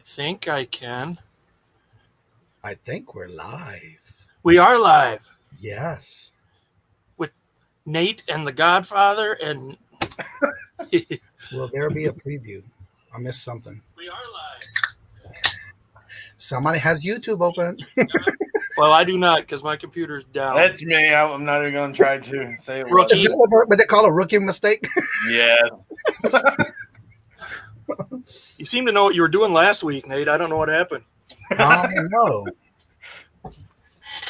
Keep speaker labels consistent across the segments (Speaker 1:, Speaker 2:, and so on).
Speaker 1: think I can.
Speaker 2: I think we're live.
Speaker 1: We are live
Speaker 2: Yes.
Speaker 1: with Nate and the Godfather, and
Speaker 2: Will there be a preview? I missed something.
Speaker 1: we are live.
Speaker 2: Somebody has YouTube open.
Speaker 1: Well, I do not because my computer's down.
Speaker 3: That's me. I'm not even going to try to say it.
Speaker 1: Rookie.
Speaker 2: Is that what they call a rookie mistake?
Speaker 3: Yes.
Speaker 1: You seem to know what you were doing last week, Nate. I don't know what happened.
Speaker 2: I don't know.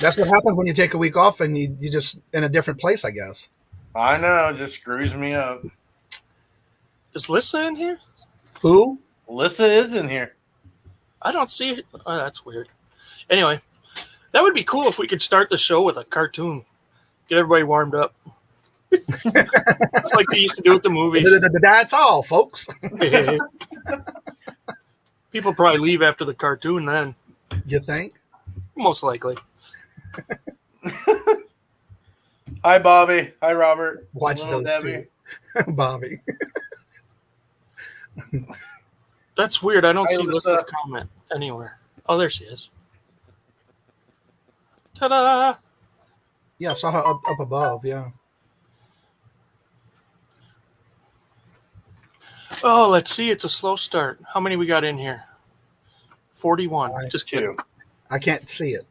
Speaker 2: That's what happens when you take a week off and you just in a different place, I guess.
Speaker 3: I know. It just screws me up.
Speaker 1: Is Lissa in here?
Speaker 2: Who?
Speaker 3: Alyssa is in here.
Speaker 1: I don't see it. Oh, that's weird. Anyway, that would be cool if we could start the show with a cartoon. Get everybody warmed up. It's like they used to do with the movies.
Speaker 2: That's all, folks.
Speaker 1: People probably leave after the cartoon then.
Speaker 2: You think?
Speaker 1: Most likely.
Speaker 3: Hi, Bobby. Hi, Robert.
Speaker 2: Watch
Speaker 3: Hello,
Speaker 2: those
Speaker 3: Debbie.
Speaker 2: two. Bobby.
Speaker 1: That's weird. I don't
Speaker 3: Hi,
Speaker 1: see
Speaker 3: Alyssa.
Speaker 1: Lissa's comment anywhere. Oh, there she is. Ta-da!
Speaker 2: Yeah, I saw her up above, yeah.
Speaker 1: Oh, let's see. It's a slow start. How many we got in here? 41. Just kidding.
Speaker 3: 2.
Speaker 2: I can't see it.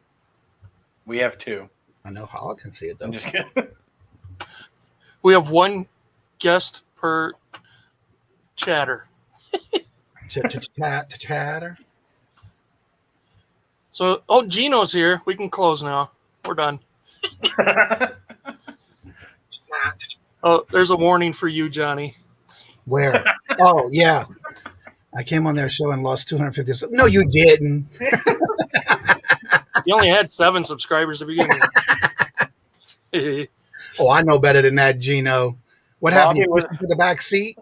Speaker 3: We have 2.
Speaker 2: I know how I can see it, though.
Speaker 3: I'm just kidding.
Speaker 1: We have one guest per chatter.
Speaker 2: Chatter.
Speaker 1: So, oh, Gino's here. We can close now. We're done. Oh, there's a warning for you, Johnny.
Speaker 2: Where? Oh, yeah. I came on their show and lost 250. No, you didn't.
Speaker 1: You only had 7 subscribers to begin with.
Speaker 2: Oh, I know better than that, Gino. What happened?
Speaker 3: Bobby
Speaker 2: You
Speaker 3: was-
Speaker 2: pushed into the back seat?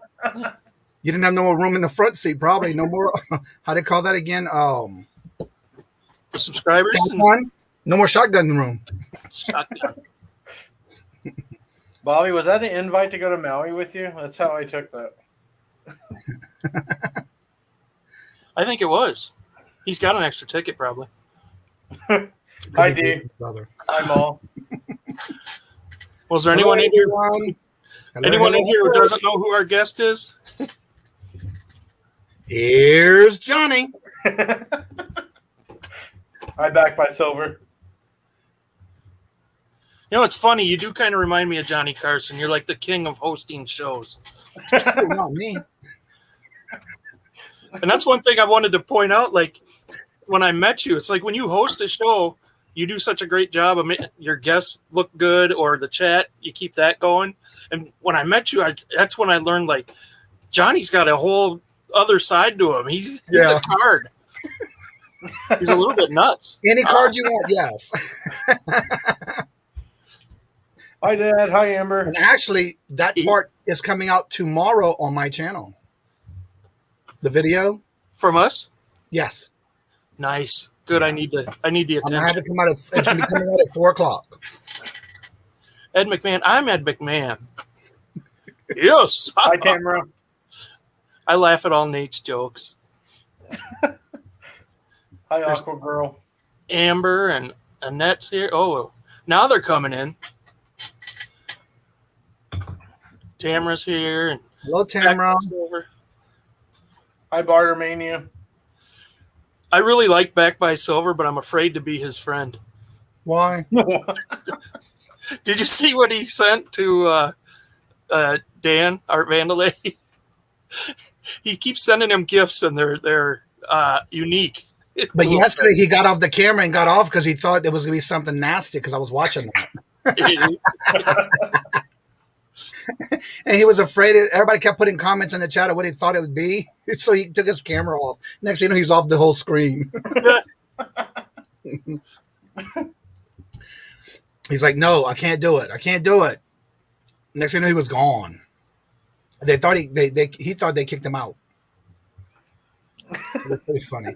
Speaker 2: You didn't have no more room in the front seat, probably. No more. How do they call that again?
Speaker 1: The subscribers and
Speaker 2: Shotgun? No more shotgun room.
Speaker 1: shotgun.
Speaker 3: Bobby, was that an invite to go to Maui with you? That's how I took that.
Speaker 1: I think it was. He's got an extra ticket, probably.
Speaker 3: Hi, D.
Speaker 2: Brother.
Speaker 3: Hi, Maul.
Speaker 1: Was there anyone in here?
Speaker 2: Hello,
Speaker 1: Anyone in here who
Speaker 2: hello.
Speaker 1: doesn't know who our guest is?
Speaker 2: Here's Johnny.
Speaker 3: Hi, back by Silver.
Speaker 1: You know, it's funny. You do kind of remind me of Johnny Carson. You're like the king of hosting shows.
Speaker 2: Oh, not me.
Speaker 1: And that's one thing I wanted to point out. Like, when I met you, it's like when you host a show, you do such a great job. Your guests look good, or the chat, you keep that going. And when I met you, that's when I learned, like, Johnny's got a whole other side to him. He's a card. He's a little bit nuts.
Speaker 2: Any card you want, yes.
Speaker 3: Hi, Dad. Hi, Amber.
Speaker 2: And actually, that part is coming out tomorrow on my channel. The video?
Speaker 1: From us?
Speaker 2: Yes.
Speaker 1: Nice. Good. I need the
Speaker 2: I'm gonna
Speaker 1: attention.
Speaker 2: have it come out. It's gonna be coming out at 4:00.
Speaker 1: Ed McMahon. I'm Ed McMahon. Yes.
Speaker 3: Hi, Tamara.
Speaker 1: I laugh at all Nate's jokes.
Speaker 3: Hi, Aqua Girl.
Speaker 1: Amber and Annette's here. Oh, now they're coming in. Tamara's here. And
Speaker 2: Hello, Tamara.
Speaker 3: Hi, Bartermania.
Speaker 1: I really like Back by Silver, but I'm afraid to be his friend.
Speaker 2: Why?
Speaker 1: Did you see what he sent to Dan, Art Vandalay? He keeps sending him gifts, and they're unique.
Speaker 2: But yesterday he got off the camera and got off because he thought there was going to be something nasty because I was watching that. And he was afraid. Everybody kept putting comments in the chat of what he thought it would be. So he took his camera off. Next thing you know, he's off the whole screen. He's like, no, I can't do it. I can't do it. Next thing you know, he was gone. They thought he thought they kicked him out. It was pretty funny.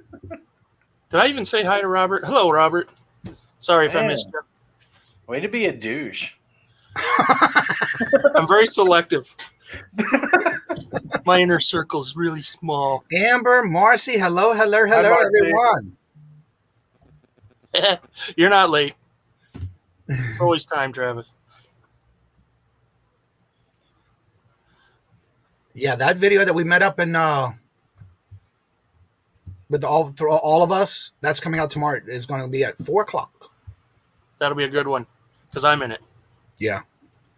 Speaker 1: Did I even say hi to Robert? Hello, Robert. Sorry if I missed you.
Speaker 3: Way to be a douche.
Speaker 1: I'm very selective. My inner circle is really small.
Speaker 2: Amber, Marcy, hello,
Speaker 3: Marcy.
Speaker 2: everyone.
Speaker 1: You're not late. It's always time, Travis.
Speaker 2: Yeah, that video that we met up in with all of us, that's coming out tomorrow. It's going to be at 4:00.
Speaker 1: That'll be a good one because I'm in it.
Speaker 2: Yeah,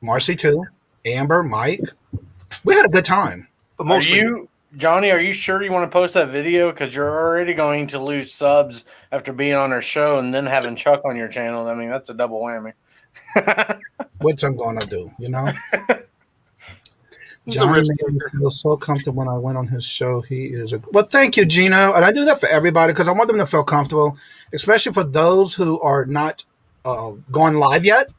Speaker 2: Marcy too. Amber, Mike. We had a good time.
Speaker 1: But mostly,
Speaker 3: Johnny, are you sure you want to post that video? Because you're already going to lose subs after being on our show and then having Chuck on your channel. I mean, that's a double whammy.
Speaker 2: Which I'm going to do, you know?
Speaker 1: he's a
Speaker 2: Johnny
Speaker 1: risk
Speaker 2: made me
Speaker 1: taker.
Speaker 2: feel so comfortable when I went on his show. He is well, thank you, Gino. And I do that for everybody because I want them to feel comfortable, especially for those who are not going live yet.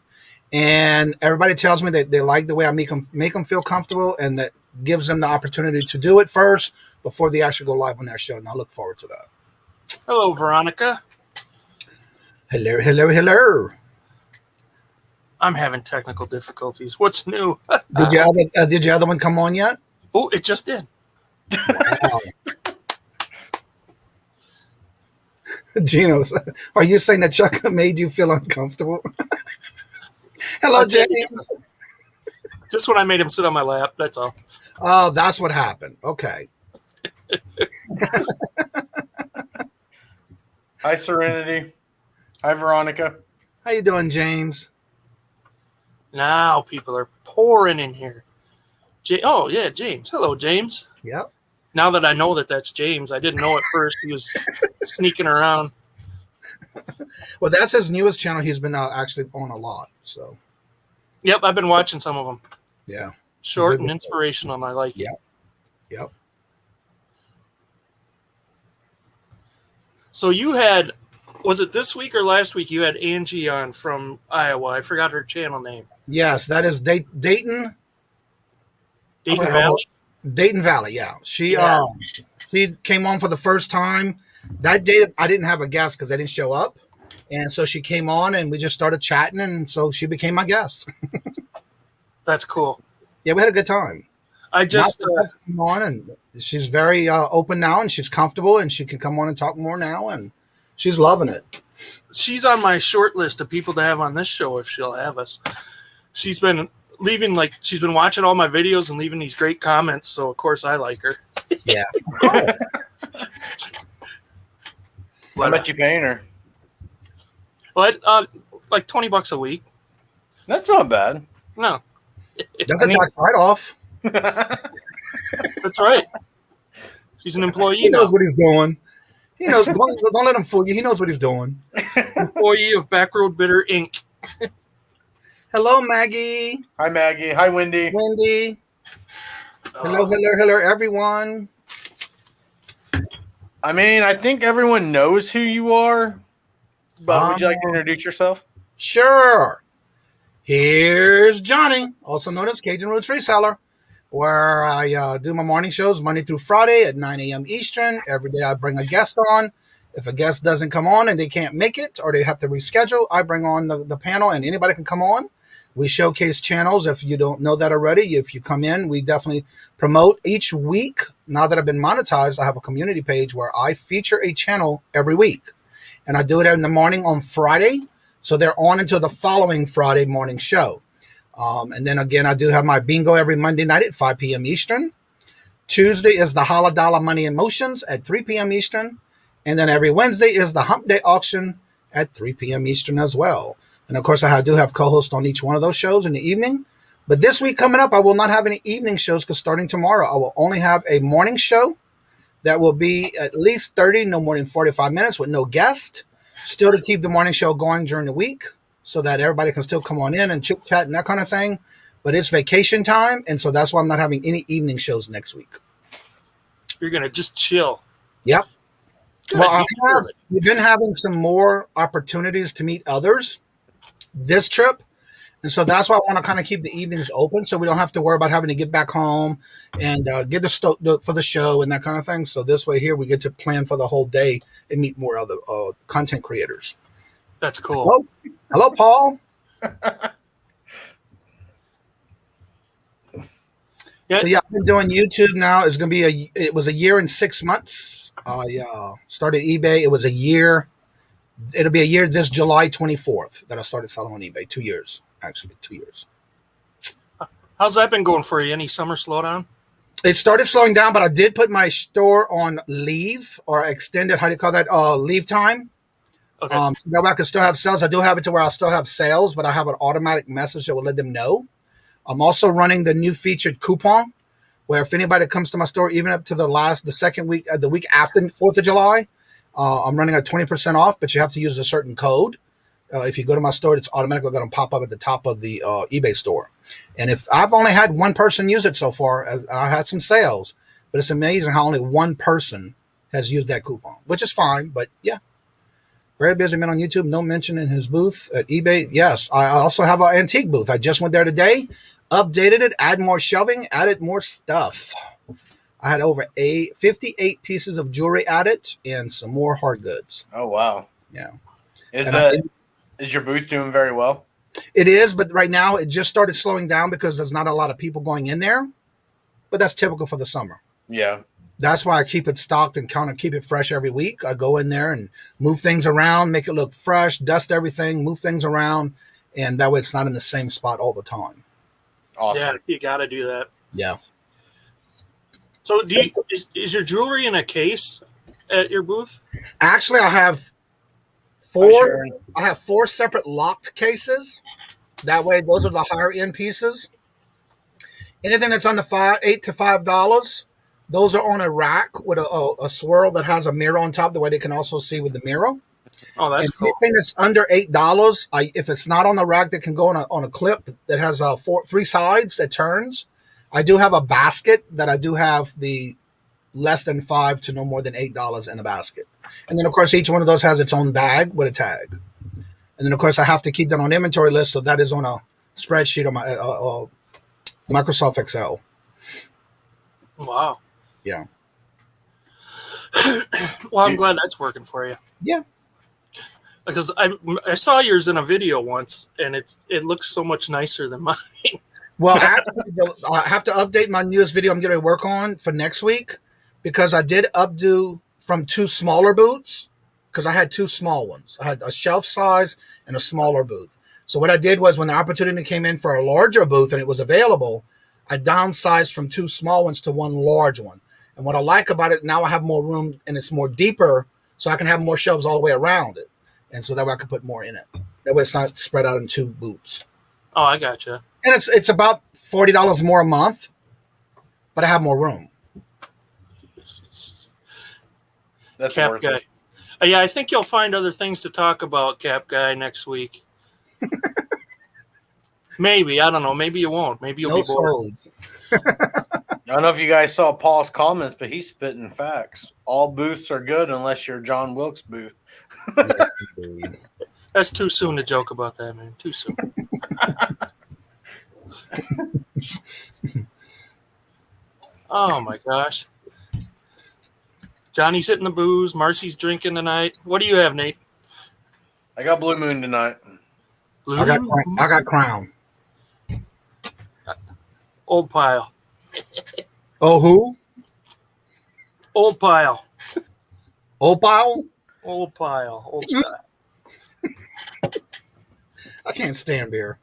Speaker 2: And everybody tells me that they like the way I make them feel comfortable, and that gives them the opportunity to do it first before they actually go live on their show. And I look forward to that.
Speaker 1: Hello, Veronica.
Speaker 2: Hello.
Speaker 1: I'm having technical difficulties. What's new?
Speaker 2: Did your other one come on yet?
Speaker 1: Oh, it just did.
Speaker 2: Wow. Gino, are you saying that Chuck made you feel uncomfortable? Hello, James.
Speaker 1: Just when I made him sit on my lap, that's all.
Speaker 2: Oh, that's what happened. Okay.
Speaker 3: Hi, Serenity. Hi, Veronica.
Speaker 2: How you doing, James?
Speaker 1: Now people are pouring in here. Oh, yeah, James. Hello, James.
Speaker 2: Yep.
Speaker 1: Now that I know that that's James, I didn't know at first he was sneaking around.
Speaker 2: Well, that's his newest channel. He's been actually on a lot. So.
Speaker 1: Yep, I've been watching some of them.
Speaker 2: Yeah.
Speaker 1: Short and inspirational, and I like it.
Speaker 2: Yep.
Speaker 1: So you had, was it this week or last week, you had Angie on from Iowa. I forgot her channel name.
Speaker 2: Yes, that is Dayton.
Speaker 1: Dayton Valley?
Speaker 2: Dayton Valley, yeah. She came on for the first time. That day, I didn't have a guest because I didn't show up. And so she came on and we just started chatting. And so she became my guest.
Speaker 1: That's cool.
Speaker 2: Yeah, we had a good time.
Speaker 1: I just
Speaker 2: came on, and she's very open now, and she's comfortable, and she can come on and talk more now, and she's loving it.
Speaker 1: She's on my short list of people to have on this show if she'll have us. She's been she's been watching all my videos and leaving these great comments, so of course I like her.
Speaker 2: Yeah.
Speaker 3: How much you paying her?
Speaker 1: But like $20 a week.
Speaker 3: That's not bad.
Speaker 1: No.
Speaker 2: That's a tax write-off.
Speaker 1: That's right. She's an employee.
Speaker 2: He knows what he's doing. He knows. Don't let him fool you. He knows what he's doing.
Speaker 1: Employee of Backroad Bitter Inc.
Speaker 2: Hello, Maggie.
Speaker 3: Hi, Maggie. Hi, Wendy.
Speaker 2: Wendy. Hello, everyone.
Speaker 3: I mean, I think everyone knows who you are, but would you like to introduce yourself?
Speaker 2: Sure. Here's Johnny, also known as Kajun Roots Reseller, where I do my morning shows Monday through Friday at 9 a.m. Eastern. Every day I bring a guest on. If a guest doesn't come on and they can't make it or they have to reschedule, I bring on the panel and anybody can come on. We showcase channels. If you don't know that already, if you come in, we definitely promote each week. Now that I've been monetized, I have a community page where I feature a channel every week. And I do it in the morning on Friday. So they're on until the following Friday morning show. And then again, I do have my bingo every Monday night at 5 p.m. Eastern. Tuesday is the Holla Dollar Money Emotions at 3 p.m. Eastern. And then every Wednesday is the Hump Day Auction at 3 p.m. Eastern as well. And of course, I do have co-hosts on each one of those shows in the evening. But this week coming up, I will not have any evening shows because starting tomorrow, I will only have a morning show that will be at least 30, no more than 45 minutes with no guest. Still to keep the morning show going during the week so that everybody can still come on in and chit chat and that kind of thing. But it's vacation time. And so that's why I'm not having any evening shows next week.
Speaker 1: You're going to just chill.
Speaker 2: Yep.
Speaker 1: Good.
Speaker 2: Well, we've been having some more opportunities to meet others this trip. And so that's why I want to kind of keep the evenings open so we don't have to worry about having to get back home and get for the show and that kind of thing. So this way here, we get to plan for the whole day and meet more other content creators.
Speaker 1: That's cool.
Speaker 2: Hello, Paul.
Speaker 1: Yeah.
Speaker 2: So yeah, I've been doing YouTube now. It's gonna be it was a year and 6 months. I started eBay. It was a year. It'll be a year this July 24th that I started selling on eBay. 2 years, actually, 2 years.
Speaker 1: How's that been going for you? Any summer slowdown?
Speaker 2: It started slowing down, but I did put my store on leave or extended. How do you call that? Leave time.
Speaker 1: Okay.
Speaker 2: So that way I can still have sales. I do have it to where I'll still have sales, but I have an automatic message that will let them know. I'm also running the new featured coupon, where if anybody comes to my store, even up to the second week, the week after 4th of July, I'm running a 20% off, but you have to use a certain code. If you go to my store, it's automatically going to pop up at the top of the eBay store. And if I've only had one person use it so far, I had some sales, but it's amazing how only one person has used that coupon, which is fine. But yeah, very busy man on YouTube. No mention in his booth at eBay. Yes, I also have an antique booth. I just went there today, updated it, added more shelving, added more stuff. I had over 58 pieces of jewelry added and some more hard goods.
Speaker 3: Oh, wow.
Speaker 2: Yeah.
Speaker 3: Is your booth doing very well?
Speaker 2: It is, but right now it just started slowing down because there's not a lot of people going in there. But that's typical for the summer.
Speaker 3: Yeah.
Speaker 2: That's why I keep it stocked and kind of keep it fresh every week. I go in there and move things around, make it look fresh, dust everything, move things around, and that way it's not in the same spot all the time.
Speaker 3: Awesome.
Speaker 1: Yeah, you got to do that.
Speaker 2: Yeah.
Speaker 1: So, is your jewelry in a case at your booth?
Speaker 2: Actually, I have four separate locked cases. That way, those are the higher end pieces. Anything that's on the $8 to $5, those are on a rack with a swirl that has a mirror on top. The way they can also see with the mirror.
Speaker 1: Oh, that's cool.
Speaker 2: Anything that's under $8, if it's not on the rack, that can go on a clip that has three sides that turns. I do have a basket that I do have the less than $5 to no more than $8 in a basket. And then, of course, each one of those has its own bag with a tag. And then, of course, I have to keep that on inventory list. So that is on a spreadsheet on my Microsoft Excel.
Speaker 1: Wow.
Speaker 2: Yeah.
Speaker 1: Well, I'm glad that's working for you.
Speaker 2: Yeah.
Speaker 1: Because I saw yours in a video once, and it looks so much nicer than mine.
Speaker 2: Well, I have to update my newest video I'm going to work on for next week because I did updo from two smaller booths because I had two small ones. I had a shelf size and a smaller booth. So what I did was when the opportunity came in for a larger booth and it was available, I downsized from two small ones to one large one. And what I like about it, now I have more room and it's more deeper, so I can have more shelves all the way around it. And so that way I can put more in it. That way it's not spread out in two booths.
Speaker 1: Oh, I gotcha.
Speaker 2: And it's about $40 more a month, but I have more room.
Speaker 3: That's
Speaker 1: Cap
Speaker 3: worth
Speaker 1: Guy.
Speaker 3: it.
Speaker 1: Yeah, I think you'll find other things to talk about, Cap Guy, next week. Maybe. I don't know. Maybe you won't. Maybe you'll be bored.
Speaker 3: I don't know if you guys saw Paul's comments, but he's spitting facts. All booths are good unless you're John Wilkes' booth.
Speaker 2: Yes,
Speaker 1: That's too soon to joke about that, man. Too soon. Oh, my gosh. Johnny's hitting the booze. Marcy's drinking tonight. What do you have, Nate?
Speaker 3: I got Blue Moon tonight.
Speaker 1: Blue?
Speaker 2: I got Crown.
Speaker 1: Old Pile.
Speaker 2: Oh, who?
Speaker 1: Old Pile.
Speaker 2: Opal?
Speaker 1: Old Pile. Old Scott.
Speaker 2: I can't stand beer.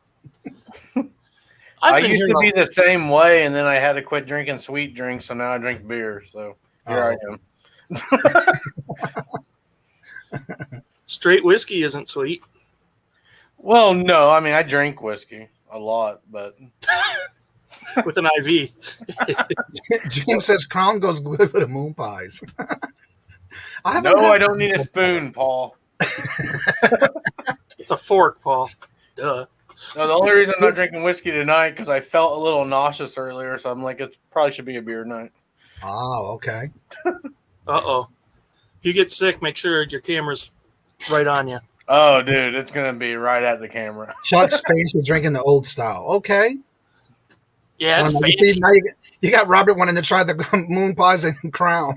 Speaker 3: I used to be the same way, and then I had to quit drinking sweet drinks, so now I drink beer. So here I am.
Speaker 1: Straight whiskey isn't sweet.
Speaker 3: Well, no. I mean, I drink whiskey a lot, but
Speaker 1: With an IV.
Speaker 2: James says Crown goes good with the moon pies.
Speaker 3: I don't need a spoon, Paul.
Speaker 1: It's a fork, Paul. Duh.
Speaker 3: No, the only reason I'm not drinking whiskey tonight because I felt a little nauseous earlier, so I'm like, it probably should be a beer night.
Speaker 2: Oh, okay.
Speaker 1: Uh-oh. If you get sick, make sure your camera's right on you.
Speaker 3: Oh, dude, it's going to be right at the camera.
Speaker 2: Chuck's fancy drinking the old style. Okay.
Speaker 1: Yeah, it's
Speaker 2: now
Speaker 1: fancy.
Speaker 2: you got Robert wanting to try the moon pies and Crown.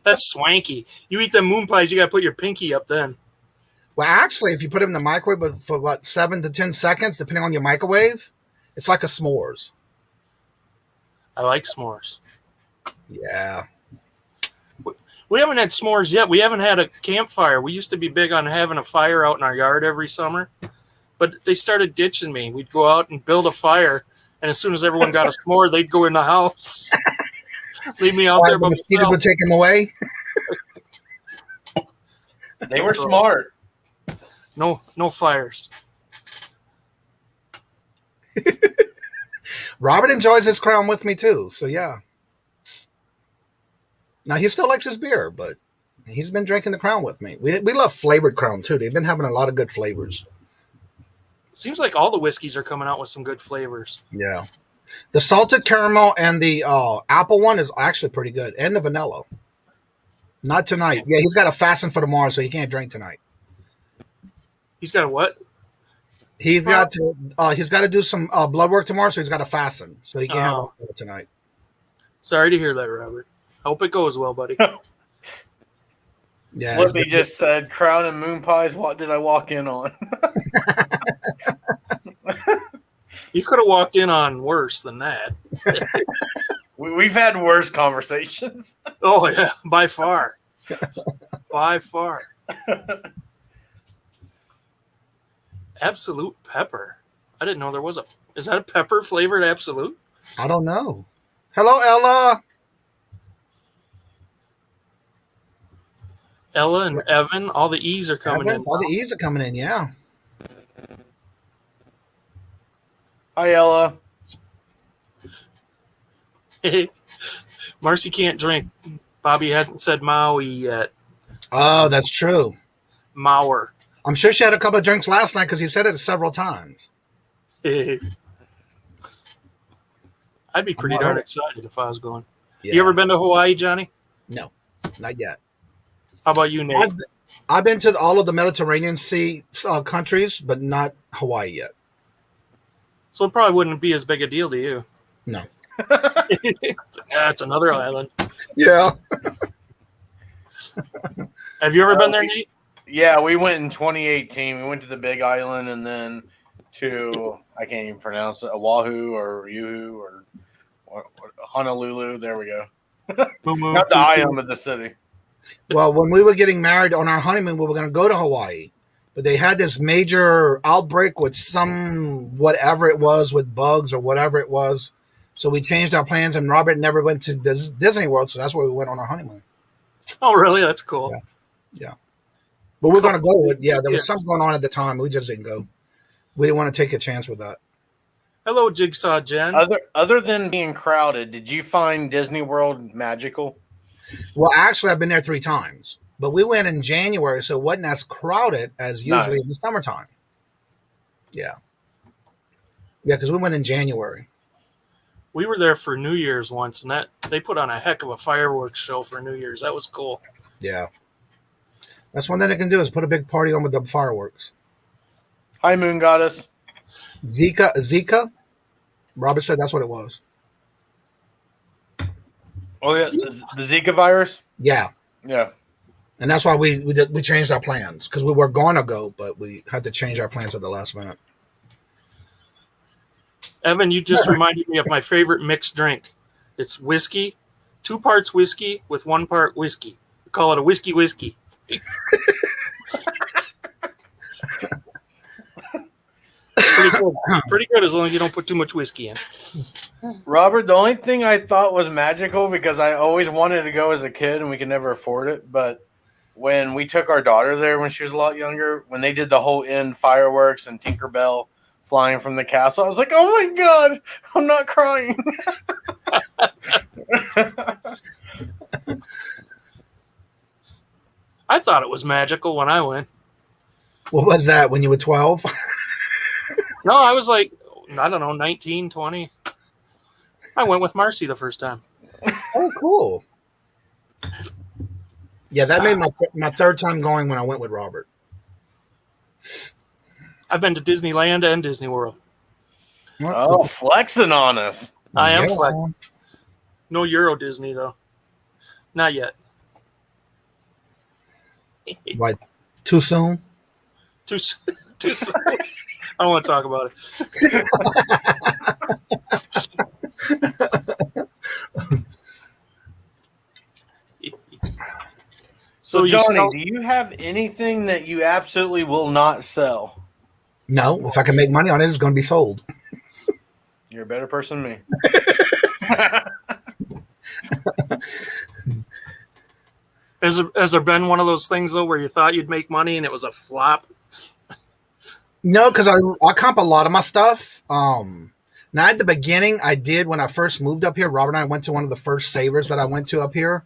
Speaker 1: That's swanky. You eat the moon pies, you got to put your pinky up then.
Speaker 2: Well, actually, if you put them in the microwave for about 7 to 10 seconds, depending on your microwave, It's like a s'mores.
Speaker 1: I like s'mores.
Speaker 2: Yeah.
Speaker 1: We haven't had s'mores yet. We haven't had a campfire. We used to be big on having a fire out in our yard every summer, but they started ditching me. We'd go out and build a fire, and as soon as everyone got a s'more, they'd go in the house. Leave me out there by
Speaker 2: The mosquitoes
Speaker 1: myself.
Speaker 2: would take them away.
Speaker 3: They were smart.
Speaker 1: No fires.
Speaker 2: Robert enjoys his Crown with me too, so yeah. Now he still likes his beer, but he's been drinking the Crown with me. We love flavored Crown too. They've been having a lot of good flavors.
Speaker 1: Seems like all the whiskeys are coming out with some good flavors.
Speaker 2: Yeah, the salted caramel and the apple one is actually pretty good, and the vanilla. Not tonight. Yeah, he's got a fasting for tomorrow, so he can't drink tonight.
Speaker 1: He's got a what?
Speaker 2: He's got to do some blood work tomorrow, so he's got a fasten, so he can't have alcohol tonight.
Speaker 1: Sorry to hear that, Robert. Hope it goes well, buddy.
Speaker 2: Yeah.
Speaker 3: Flippy just said, Crown and moon pies, what did I walk in on?
Speaker 1: You could have walked in on worse than that.
Speaker 3: We've had worse conversations.
Speaker 1: Oh, yeah, by far. By far. Absolute pepper. I didn't know there was a... Is that a pepper-flavored Absolute?
Speaker 2: I don't know. Hello, Ella.
Speaker 1: Ella and Evan, all the E's are coming in.
Speaker 2: All the E's are coming in, yeah.
Speaker 3: Hi, Ella.
Speaker 1: Marcy can't drink. Bobby hasn't said Maui yet.
Speaker 2: Oh, that's true.
Speaker 1: Mauer.
Speaker 2: I'm sure she had a couple of drinks last night because he said it several times.
Speaker 1: I'd be pretty darn excited if I was going.
Speaker 2: Yeah.
Speaker 1: You ever been to Hawaii, Johnny?
Speaker 2: No, not yet.
Speaker 1: How about you, Nate?
Speaker 2: I've been to all of the Mediterranean Sea countries, but not Hawaii yet.
Speaker 1: So it probably wouldn't be as big a deal to you.
Speaker 2: No.
Speaker 1: That's another island.
Speaker 2: Yeah.
Speaker 1: Have you ever been there, Nate?
Speaker 3: Yeah, we went in 2018. We went to the Big Island and then to, I can't even pronounce it, Oahu or Yuhu or Honolulu. There we go. Not the island, but the city.
Speaker 2: Well, when we were getting married on our honeymoon, we were going to go to Hawaii, but they had this major outbreak with some whatever it was with bugs or whatever it was. So we changed our plans, and Robert never went to Disney World, so that's where we went on our honeymoon.
Speaker 1: Oh, really? That's cool.
Speaker 2: Yeah. But we're going to go with, there was something going on at the time. We just didn't go. We didn't want to take a chance with that.
Speaker 1: Hello, Jigsaw Jen.
Speaker 3: Other than being crowded, did you find Disney World magical?
Speaker 2: Well, actually, I've been there 3 times, but we went in January, so it wasn't as crowded as usually in the summertime. Yeah. Yeah, because we went in January.
Speaker 1: We were there for New Year's once, and they put on a heck of a fireworks show for New Year's. That was cool.
Speaker 2: Yeah. That's one thing they can do is put a big party on with the fireworks.
Speaker 3: Hi, Moon Goddess.
Speaker 2: Zika? Robert said that's what it was.
Speaker 3: Oh, yeah, the Zika virus?
Speaker 2: Yeah.
Speaker 3: Yeah.
Speaker 2: And that's why we changed our plans, because we were going to go, but we had to change our plans at the last minute.
Speaker 1: Evan, you just reminded me of my favorite mixed drink. It's whiskey, 2 parts whiskey with 1 part whiskey. We call it a whiskey. Pretty good as long as you don't put too much whiskey in.
Speaker 3: Robert, the only thing I thought was magical, because I always wanted to go as a kid and we could never afford it, but when we took our daughter there when she was a lot younger, when they did the whole end fireworks and Tinkerbell flying from the castle, I was like, oh my God, I'm not crying.
Speaker 1: I thought it was magical when I went.
Speaker 2: What was that, when you were 12?
Speaker 1: No, I was like, I don't know, 19, 20. I went with Marcy the first time.
Speaker 2: Oh, cool. Yeah, that made my 3rd time going when I went with Robert.
Speaker 1: I've been to Disneyland and Disney World.
Speaker 3: Oh, flexing on us.
Speaker 1: I am flexing. No Euro Disney, though. Not yet.
Speaker 2: What? Too soon?
Speaker 1: Too soon. I don't want to talk about it.
Speaker 3: So
Speaker 1: you
Speaker 3: Johnny,
Speaker 1: sell-
Speaker 3: do you have anything that you absolutely will not sell?
Speaker 2: No, if I can make money on it, it's going to be sold.
Speaker 3: You're a better person than me.
Speaker 1: has there been one of those things though where you thought you'd make money and it was a flop?
Speaker 2: No, because I comp a lot of my stuff. Now at the beginning, I did when I first moved up here. Robert and I went to one of the first savers that I went to up here,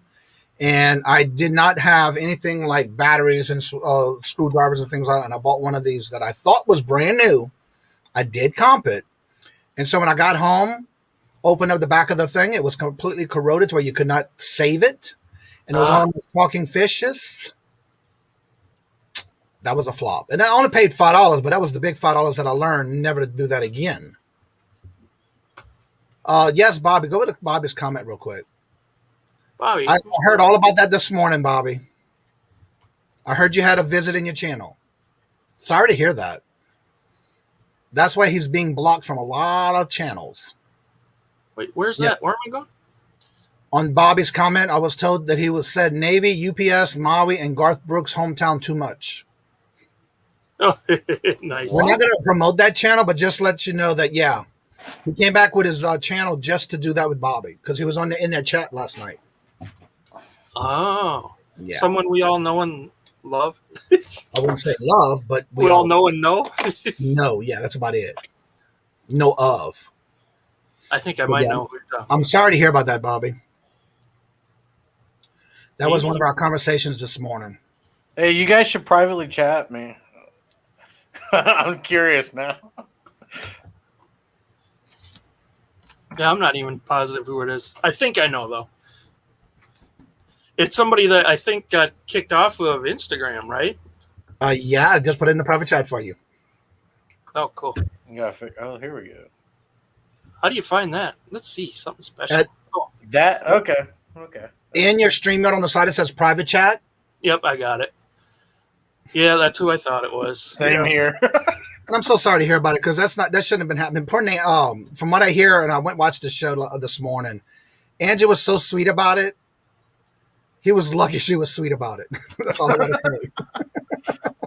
Speaker 2: and I did not have anything like batteries and screwdrivers and things like that. And I bought one of these that I thought was brand new. I did comp it, and so when I got home, opened up the back of the thing, it was completely corroded to where you could not save it, and it was on talking fishes. That was a flop. And I only paid $5, but that was the big $5 that I learned never to do that again. Yes, Bobby. Go with Bobby's comment real quick.
Speaker 1: Bobby,
Speaker 2: I heard all about that this morning, Bobby. I heard you had a visit in your channel. Sorry to hear that. That's why he's being blocked from a lot of channels.
Speaker 1: wait, where's that? Where am I going?
Speaker 2: On Bobby's comment, I was told that he was said Navy, UPS, Maui, and Garth Brooks' hometown too much.
Speaker 1: Oh, nice.
Speaker 2: We're not going to promote that channel, but just let you know that, yeah, he came back with his channel just to do that with Bobby because he was in their chat last night.
Speaker 1: Oh,
Speaker 2: Yeah.
Speaker 1: someone we all know and love.
Speaker 2: I wouldn't say love, but
Speaker 1: We all know and know.
Speaker 2: No, yeah, that's about it. Know of.
Speaker 1: I think I might
Speaker 2: Yeah.
Speaker 1: know who you're talking.
Speaker 2: I'm sorry to hear about that, Bobby. That was
Speaker 1: Maybe.
Speaker 2: one of our conversations this morning.
Speaker 3: Hey, you guys should privately chat me. I'm curious now.
Speaker 1: Yeah, I'm not even positive who it is. I think I know though. It's somebody that I think got kicked off of Instagram, right?
Speaker 2: Yeah, I just put it in the private chat for you.
Speaker 1: Oh, cool.
Speaker 3: You gotta oh, here we go.
Speaker 1: How do you find that? Let's see something special.
Speaker 3: That okay.
Speaker 2: In your stream note on the side, it says private chat.
Speaker 1: Yep, I got it. Yeah, that's who I thought it was.
Speaker 3: Same here.
Speaker 2: And I'm so sorry to hear about it because that shouldn't have been happening. Poor Nate, from what I hear, and I went and watched the show this morning, Angie was so sweet about it. He was lucky she was sweet about it. That's all I got to say.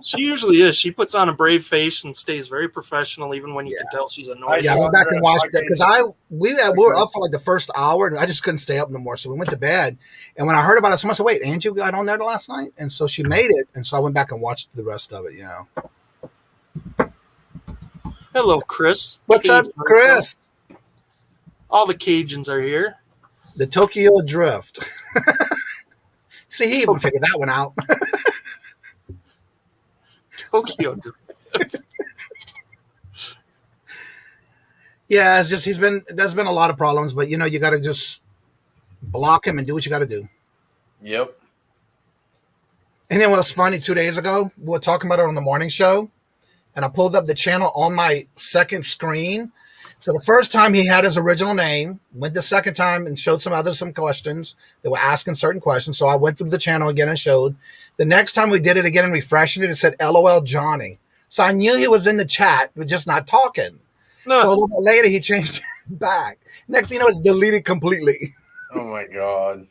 Speaker 1: She usually is. She puts on a brave face and stays very professional, even when you can tell she's annoyed.
Speaker 2: Yeah, I went back and watched that because we were up for like the first hour and I just couldn't stay up no more. So we went to bed. And when I heard about it, someone said, "Wait, Angie got on there last night?" And so she made it. And so I went back and watched the rest of it. You know.
Speaker 1: Hello, Chris.
Speaker 2: What's up,
Speaker 1: Cajun
Speaker 2: Chris?
Speaker 1: All the Cajuns are here.
Speaker 2: The Tokyo Drift. See, he even figured that one out.
Speaker 1: Tokyo.
Speaker 2: Yeah, it's just there's been a lot of problems, but you know, you got to just block him and do what you got to do.
Speaker 3: Yep.
Speaker 2: And then what's funny, 2 days ago, we were talking about it on the morning show, and I pulled up the channel on my second screen. So the first time he had his original name, went the second time and showed some questions. They were asking certain questions. So I went through the channel again and showed. The next time we did it again and refreshing it, it said LOL Johnny. So I knew he was in the chat, but just not talking.
Speaker 1: No.
Speaker 2: So a little bit later, he changed it back. Next thing you know, it's deleted completely.
Speaker 3: Oh my god.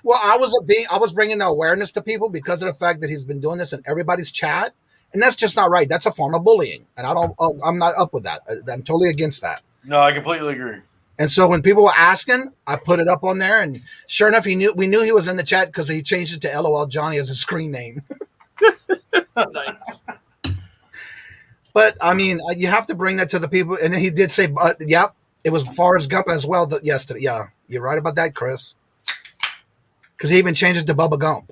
Speaker 2: Well, I was bringing the awareness to people because of the fact that he's been doing this in everybody's chat. And that's just not right. That's a form of bullying. And I'm not up with that. I'm totally against that.
Speaker 3: No, I completely agree.
Speaker 2: And so when people were asking, I put it up on there. And sure enough, we knew he was in the chat because he changed it to LOL Johnny as a screen name.
Speaker 1: Nice.
Speaker 2: But I mean, you have to bring that to the people. And then he did say, yep, it was Forrest Gump as well yesterday. Yeah, you're right about that, Chris. Because he even changed it to Bubba Gump.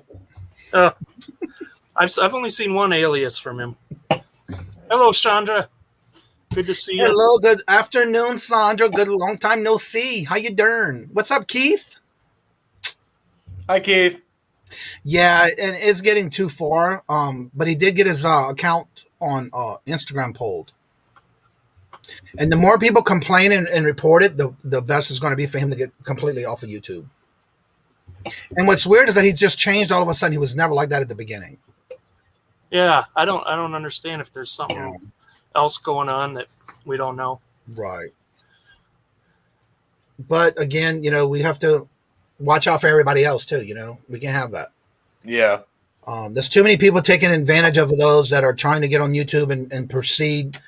Speaker 1: I've only seen one alias from him. Hello, Chandra. Good to see you.
Speaker 2: Hello, good afternoon, Sandra. Good long time no see. How you doing? What's up, Keith?
Speaker 3: Hi, Keith.
Speaker 2: Yeah, and it's getting too far. But he did get his account on Instagram pulled. And the more people complain and report it, the best it's going to be for him to get completely off of YouTube. And what's weird is that he just changed all of a sudden. He was never like that at the beginning.
Speaker 1: Yeah, I don't understand if there's something else going on that we don't know.
Speaker 2: Right. But again, we have to watch out for everybody else too. We can't have that.
Speaker 3: Yeah.
Speaker 2: There's too many people taking advantage of those that are trying to get on YouTube and proceed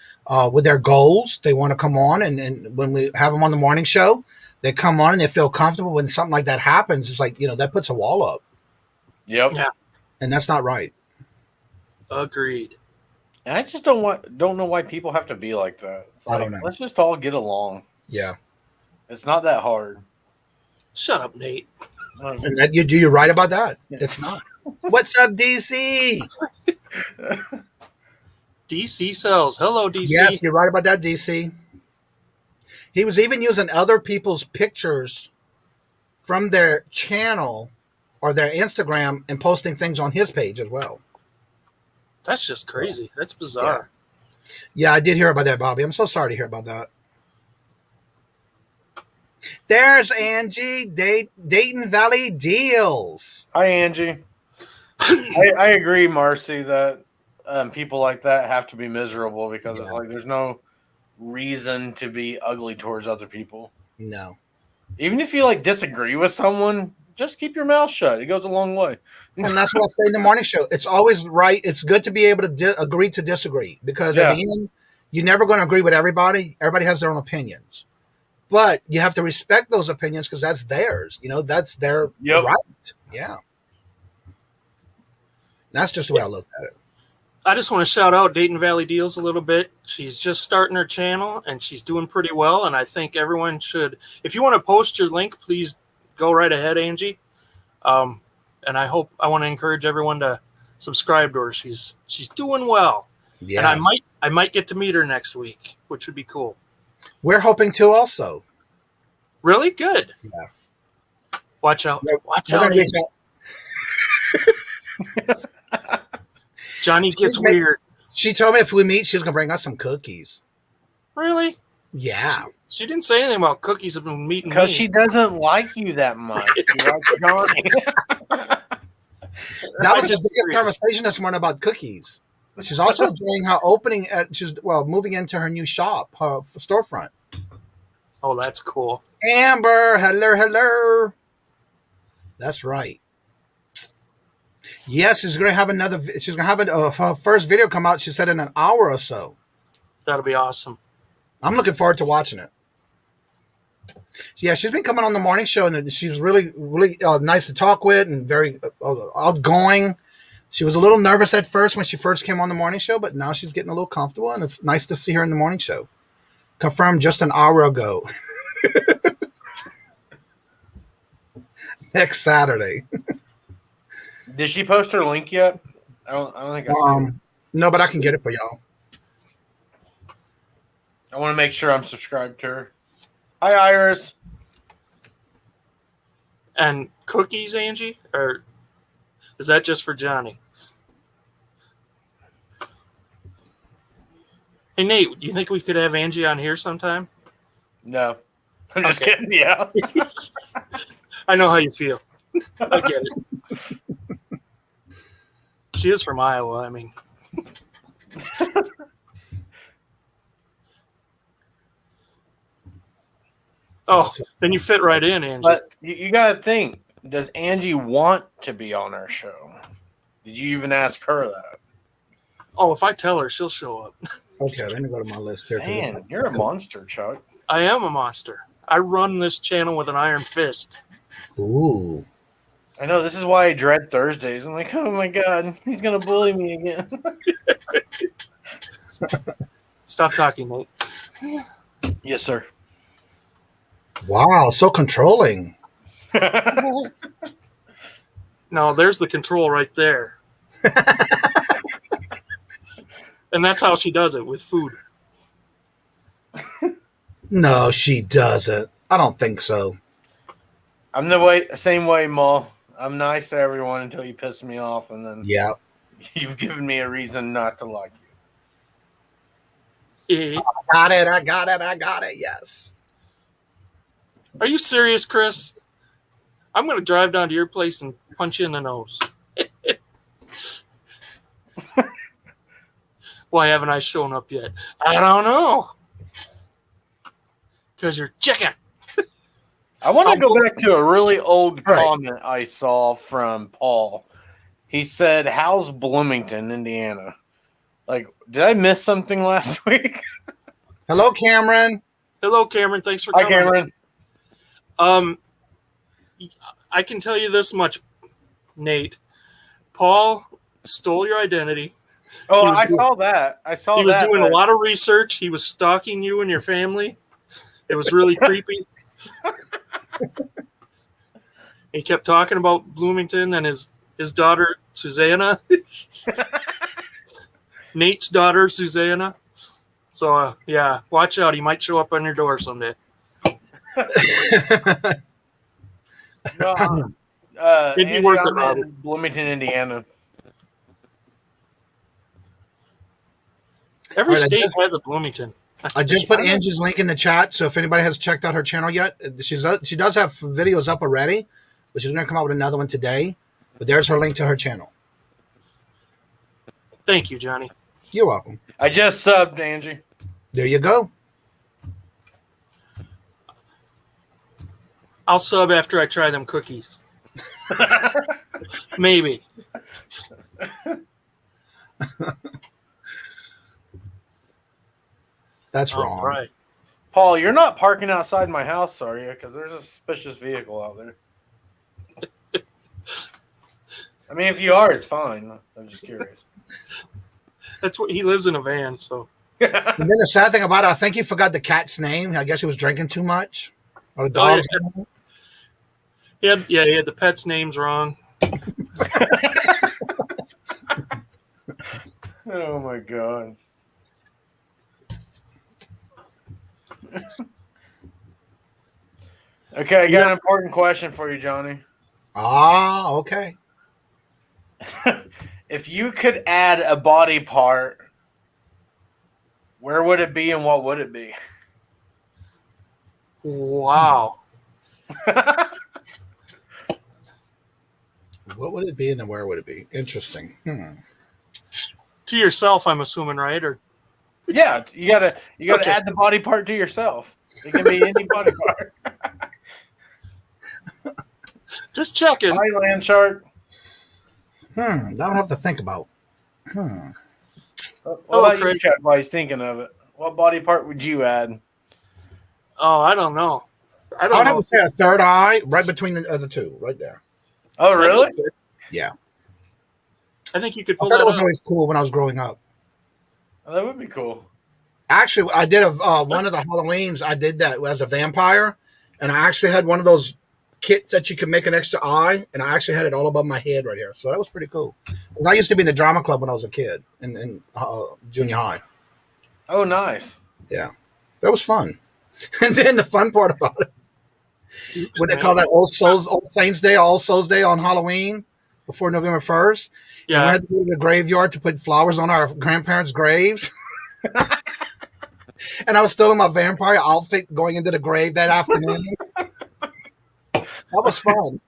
Speaker 2: with their goals. They want to come on, and when we have them on the morning show, they come on and they feel comfortable. When something like that happens, it's like, that puts a wall up.
Speaker 3: Yep.
Speaker 1: Yeah.
Speaker 2: And that's not right.
Speaker 1: Agreed.
Speaker 3: And I just don't know why people have to be like that.
Speaker 2: I don't know.
Speaker 3: Let's just all get along.
Speaker 2: Yeah.
Speaker 3: It's not that hard.
Speaker 1: Shut up, Nate.
Speaker 2: And that, you're right about that. It's not. What's up, DC?
Speaker 1: DC sells. Hello, DC.
Speaker 2: Yes, you're right about that, DC. He was even using other people's pictures from their channel or their Instagram and posting things on his page as well.
Speaker 1: That's just crazy. That's bizarre.
Speaker 2: Yeah, I did hear about that, Bobby. I'm so sorry to hear about that. There's Angie, Dayton Valley Deals.
Speaker 3: Hi, Angie. I agree, Marcy, that people like that have to be miserable because it's like there's no reason to be ugly towards other people.
Speaker 2: No.
Speaker 3: Even if you disagree with someone, just keep your mouth shut. It goes a long way.
Speaker 2: And that's what I say in the morning show. It's always right. It's good to be able to agree to disagree because at the end, you're never going to agree with everybody. Everybody has their own opinions. But you have to respect those opinions because that's theirs. That's their right. Yeah. That's just the way I look at it.
Speaker 1: I just want to shout out Dayton Valley Deals a little bit. She's just starting her channel, and she's doing pretty well. And I think everyone should. If you want to post your link, please go right ahead, Angie. And I want to encourage everyone to subscribe to her. She's doing well. Yes. And I might get to meet her next week, which would be cool.
Speaker 2: We're hoping to also.
Speaker 1: Really? Good.
Speaker 2: Yeah.
Speaker 1: Watch out. Watch out. Johnny gets weird.
Speaker 2: She told me if we meet, she's going to bring us some cookies.
Speaker 1: Really?
Speaker 2: Yeah.
Speaker 1: She didn't say anything about cookies have been meeting
Speaker 3: because she doesn't like you that much.
Speaker 2: That was the biggest conversation this morning about cookies. She's also doing her opening moving into her new shop, her storefront.
Speaker 1: Oh, that's cool.
Speaker 2: Amber, hello. That's right. Yes, she's going to have her first video come out, she said, in an hour or so.
Speaker 1: That'll be awesome.
Speaker 2: I'm looking forward to watching it. Yeah, she's been coming on the morning show, and she's really, really nice to talk with and very outgoing. She was a little nervous at first when she first came on the morning show, but now she's getting a little comfortable, and it's nice to see her in the morning show. Confirmed just an hour ago. Next Saturday.
Speaker 3: Did she post her link yet? I don't think I saw it.
Speaker 2: No, but I can get it for y'all.
Speaker 3: I want to make sure I'm subscribed to her. Hi, Iris.
Speaker 1: And cookies, Angie? Or is that just for Johnny? Hey, Nate, do you think we could have Angie on here sometime?
Speaker 3: No. I'm just kidding. Yeah.
Speaker 1: I know how you feel. I get it. She is from Iowa. I mean. Oh, then you fit right in, Angie.
Speaker 3: But you got to think, does Angie want to be on our show? Did you even ask her that?
Speaker 1: Oh, if I tell her, she'll show up.
Speaker 2: Okay, let me go to my list here.
Speaker 3: Man, you're a monster, Chuck.
Speaker 1: I am a monster. I run this channel with an iron fist.
Speaker 2: Ooh.
Speaker 3: I know, this is why I dread Thursdays. I'm like, oh my God, he's going to bully me again.
Speaker 1: Stop talking, Nate.
Speaker 3: Yes, sir.
Speaker 2: Wow, so controlling.
Speaker 1: No, there's the control right there. And that's how she does it, with food.
Speaker 2: No, she doesn't. I don't think so.
Speaker 3: I'm the same way, Ma. I'm nice to everyone until you piss me off, and then you've given me a reason not to like you.
Speaker 2: I got it. Yes.
Speaker 1: Are you serious, Chris? I'm going to drive down to your place and punch you in the nose. Why haven't I shown up yet? I don't know. Because you're chicken.
Speaker 3: I want to go back to a really old
Speaker 2: All right.
Speaker 3: comment I saw from Paul. He said, "How's Bloomington, Indiana?" Like, did I miss something last week?
Speaker 2: Hello, Cameron.
Speaker 1: Hello, Cameron. Thanks for
Speaker 3: Hi,
Speaker 1: coming.
Speaker 3: Cameron.
Speaker 1: I can tell you this much, Nate. Paul stole your identity.
Speaker 3: Oh,
Speaker 1: was
Speaker 3: I
Speaker 1: doing-
Speaker 3: saw that. I saw
Speaker 1: He was
Speaker 3: that.
Speaker 1: doing a lot of research. He was stalking you and your family. It was really creepy. He kept talking about Bloomington and his daughter, Susanna. Nate's daughter, Susanna. So, yeah, watch out. He might show up on your door someday.
Speaker 3: No,
Speaker 1: It'd be
Speaker 3: Andy,
Speaker 1: worth it,
Speaker 3: I'm
Speaker 1: Robbie.
Speaker 3: in Bloomington, Indiana.
Speaker 1: Every
Speaker 2: All right,
Speaker 1: state has a Bloomington.
Speaker 2: I just put Angie's link in the chat, so if anybody has checked out her channel yet, she does have videos up already, but she's going to come out with another one today. But there's her link to her channel.
Speaker 1: Thank you, Johnny.
Speaker 2: You're welcome.
Speaker 3: I just subbed, Angie.
Speaker 2: There you go.
Speaker 1: I'll sub after I try them cookies. Maybe.
Speaker 2: That's
Speaker 1: All
Speaker 2: wrong.
Speaker 1: right.
Speaker 3: Paul, you're not parking outside my house, are you? Because there's a suspicious vehicle out there. I mean, if you are, it's fine. I'm just curious.
Speaker 1: That's what he lives in a van, so
Speaker 2: And then the sad thing about it, I think he forgot the cat's name. I guess he was drinking too much. Or the dog's name.
Speaker 1: he had the pets' names wrong.
Speaker 3: Oh my god. Okay, I got an important question for you, Johnny.
Speaker 2: Ah, okay.
Speaker 3: If you could add a body part, where would it be and what would it be?
Speaker 1: Wow.
Speaker 2: What would it be and then where would it be? Interesting.
Speaker 1: To yourself, I'm assuming, right? Or
Speaker 3: Yeah, you gotta
Speaker 1: Okay.
Speaker 3: add the body part to yourself. It can be any body part.
Speaker 1: just checking.
Speaker 3: Hi, land chart.
Speaker 2: That would have to think about.
Speaker 3: What
Speaker 1: Oh,
Speaker 3: about you,
Speaker 1: Chris.
Speaker 3: Chad, while he's thinking of it? What body part would you add?
Speaker 1: Oh, I don't know. I
Speaker 2: I
Speaker 1: don't
Speaker 2: would have
Speaker 1: know.
Speaker 2: to say a third eye right between the other two, right there.
Speaker 3: Oh, really?
Speaker 2: Yeah.
Speaker 1: I think you could
Speaker 2: I
Speaker 1: pull
Speaker 2: thought
Speaker 1: that
Speaker 2: it was
Speaker 1: off.
Speaker 2: always cool when I was growing up.
Speaker 3: Oh, that would be cool.
Speaker 2: Actually, I did one of the Halloweens. I did that as a vampire, and I actually had one of those kits that you can make an extra eye, and I actually had it all above my head right here. So that was pretty cool. 'Cause I used to be in the drama club when I was a kid in junior high.
Speaker 3: Oh, nice.
Speaker 2: Yeah, that was fun. And then the fun part about it, what they call that All Saints Day, All Souls Day on Halloween before November 1st. And we
Speaker 1: Yeah.
Speaker 2: had to go to the graveyard to put flowers on our grandparents' graves. And I was still in my vampire outfit going into the grave that afternoon. That was fun.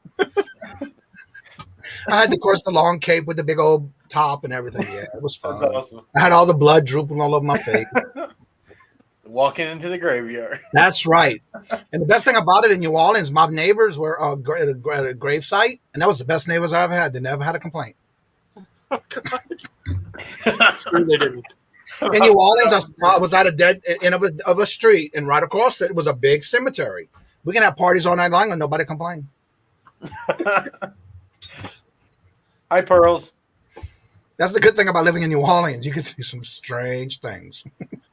Speaker 2: I had, of course, the long cape with the big old top and everything. Yeah, it was fun.
Speaker 3: That's awesome.
Speaker 2: I had all the blood drooping all over my face.
Speaker 3: Walking into the graveyard.
Speaker 2: That's right. And the best thing about it in New Orleans, my neighbors were at a grave site, and that was the best neighbors I ever had. They never had a complaint.
Speaker 1: Oh, God. Sure they didn't.
Speaker 2: In New Orleans, I was at a dead end of a street, and right across it was a big cemetery. We can have parties all night long and nobody complained.
Speaker 3: Hi, Pearls.
Speaker 2: That's the good thing about living in New Orleans. You can see some strange things.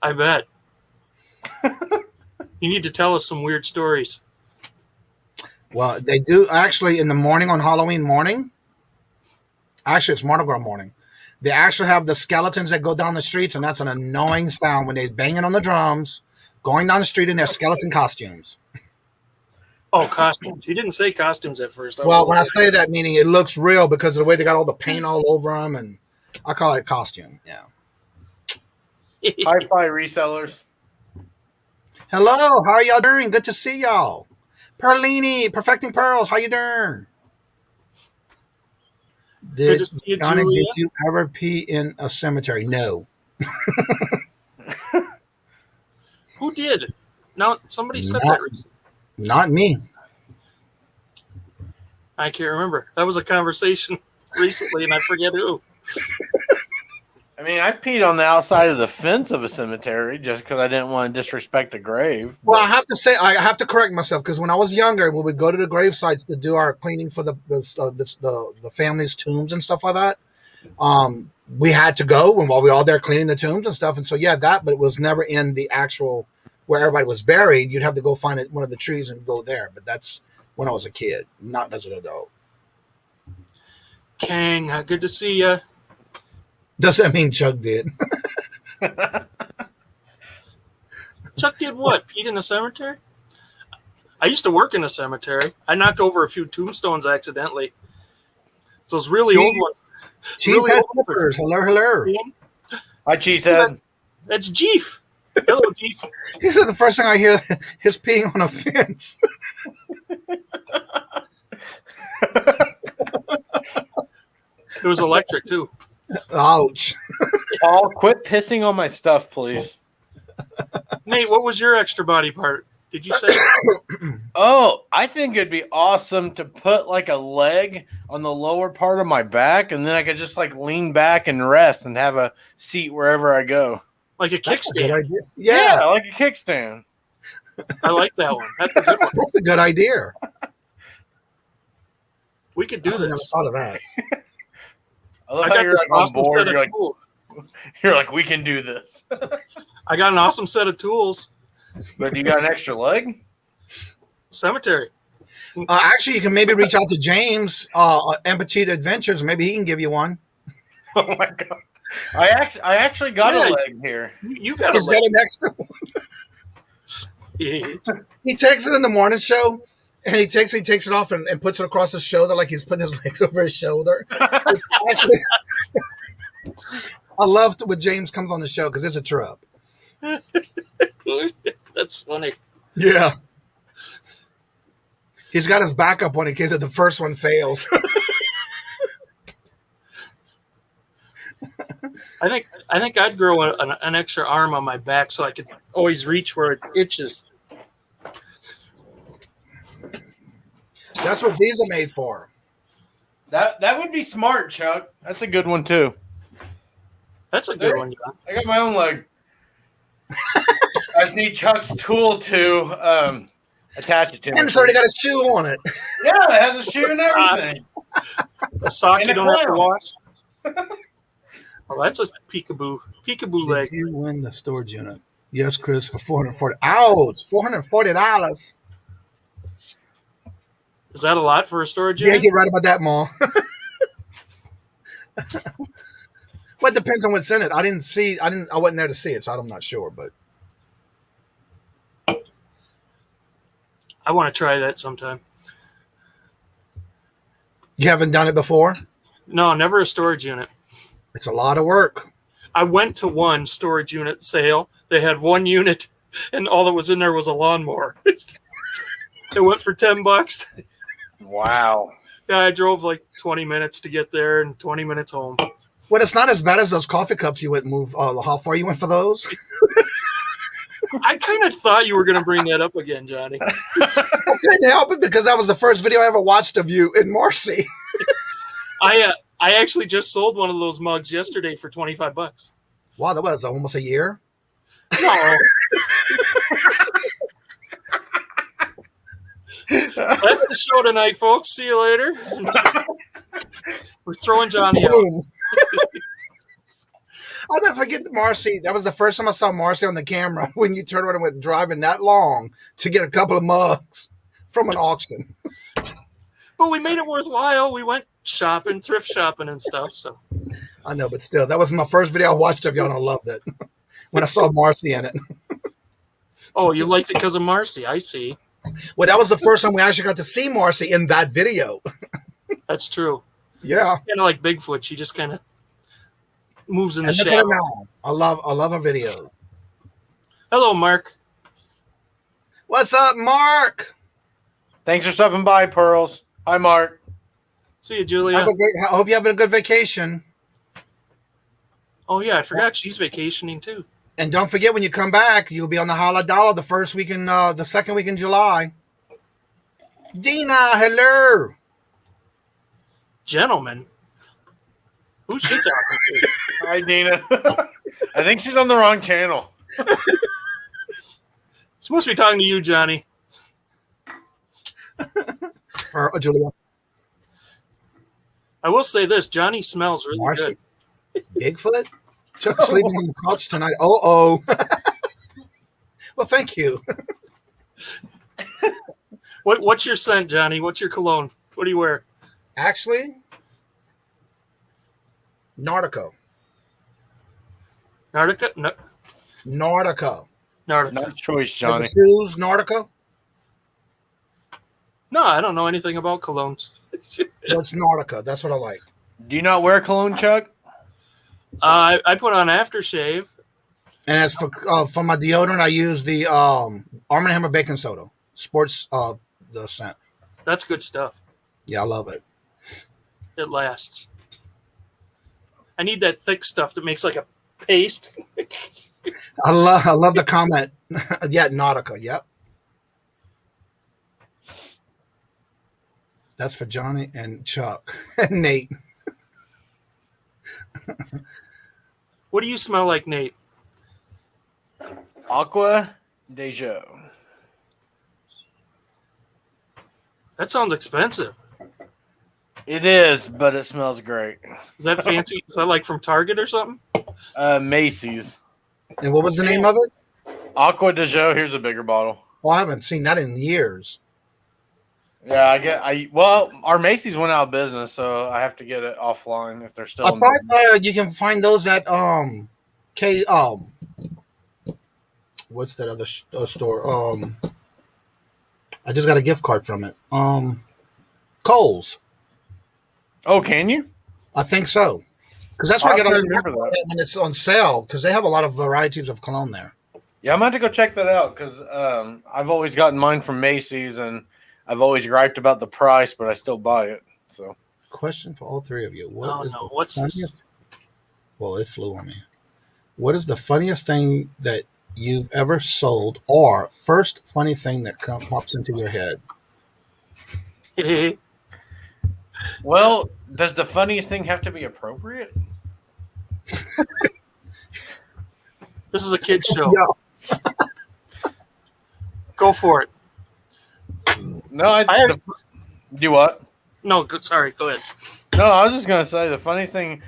Speaker 1: I bet. You need to tell us some weird stories.
Speaker 2: Well, they do actually in the morning on Halloween morning. Actually, it's Mardi Gras morning. They actually have the skeletons that go down the streets, and that's an annoying sound when they're banging on the drums, going down the street in their skeleton costumes.
Speaker 1: Oh, costumes. You didn't say costumes at first.
Speaker 2: Well, when I say that, meaning it looks real because of the way they got all the paint all over them, and I call it costume. Yeah.
Speaker 3: Hi-fi resellers.
Speaker 2: Hello, how are y'all doing? Good to see y'all. Perlini, Perfecting Pearls, how you doing?
Speaker 1: Good to see you,
Speaker 2: Johnny,
Speaker 1: Julia.
Speaker 2: did you ever pee in a cemetery? No.
Speaker 1: Who did? No, somebody said
Speaker 2: Not,
Speaker 1: that recently.
Speaker 2: not me.
Speaker 1: I can't remember. That was a conversation recently, and I forget who.
Speaker 3: I mean, I peed on the outside of the fence of a cemetery just because I didn't want to disrespect a grave.
Speaker 2: Well, I have to say, I have to correct myself because when I was younger, we would go to the grave sites to do our cleaning for the family's tombs and stuff like that. We had to go while we were all there cleaning the tombs and stuff. And so, yeah, but it was never in the actual where everybody was buried. You'd have to go find one of the trees and go there. But that's when I was a kid, not as an adult.
Speaker 1: Kang, good to see you.
Speaker 2: Does that mean Chuck did?
Speaker 1: Chuck did what? Peed in the cemetery? I used to work in a cemetery. I knocked over a few tombstones accidentally. Those really old ones.
Speaker 2: Cheesehead flippers. Hello.
Speaker 3: Hi, Cheesehead.
Speaker 1: That's Jeef. Hello, Jeef.
Speaker 2: This is the first thing I hear is peeing on a fence.
Speaker 1: It was electric, too.
Speaker 2: Ouch.
Speaker 3: Paul, quit pissing on my stuff, please.
Speaker 1: Nate, what was your extra body part? Did you say?
Speaker 3: Oh, I think it'd be awesome to put like a leg on the lower part of my back, and then I could just like lean back and rest and have a seat wherever I go.
Speaker 1: Like a kickstand.
Speaker 3: Yeah, like a kickstand.
Speaker 1: I like that one. That's a good one.
Speaker 2: That's a good idea.
Speaker 1: We could do
Speaker 2: I never
Speaker 1: this.
Speaker 2: thought of that.
Speaker 3: I love
Speaker 1: I
Speaker 3: how
Speaker 1: got
Speaker 3: you're
Speaker 1: this
Speaker 3: like on
Speaker 1: awesome
Speaker 3: board.
Speaker 1: set of tools.
Speaker 3: You're like, we can do this.
Speaker 1: I got an awesome set of tools.
Speaker 3: But you got an extra leg?
Speaker 1: Cemetery.
Speaker 2: Actually, you can maybe reach out to James, Empathy Adventures. Maybe he can give you one.
Speaker 3: Oh my god! I actually got a leg here.
Speaker 1: You got
Speaker 2: He's
Speaker 1: a leg.
Speaker 2: got an extra one. He takes it in the morning show, and he takes it off and puts it across his shoulder like he's putting his legs over his shoulder. Actually, I love when James comes on the show because it's a trip.
Speaker 1: That's funny.
Speaker 2: Yeah. He's got his backup one in case the first one fails.
Speaker 1: I think I'd grow an extra arm on my back so I could always reach where it itches.
Speaker 2: That's what these are made for.
Speaker 3: That would be smart, Chuck. That's a good one too.
Speaker 1: That's a good one, John.
Speaker 3: I got my own leg. I just need Chuck's tool to attach it to.
Speaker 2: And it's already got a shoe on it.
Speaker 3: Yeah, it has a shoe and everything.
Speaker 1: A sock
Speaker 3: And
Speaker 1: you
Speaker 3: a
Speaker 1: don't have to
Speaker 3: clown.
Speaker 1: wash. Oh, that's a peekaboo leg.
Speaker 2: Did you win the storage unit? Yes, Chris, for $440. Ouch, $440.
Speaker 1: Is that a lot for a storage
Speaker 2: Yeah,
Speaker 1: unit?
Speaker 2: you're right about that, Ma. Well, it depends on what's in it. I wasn't there to see it, so I'm not sure, but
Speaker 1: I want to try that sometime.
Speaker 2: you haven't done it before?
Speaker 1: No, never a storage unit.
Speaker 2: It's a lot of work.
Speaker 1: I went to one storage unit sale. They had one unit, and all that was in there was a lawnmower. It went for $10.
Speaker 3: Wow.
Speaker 1: Yeah, I drove like 20 minutes to get there and 20 minutes home.
Speaker 2: Well, it's not as bad as those coffee cups you went move. How far you went for those?
Speaker 1: I kind of thought you were going to bring that up again, Johnny.
Speaker 2: I couldn't help it because that was the first video I ever watched of you in Marcy.
Speaker 1: I actually just sold one of those mugs yesterday for $25.
Speaker 2: Wow, that was almost a year.
Speaker 1: No. That's the show tonight, folks. See you later. We're throwing Johnny out.
Speaker 2: Boom. I'll never forget Marcy. That was the first time I saw Marcy on the camera when you turned around and went driving that long to get a couple of mugs from an auction.
Speaker 1: But we made it worthwhile. We went shopping, thrift shopping and stuff. So
Speaker 2: I know, but still, that was my first video I watched of you, and I loved it when I saw Marcy in it.
Speaker 1: Oh, you liked it because of Marcy. I see.
Speaker 2: Well, that was the first time we actually got to see Marcy in that video.
Speaker 1: That's true.
Speaker 2: Yeah.
Speaker 1: Kind of like Bigfoot. She just kind of moves in the
Speaker 2: And look at
Speaker 1: shadow.
Speaker 2: her now. I love her video.
Speaker 1: Hello, Mark.
Speaker 2: What's up, Mark?
Speaker 3: Thanks for stopping by, Pearls. Hi, Mark.
Speaker 1: See you, Julia.
Speaker 2: I hope you're having a good vacation.
Speaker 1: Oh yeah, I forgot she's vacationing too.
Speaker 2: And don't forget, when you come back, you'll be on the Holla Dollar the second week in July. Dina, hello.
Speaker 1: Gentlemen, who's she talking to?
Speaker 3: Hi, Dina. I think she's on the wrong channel.
Speaker 1: She must be talking to you, Johnny.
Speaker 2: Or Julia.
Speaker 1: I will say this: Johnny smells really
Speaker 2: Marcy?
Speaker 1: good.
Speaker 2: Bigfoot? Chuck's sleeping on the couch tonight. Oh. Well, thank you.
Speaker 1: What's your scent, Johnny? What's your cologne? What do you wear?
Speaker 2: Actually, Nautico.
Speaker 1: Nautica? No,
Speaker 2: Nautico.
Speaker 1: Nautica.
Speaker 3: Nice choice, Johnny.
Speaker 2: Shoes, Nautico.
Speaker 1: No, I don't know anything about colognes.
Speaker 2: Well, it's Nautica. That's what I like.
Speaker 3: Do you not wear cologne, Chuck?
Speaker 1: I put on aftershave.
Speaker 2: And as for my deodorant, I use the Arm & Hammer baking soda. Sports the scent.
Speaker 1: That's good stuff.
Speaker 2: Yeah, I love it.
Speaker 1: It lasts. I need that thick stuff that makes like a paste.
Speaker 2: I love the comment. Yeah, Nautica. Yep. That's for Johnny and Chuck and Nate.
Speaker 1: What do you smell like, Nate?
Speaker 3: Aqua de Jo.
Speaker 1: That sounds expensive.
Speaker 3: It is, but it smells great.
Speaker 1: Is that fancy? Is that like from Target or something?
Speaker 3: Macy's.
Speaker 2: And what was the name of it?
Speaker 3: Aqua de Jo. Here's a bigger bottle.
Speaker 2: Well, I haven't seen that in years.
Speaker 3: Yeah, well, our Macy's went out of business, so I have to get it offline if they're still.
Speaker 2: I thought you can find those at what's that other store? I just got a gift card from it. Kohl's.
Speaker 3: Oh, can you?
Speaker 2: I think so. Because that's where I get all
Speaker 3: remember that
Speaker 2: when it's on sale. Because they have a lot of varieties of cologne there.
Speaker 3: Yeah, I'm going to go check that out because I've always gotten mine from Macy's and I've always griped about the price, but I still buy it. So,
Speaker 2: question for all three of you:
Speaker 1: What's this?
Speaker 2: Well, it flew on me. What is the funniest thing that you've ever sold, or first funny thing that pops into your head?
Speaker 3: Well, does the funniest thing have to be appropriate?
Speaker 1: This is a kid's show.
Speaker 2: Yeah.
Speaker 1: Go for it.
Speaker 3: No, do what?
Speaker 1: No, sorry. Go ahead.
Speaker 3: No, I was just gonna say the funny thing.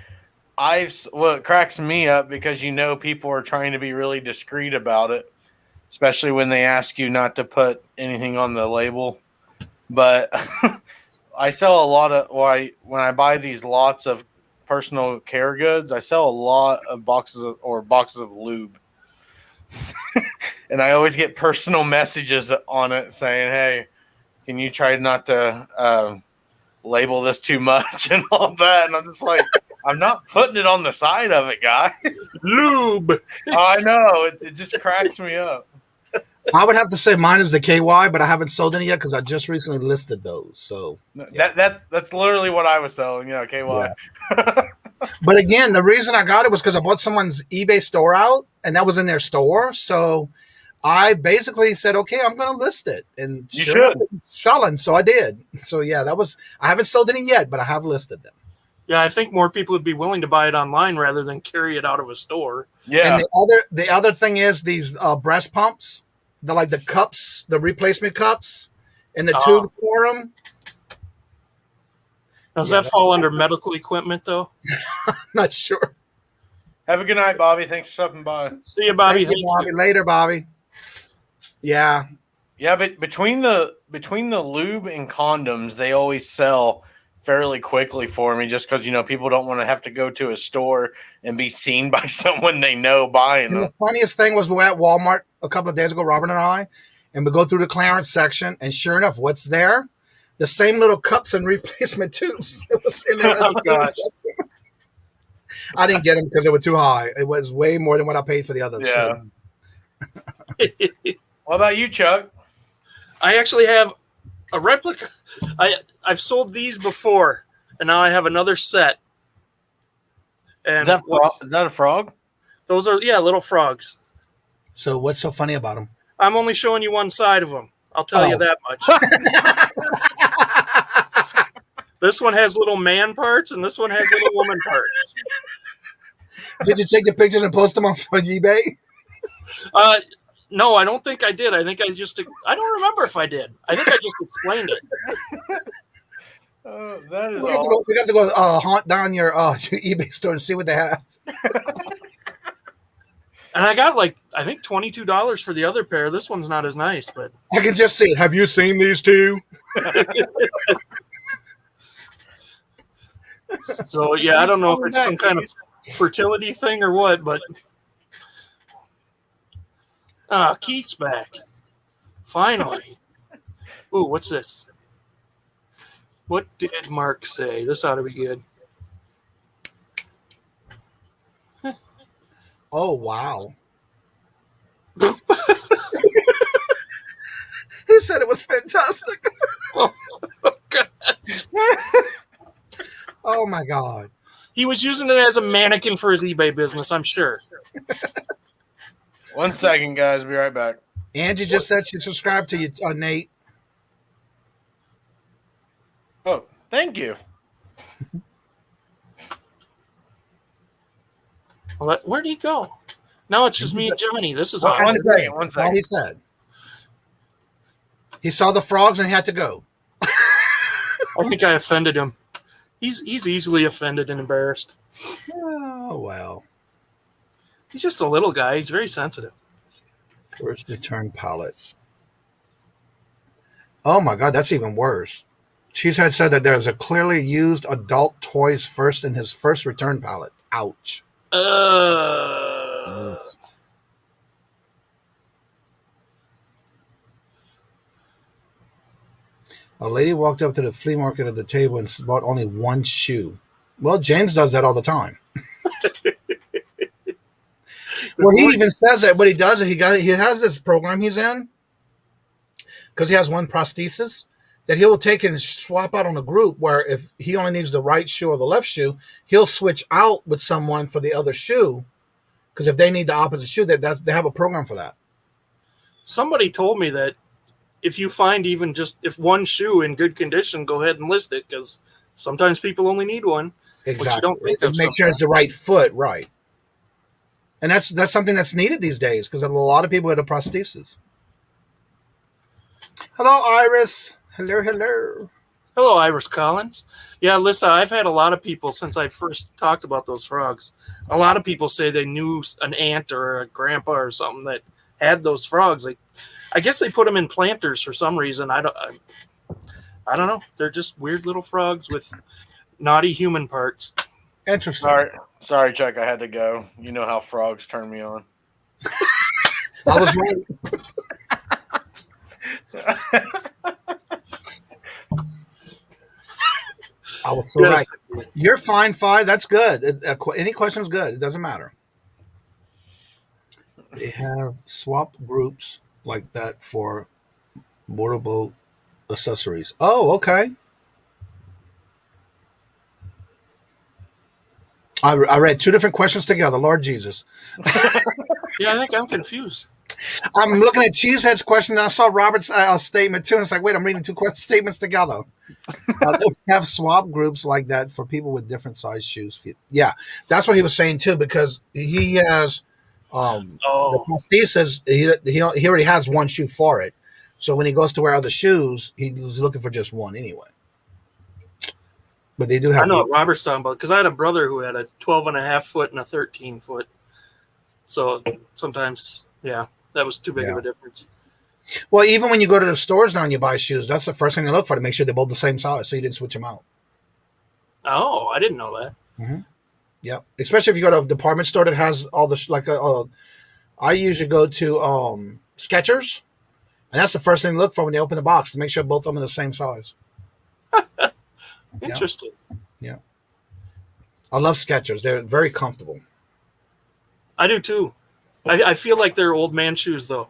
Speaker 3: What cracks me up because people are trying to be really discreet about it, especially when they ask you not to put anything on the label. But I sell a lot of when I buy these lots of personal care goods, I sell a lot of boxes of lube. And I always get personal messages on it saying, "Hey, can you try not to label this too much and all that?" And I'm just like, I'm not putting it on the side of it, guys.
Speaker 1: Lube.
Speaker 3: I know. It just cracks me up.
Speaker 2: I would have to say mine is the KY, but I haven't sold any yet because I just recently listed those. So
Speaker 3: yeah. That's literally what I was selling. Yeah, KY. Yeah.
Speaker 2: But again, the reason I got it was because I bought someone's eBay store out, and that was in their store. So I basically said, okay, I'm going to list it. And
Speaker 3: you should.
Speaker 2: Selling, so I did. So yeah, I haven't sold any yet, but I have listed them.
Speaker 1: Yeah, I think more people would be willing to buy it online rather than carry it out of a store.
Speaker 3: Yeah.
Speaker 2: And the other thing is these breast pumps, the cups, the replacement cups, and the tube for them.
Speaker 1: Does that fall under medical equipment, though?
Speaker 2: Not sure.
Speaker 3: Have a good night, Bobby. Thanks for stopping by.
Speaker 1: See you, Bobby.
Speaker 2: Thank you, Bobby. Later, Bobby. Yeah.
Speaker 3: Yeah, but between the lube and condoms, they always sell fairly quickly for me just because, people don't want to have to go to a store and be seen by someone they know buying them.
Speaker 2: The funniest thing was we were at Walmart a couple of days ago, Robert and I, and we go through the clearance section, and sure enough, what's there? The same little cups and replacement tubes.
Speaker 1: Oh, gosh.
Speaker 2: I didn't get them because they were too high. It was way more than what I paid for the others.
Speaker 3: Yeah. So. What about you, Chuck?
Speaker 1: I actually have a replica. I've sold these before, and now I have another set. And
Speaker 3: Is that a frog?
Speaker 1: those are little frogs.
Speaker 2: So what's so funny about them?
Speaker 1: I'm only showing you one side of them. I'll tell you that much. This one has little man parts, and this one has little woman parts.
Speaker 2: Did you take the pictures and post them on eBay?
Speaker 1: No, I don't think I did. I think I don't remember if I did. I think I just explained it.
Speaker 3: That is
Speaker 2: We have to go haunt down your eBay store and see what they have.
Speaker 1: And I got I think $22 for the other pair. This one's not as nice, but
Speaker 2: I can just see it. Have you seen these two?
Speaker 1: So yeah, I don't know if it's some kind of fertility thing or what, but Keith's back. Finally. Ooh, what's this? What did Mark say? This ought to be good.
Speaker 2: Oh, wow. He said it was fantastic.
Speaker 1: Oh, God.
Speaker 2: Oh, my God.
Speaker 1: He was using it as a mannequin for his eBay business, I'm sure.
Speaker 3: 1 second, guys. Be right back.
Speaker 2: Angie just said she subscribed to you, Nate.
Speaker 3: Oh, thank you.
Speaker 1: Well, where'd he go? Now it's just me and Johnny. This is
Speaker 3: One second.
Speaker 2: All he said. He saw the frogs and he had to go.
Speaker 1: I think I offended him. He's easily offended and embarrassed.
Speaker 2: Oh, well.
Speaker 1: He's just a little guy. He's very sensitive.
Speaker 2: First return pallet. Oh, my God. That's even worse. Cheesehead said that there's a clearly used adult toys first in his first return pallet. Ouch.
Speaker 1: Yes.
Speaker 2: A lady walked up to the flea market at the table and bought only one shoe. Well, James does that all the time. Well, he even says that what he does is he has this program he's in because he has one prosthesis that he will take and swap out on a group where if he only needs the right shoe or the left shoe, he'll switch out with someone for the other shoe because if they need the opposite shoe, they have a program for that.
Speaker 1: Somebody told me that if you find even just if one shoe in good condition, go ahead and list it because sometimes people only need one.
Speaker 2: Exactly.
Speaker 1: Which you don't think of
Speaker 2: make sure it's the right foot, right? And that's something that's needed these days because a lot of people have a prosthesis. Hello, Iris. Hello.
Speaker 1: Hello, Iris Collins. Yeah, Lissa, I've had a lot of people since I first talked about those frogs. A lot of people say they knew an aunt or a grandpa or something that had those frogs. I guess they put them in planters for some reason. I don't know. They're just weird little frogs with naughty human parts.
Speaker 2: Interesting.
Speaker 3: Sorry, Chuck. I had to go. You know how frogs turn me on.
Speaker 2: I was right. I was so right. You're fine, Fi. That's good. Any question's good. It doesn't matter. They have swap groups like that for motorboat accessories. Oh, okay. I read two different questions together. Lord Jesus.
Speaker 1: Yeah, I think I'm confused.
Speaker 2: I'm looking at Cheesehead's question, and I saw Robert's statement too, and it's like, wait, I'm reading two statements together. They have swap groups like that for people with different size shoes. Yeah, that's what he was saying too, because he has the prosthesis. He already has one shoe for it, so when he goes to wear other shoes, he's looking for just one anyway. But they do have.
Speaker 1: I know what Robert's talking about because I had a brother who had a 12.5 foot and a 13 foot. So sometimes, yeah, that was too big of a difference.
Speaker 2: Well, even when you go to the stores now and you buy shoes, that's the first thing they look for to make sure they're both the same size, so you didn't switch them out.
Speaker 1: Oh, I didn't know that.
Speaker 2: Mm-hmm. Yeah, especially if you go to a department store that has all the I usually go to Skechers, and that's the first thing they look for when they open the box to make sure both of them are the same size.
Speaker 1: Interesting.
Speaker 2: Yeah. I love Skechers. They're very comfortable.
Speaker 1: I do too. I feel like they're old man shoes though.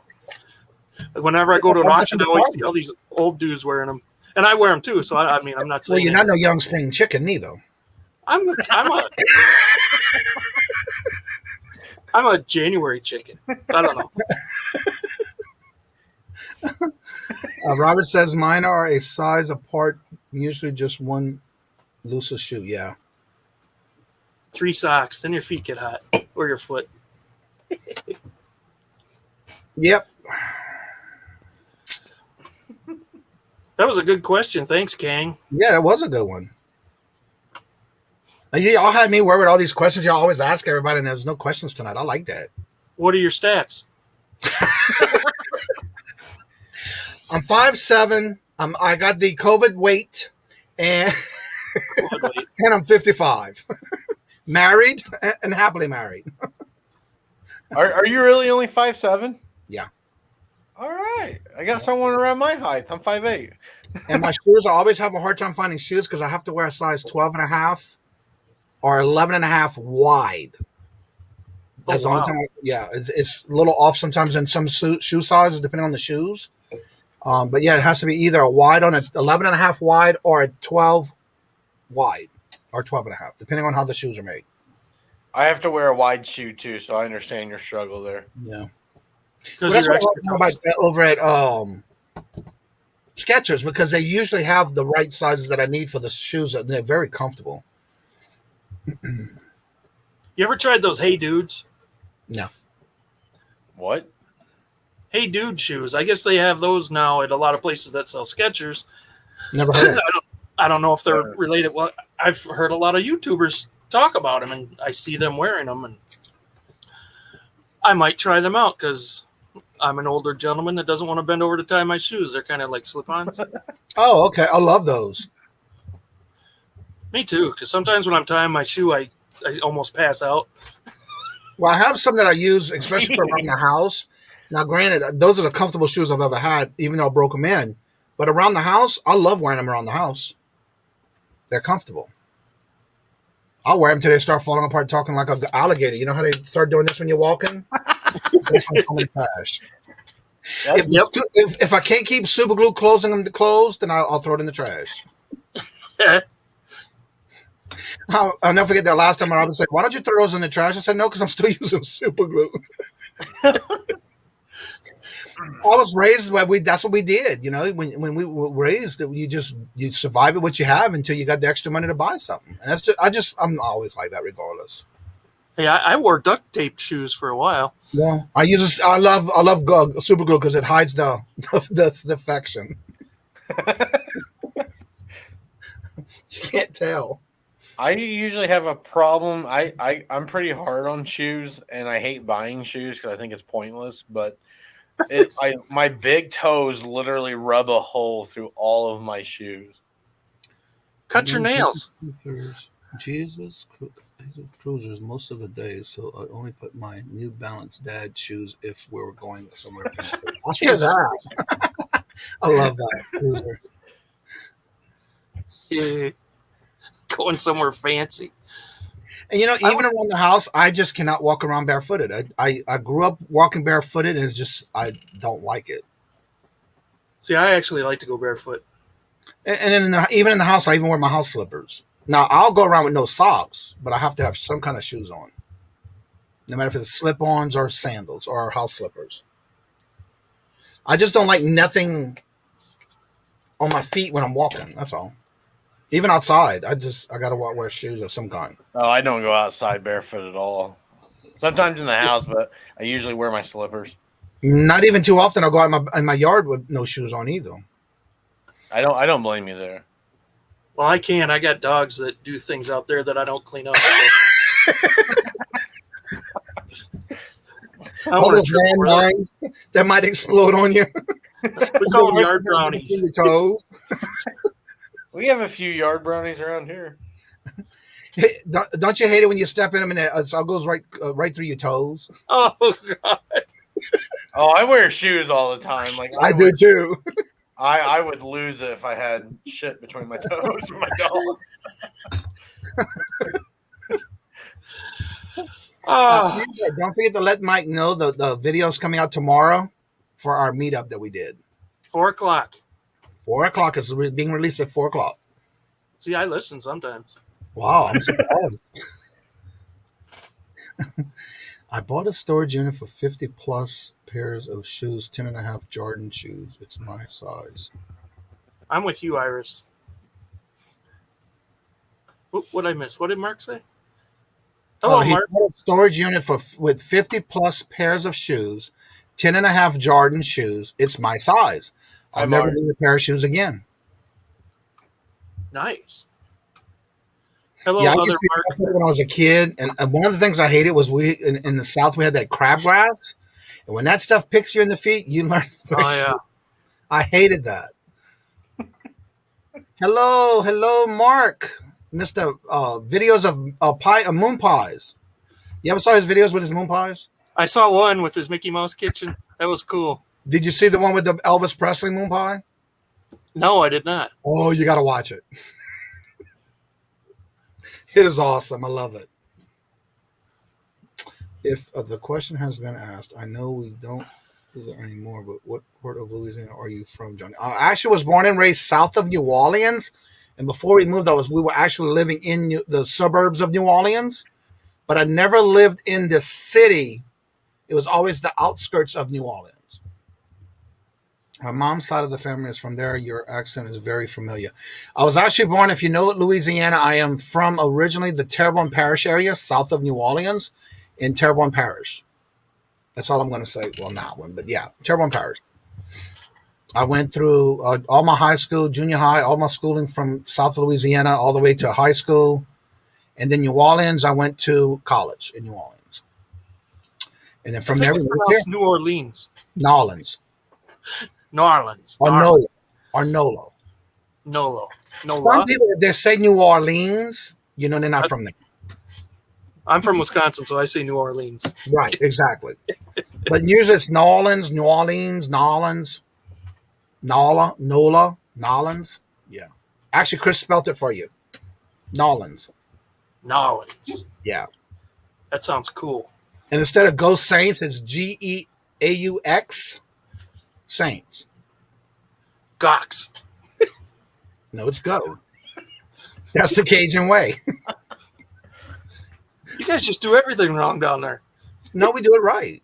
Speaker 1: Whenever I go to an auction, I always see all these old dudes wearing them, and I wear them too. So I mean, I'm not saying.
Speaker 2: Well, you're not no young spring chicken, neither.
Speaker 1: I'm a I'm a January chicken. I don't know.
Speaker 2: Robert says mine are a size apart, usually just one looser shoe. Yeah.
Speaker 1: 3 socks, then your feet get hot, or your foot.
Speaker 2: Yep.
Speaker 1: That was a good question. Thanks, Kang.
Speaker 2: Yeah, that was a good one. Y'all had me worried with all these questions y'all always ask everybody, and there's no questions tonight. I like that.
Speaker 1: What are your stats?
Speaker 2: I'm 5'7". I got the COVID weight, and and I'm 55. Married and happily married.
Speaker 3: Are you really only 5'7"?
Speaker 2: Yeah.
Speaker 3: All right. I got someone around my height. I'm 5'8".
Speaker 2: And my shoes, I always have a hard time finding shoes because I have to wear a size 12 and a half or 11 and a half wide. That's the only time. It's a little off sometimes in some shoe sizes depending on the shoes. But yeah, it has to be either a wide on a 11 and a half wide or a 12 wide or 12 and a half, depending on how the shoes are made.
Speaker 3: I have to wear a wide shoe too, so I understand your struggle there.
Speaker 2: Yeah.
Speaker 1: Well,
Speaker 2: that's what I know about over at Skechers, because they usually have the right sizes that I need for the shoes, and they're very comfortable.
Speaker 1: You ever tried those Hey Dudes?
Speaker 2: No.
Speaker 3: What?
Speaker 1: Hey Dude shoes. I guess they have those now at a lot of places that sell Skechers.
Speaker 2: Never heard of it.
Speaker 1: I don't know if they're related. Well, I've heard a lot of YouTubers talk about them, and I see them wearing them, and I might try them out because I'm an older gentleman that doesn't want to bend over to tie my shoes. They're kind of like slip-ons.
Speaker 2: Oh, okay. I love those.
Speaker 1: Me too, because sometimes when I'm tying my shoe, I almost pass out.
Speaker 2: Well, I have some that I use, especially for around the house. Now, granted, those are the comfortable shoes I've ever had, even though I broke them in. But around the house, I love wearing them around the house. They're comfortable. I'll wear them till they start falling apart, talking like an alligator. You know how they start doing this when you're walking? That's when I'm in the trash. If I can't keep super glue closing them closed, then I'll throw it in the trash. I'll never forget that last time I was like, "Why don't you throw those in the trash?" I said, "No, because I'm still using super glue." I was raised that's what we did. You know, when we were raised, you survive with what you have until you got the extra money to buy something. And that's I'm always like that, regardless.
Speaker 1: Hey, I wore duct tape shoes for a while.
Speaker 2: Yeah, I love super glue because it hides the infection. You can't tell.
Speaker 3: I usually have a problem. I'm pretty hard on shoes, and I hate buying shoes because I think it's pointless. But my big toes literally rub a hole through all of my shoes.
Speaker 1: Cut your nails.
Speaker 2: Jesus cruisers most of the day, so I only put my New Balance dad shoes if we were going somewhere. I love that cruiser.
Speaker 1: Yeah. Going somewhere fancy.
Speaker 2: And you know, even around the house, I just cannot walk around barefooted. I grew up walking barefooted, and it's just I don't like it.
Speaker 1: See, I actually like to go barefoot.
Speaker 2: And then even in the house, I even wear my house slippers. Now I'll go around with no socks, but I have to have some kind of shoes on, no matter if it's slip-ons or sandals or house slippers. I just don't like nothing on my feet when I'm walking. That's all. Even outside, I gotta wear shoes of some kind.
Speaker 3: Oh, I don't go outside barefoot at all. Sometimes in the house, but I usually wear my slippers.
Speaker 2: Not even too often. I'll go out in my yard with no shoes on either.
Speaker 3: I don't blame you there.
Speaker 1: Well, I can. I got dogs that do things out there that I don't clean up.
Speaker 2: All those landmines that might explode on you.
Speaker 1: We call them yard brownies.
Speaker 2: Your toes.
Speaker 3: We have a few yard brownies around here.
Speaker 2: Don't you hate it when you step in them and it all goes right through your toes?
Speaker 1: Oh God!
Speaker 3: Oh, I wear shoes all the time. Like
Speaker 2: I do too.
Speaker 3: I would lose it if I had shit between my toes from my dog.
Speaker 2: Don't forget to let Mike know the video's coming out tomorrow for our meetup that we did.
Speaker 1: 4:00.
Speaker 2: 4:00 is being released at 4:00.
Speaker 1: See, I listen sometimes.
Speaker 2: Wow, I'm surprised. I bought a storage unit for 50 plus pairs of shoes, 10 and a half Jordan shoes. It's my size.
Speaker 1: I'm with you, Iris. What did I miss? What did Mark say? Hello,
Speaker 2: He
Speaker 1: Mark.
Speaker 2: bought a storage unit with 50 plus pairs of shoes, 10 and a half Jordan shoes. It's my size. I'll never need a pair of shoes again.
Speaker 1: Nice. Hello,
Speaker 2: Yeah, I
Speaker 1: other
Speaker 2: used to be
Speaker 1: Mark.
Speaker 2: barefoot when I was a kid, and one of the things I hated was in the South we had that crabgrass, and when that stuff picks you in the feet, you learn.
Speaker 1: Oh yeah.
Speaker 2: I hated that. hello, Mark, Mister videos of moon pies. You ever saw his videos with his moon pies?
Speaker 1: I saw one with his Mickey Mouse kitchen. That was cool.
Speaker 2: Did you see the one with the Elvis Presley moon pie?
Speaker 1: No, I did not.
Speaker 2: Oh, you got to watch it. It is awesome. I love it. If the question has been asked, I know we don't do that anymore, but what part of Louisiana are you from, Johnny? I actually was born and raised south of New Orleans. And before we moved, we were actually living in the suburbs of New Orleans. But I never lived in the city. It was always the outskirts of New Orleans. My mom's side of the family is from there. Your accent is very familiar. I was actually born, if you know Louisiana, I am from originally the Terrebonne Parish area, south of New Orleans, in Terrebonne Parish. That's all I'm going to say. Well, not one, but yeah, Terrebonne Parish. I went through all my high school, junior high, all my schooling from South Louisiana all the way to high school. And then New Orleans, I went to college in New Orleans. And then from there, we moved here.
Speaker 1: New Orleans.
Speaker 2: New Orleans.
Speaker 1: New Orleans.
Speaker 2: Or Nolo. Or Nolo.
Speaker 1: Nolo.
Speaker 2: Some people, if they say New Orleans, you know they're not from there.
Speaker 1: I'm from Wisconsin, so I say New Orleans.
Speaker 2: Right, exactly. But usually it's New Orleans, New Orleans, Nolans, Nola, Nolans. Yeah. Actually, Chris spelt it for you. Nolans.
Speaker 1: Nolans.
Speaker 2: Yeah.
Speaker 1: That sounds cool.
Speaker 2: And instead of Go Saints, it's Geaux. Saints.
Speaker 1: Gox.
Speaker 2: No, it's Go. That's the Cajun way.
Speaker 1: You guys just do everything wrong down there.
Speaker 2: No, we do it right.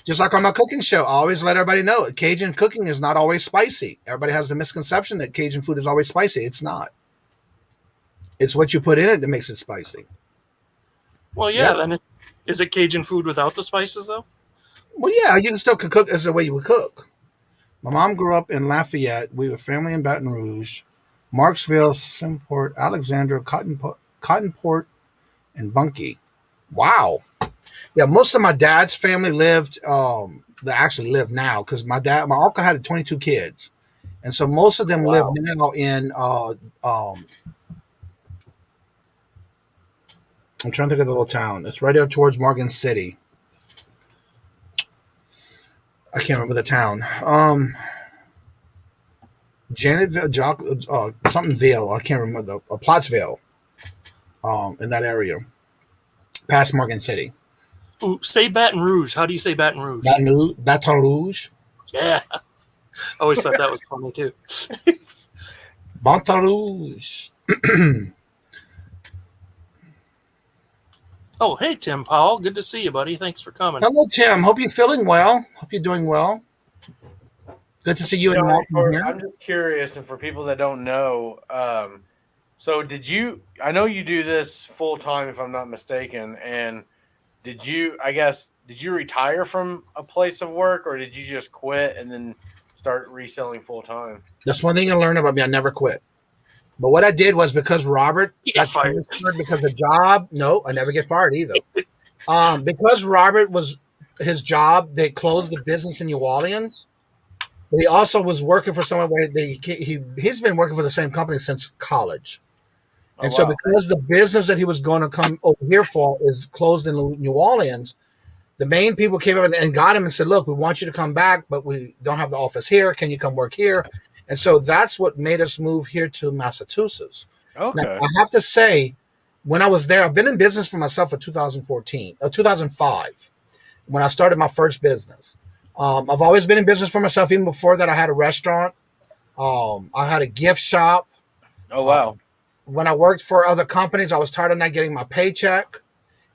Speaker 2: Just like on my cooking show, I always let everybody know Cajun cooking is not always spicy. Everybody has the misconception that Cajun food is always spicy. It's not. It's what you put in it that makes it spicy.
Speaker 1: Well, yeah, then is it Cajun food without the spices, though?
Speaker 2: Well, yeah, you can still cook as the way you would cook. My mom grew up in Lafayette. We were family in Baton Rouge, Marksville, Simport, Alexandra, Cottonport, and Bunkie. Wow. Yeah, most of my dad's family lived, they actually live now because my uncle had 22 kids. And so most of them live now in, I'm trying to think of the little town. It's right up towards Morgan City. I can't remember the town. Janetville, somethingville. I can't remember Plattsville. In that area, past Morgan City.
Speaker 1: Ooh, say Baton Rouge. How do you say Baton Rouge?
Speaker 2: Baton Rouge.
Speaker 1: Yeah, I always thought that was funny too.
Speaker 2: Baton Rouge.
Speaker 1: Oh, hey, Tim Powell. Good to see you, buddy. Thanks for coming.
Speaker 2: Hello, Tim. Hope you're feeling well. Hope you're doing well. Good to see you and Mark here.
Speaker 3: I'm just curious, and for people that don't know, so I know you do this full time, if I'm not mistaken, and did you retire from a place of work, or did you just quit and then start reselling full time?
Speaker 2: That's one thing you learn about me. I never quit. But what I did was because Robert got fired because of job. No, I never get fired either. Because Robert was his job, they closed the business in New Orleans. But he also was working for someone where he's been working for the same company since college. And so because the business that he was going to come over here for is closed in New Orleans, the main people came up and got him and said, look, we want you to come back, but we don't have the office here. Can you come work here? And so that's what made us move here to Massachusetts. Okay. Now, I have to say, when I was there, I've been in business for myself for 2005, when I started my first business. I've always been in business for myself. Even before that, I had a restaurant. I had a gift shop.
Speaker 3: Oh, wow.
Speaker 2: when I worked for other companies, I was tired of not getting my paycheck.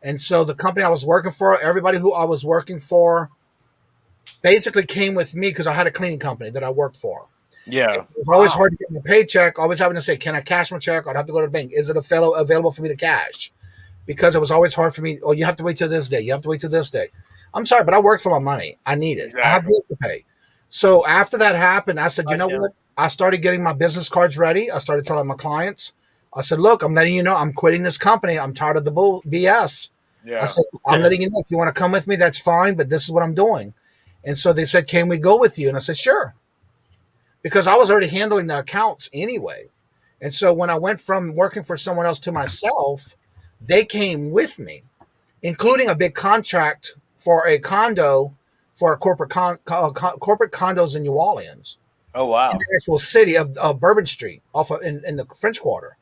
Speaker 2: And so the company I was working for, everybody who I was working for basically came with me because I had a cleaning company that I worked for.
Speaker 3: Yeah.
Speaker 2: It was always hard to get my paycheck, always having to say, can I cash my check? I'd have to go to the bank. Is it available for me to cash? Because it was always hard for me. Oh, you have to wait till this day. You have to wait till this day. I'm sorry, but I work for my money. I need it.
Speaker 3: Exactly.
Speaker 2: I have bills to pay. So after that happened, I said, you know what? I started getting my business cards ready. I started telling my clients, I said, look, I'm letting you know I'm quitting this company. I'm tired of the BS.
Speaker 3: Yeah.
Speaker 2: I said, I'm letting you know if you want to come with me, that's fine, but this is what I'm doing. And so they said, can we go with you? And I said, sure. Because I was already handling the accounts anyway. And so when I went from working for someone else to myself, they came with me, including a big contract for a condo for a corporate condos in New Orleans.
Speaker 3: Oh, wow.
Speaker 2: In the actual city of Bourbon Street off of, in the French Quarter.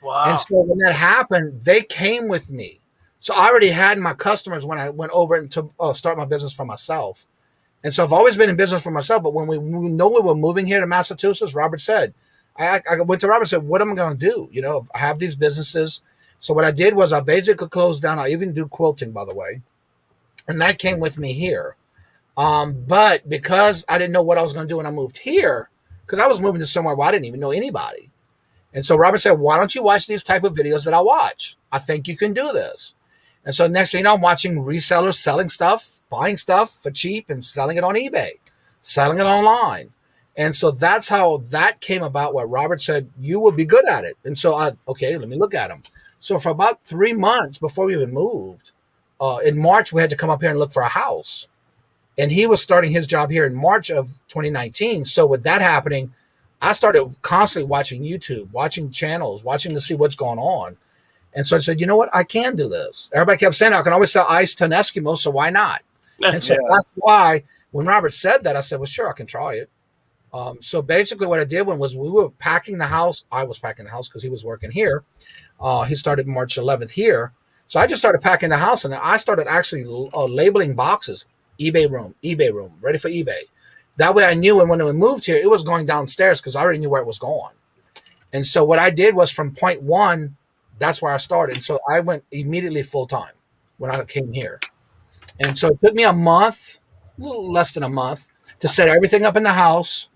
Speaker 1: Wow.
Speaker 2: And so when that happened, they came with me. So I already had my customers when I went over to start my business for myself. And so I've always been in business for myself. But when we know we were moving here to Massachusetts, Robert said, I went to Robert and said, what am I going to do? You know, I have these businesses. So what I did was I basically closed down. I even do quilting, by the way. And that came with me here. But because I didn't know what I was going to do when I moved here, because I was moving to somewhere where I didn't even know anybody. And so Robert said, why don't you watch these type of videos that I watch? I think you can do this. And so next thing you know, I'm watching resellers selling stuff, buying stuff for cheap and selling it on eBay, selling it online. And so that's how that came about, where Robert said, you will be good at it. And so okay, let me look at him. So for about 3 months before we even moved, in March, we had to come up here and look for a house. And he was starting his job here in March of 2019. So with that happening, I started constantly watching YouTube, watching channels, watching to see what's going on. And so I said, you know what? I can do this. Everybody kept saying I can always sell ice to an Eskimo, so why not? And so that's why when Robert said that, I said, well, sure, I can try it. So basically what I did was we were packing the house. I was packing the house because he was working here. He started March 11th here. So I just started packing the house, and I started actually labeling boxes. eBay room, ready for eBay. That way I knew when we moved here, it was going downstairs because I already knew where it was going. And so what I did was from point one, that's where I started. So I went immediately full time when I came here. And so it took me a month, a little less than a month, to set everything up in the house.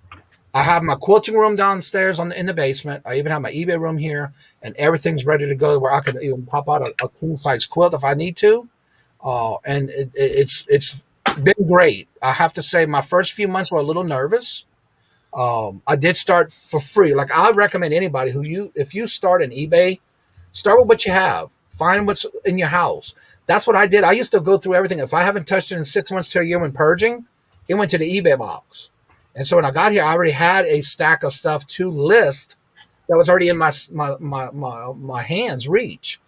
Speaker 2: I have my quilting room downstairs in the basement. I even have my eBay room here, and everything's ready to go where I can even pop out a king size quilt if I need to. And it's been great. I have to say my first few months were a little nervous. I did start for free. Like I recommend anybody if you start an eBay, start with what you have. Find what's in your house. That's what I did. I used to go through everything. If I haven't touched it in 6 months to a year when purging, it went to the eBay box. And so when I got here, I already had a stack of stuff to list that was already in my hands reach.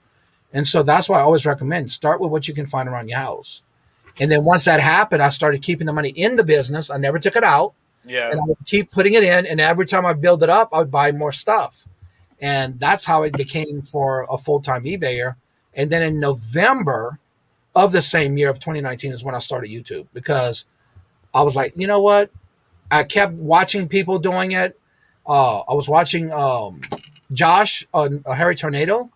Speaker 2: And so that's why I always recommend start with what you can find around your house. And then once that happened, I started keeping the money in the business. I never took it out.
Speaker 3: Yeah.
Speaker 2: And I would keep putting it in. And every time I build it up, I would buy more stuff. And that's how it became for a full-time eBayer. And then in November of the same year of 2019 is when I started YouTube, because I was like, you know what? I kept watching people doing it. I was watching Josh, Harry Tornado,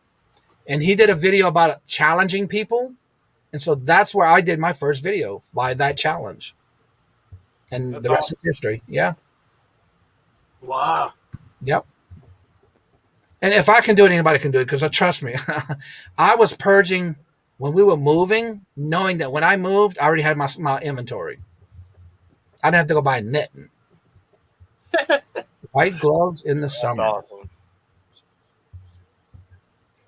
Speaker 2: and he did a video about challenging people. And so that's where I did my first video, by that challenge. And the rest is history. Yeah.
Speaker 1: Wow.
Speaker 2: Yep. And if I can do it, anybody can do it, because trust me, I was purging when we were moving, knowing that when I moved, I already had my inventory. I didn't have to go buy knitting. White gloves in the summer.
Speaker 3: That's awesome.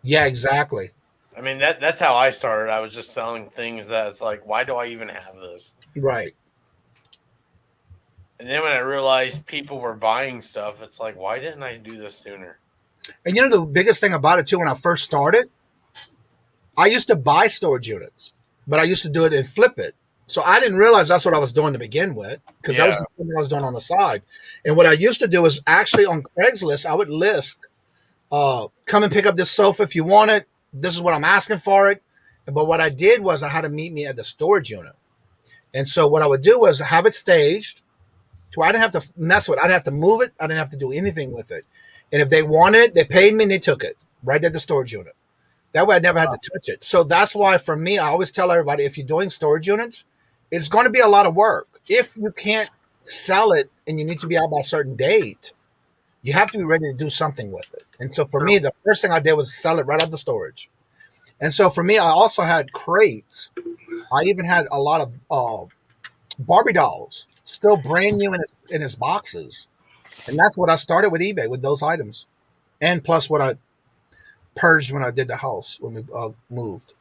Speaker 2: Yeah, exactly.
Speaker 3: I mean, that's how I started. I was just selling things that it's like, why do I even have this?
Speaker 2: Right.
Speaker 3: And then when I realized people were buying stuff, it's like, why didn't I do this sooner?
Speaker 2: And you know, the biggest thing about it too, when I first started, I used to buy storage units, but I used to do it and flip it. So I didn't realize that's what I was doing to begin with, because that was the thing I was doing on the side. And what I used to do is actually on Craigslist, I would list, come and pick up this sofa if you want it. This is what I'm asking for it. But what I did was I had to meet me at the storage unit. And so what I would do was have it staged to where I didn't have to mess with it. I didn't have to move it. I didn't have to do anything with it. And if they wanted it, they paid me and they took it. right at the storage unit. That way I never had to touch it. So that's why for me, I always tell everybody, if you're doing storage units, it's going to be a lot of work. If you can't sell it and you need to be out by a certain date, you have to be ready to do something with it. And so for me, the first thing I did was sell it right out the storage. And so for me, I also had crates. I even had a lot of Barbie dolls, still brand new in its boxes. And that's what I started with eBay, with those items. And plus what I purged when I did the house, when we moved.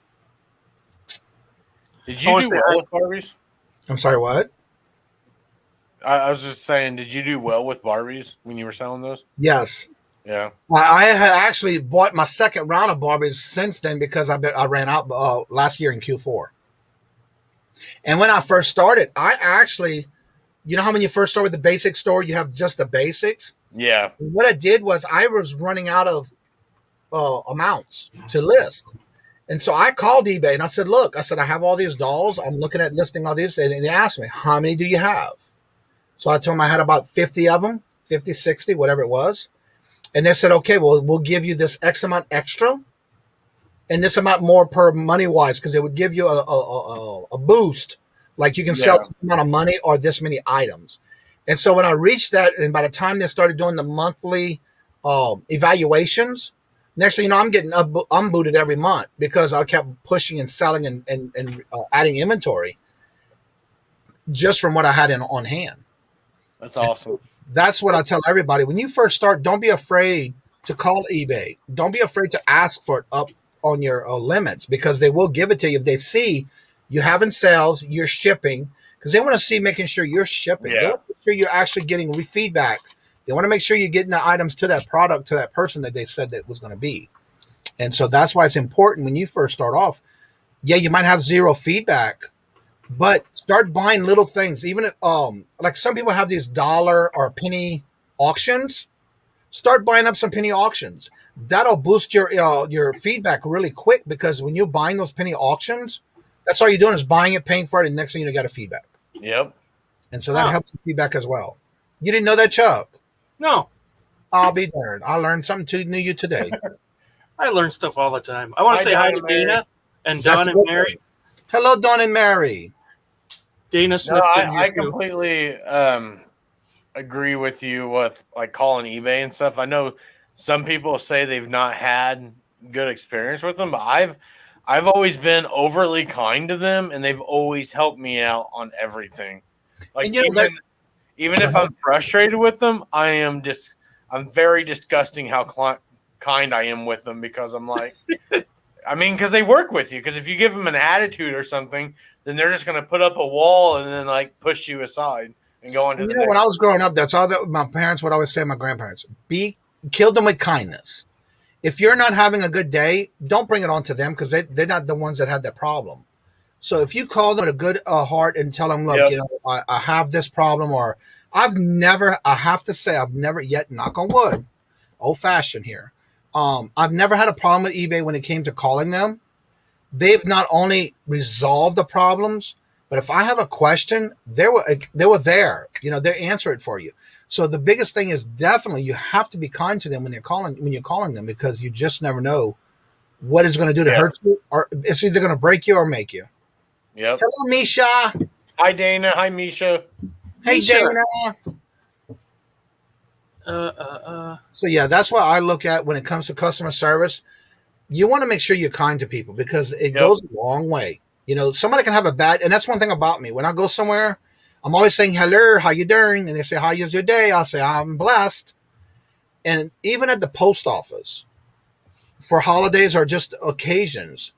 Speaker 3: Did you do well with Barbies?
Speaker 2: I'm sorry, what?
Speaker 3: I was just saying, did you do well with Barbies when you were selling those?
Speaker 2: Yes.
Speaker 3: Yeah.
Speaker 2: I had actually bought my second round of Barbies since then because I ran out last year in Q4. And when I first started, I actually, you know how when you first start with the basic store, you have just the basics?
Speaker 3: Yeah.
Speaker 2: What I did was I was running out of amounts to list. And so I called eBay and I said, look, I have all these dolls. I'm looking at listing all these. And they asked me, how many do you have? So I told them I had about 50 of them, 50, 60, whatever it was. And they said, okay, well, we'll give you this X amount extra and this amount more per money wise, because it would give you a boost. Like you can sell this amount of money or this many items. And so when I reached that, and by the time they started doing the monthly evaluations, next thing you know, I'm getting unbooted every month because I kept pushing and selling and adding inventory just from what I had on hand.
Speaker 3: That's awesome.
Speaker 2: That's what I tell everybody. When you first start, don't be afraid to call eBay. Don't be afraid to ask for it up on your limits, because they will give it to you if they see you having sales, you're shipping, because they want to see making sure you're shipping.
Speaker 3: Yeah.
Speaker 2: They want to make sure you're actually getting feedback. They want to make sure you're getting the items to that product, to that person that they said that was going to be. And so that's why it's important when you first start off. Yeah, you might have zero feedback, but start buying little things. Even like some people have these dollar or penny auctions. Start buying up some penny auctions. That'll boost your feedback really quick, because when you're buying those penny auctions, that's all you're doing is buying it, paying for it, and next thing you got a feedback.
Speaker 3: Yep.
Speaker 2: And so that helps the feedback as well. You didn't know that, Chuck?
Speaker 1: No.
Speaker 2: I'll be darned. I learned something new today.
Speaker 1: I learn stuff all the time. I want to say hi to Dana and Don and Mary.
Speaker 2: Hello, Don and Mary.
Speaker 1: Dana Smith.
Speaker 3: No, I completely agree with you with like calling eBay and stuff. I know some people say they've not had good experience with them, but I've always been overly kind to them, and they've always helped me out on everything. Like even if I'm frustrated with them, I'm very disgusting how kind I am with them, because I'm like, I mean, because they work with you. Because if you give them an attitude or something, then they're just going to put up a wall and then like push you aside and go on to the next.
Speaker 2: When I was growing up, that's all that my parents would always say. My grandparents, kill them with kindness. If you're not having a good day, don't bring it on to them, because they're not the ones that had that problem. So if you call them with a good heart and tell them, look, I have this problem, or I have to say, I've never yet, knock on wood, old fashioned here. I've never had a problem with eBay when it came to calling them. They've not only resolved the problems, but if I have a question, they were there. They answer it for you. So the biggest thing is definitely you have to be kind to them when you're calling them, because you just never know what it's going to do to hurt you, or it's either going to break you or make you.
Speaker 3: Yep.
Speaker 2: Hello, Misha.
Speaker 3: Hi, Dana. Hi, Misha.
Speaker 2: Hey,
Speaker 1: Misha.
Speaker 2: Dana. So yeah, that's what I look at when it comes to customer service. You want to make sure you're kind to people, because it goes a long way. Somebody can have and that's one thing about me. When I go somewhere, I'm always saying, hello, how you doing? And they say, how is your day? I'll say, I'm blessed. And even at the post office, for holidays or just occasions,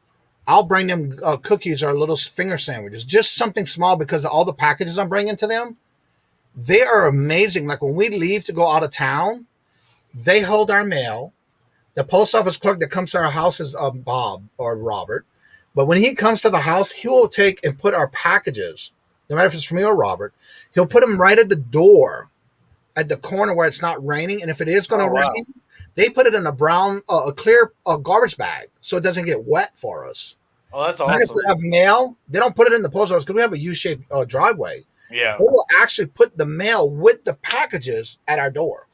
Speaker 2: I'll bring them cookies or little finger sandwiches, just something small, because of all the packages I'm bringing to them. They are amazing. Like when we leave to go out of town, they hold our mail. The post office clerk that comes to our house is Bob or Robert. But when he comes to the house, he will take and put our packages, no matter if it's for me or Robert, he'll put them right at the door at the corner where it's not raining. And if it is going to rain, they put it in a clear garbage bag so it doesn't get wet for us.
Speaker 3: Oh, that's awesome.
Speaker 2: And if we have mail, they don't put it in the post office because we have a U-shaped driveway.
Speaker 3: Yeah.
Speaker 2: They will actually put the mail with the packages at our door.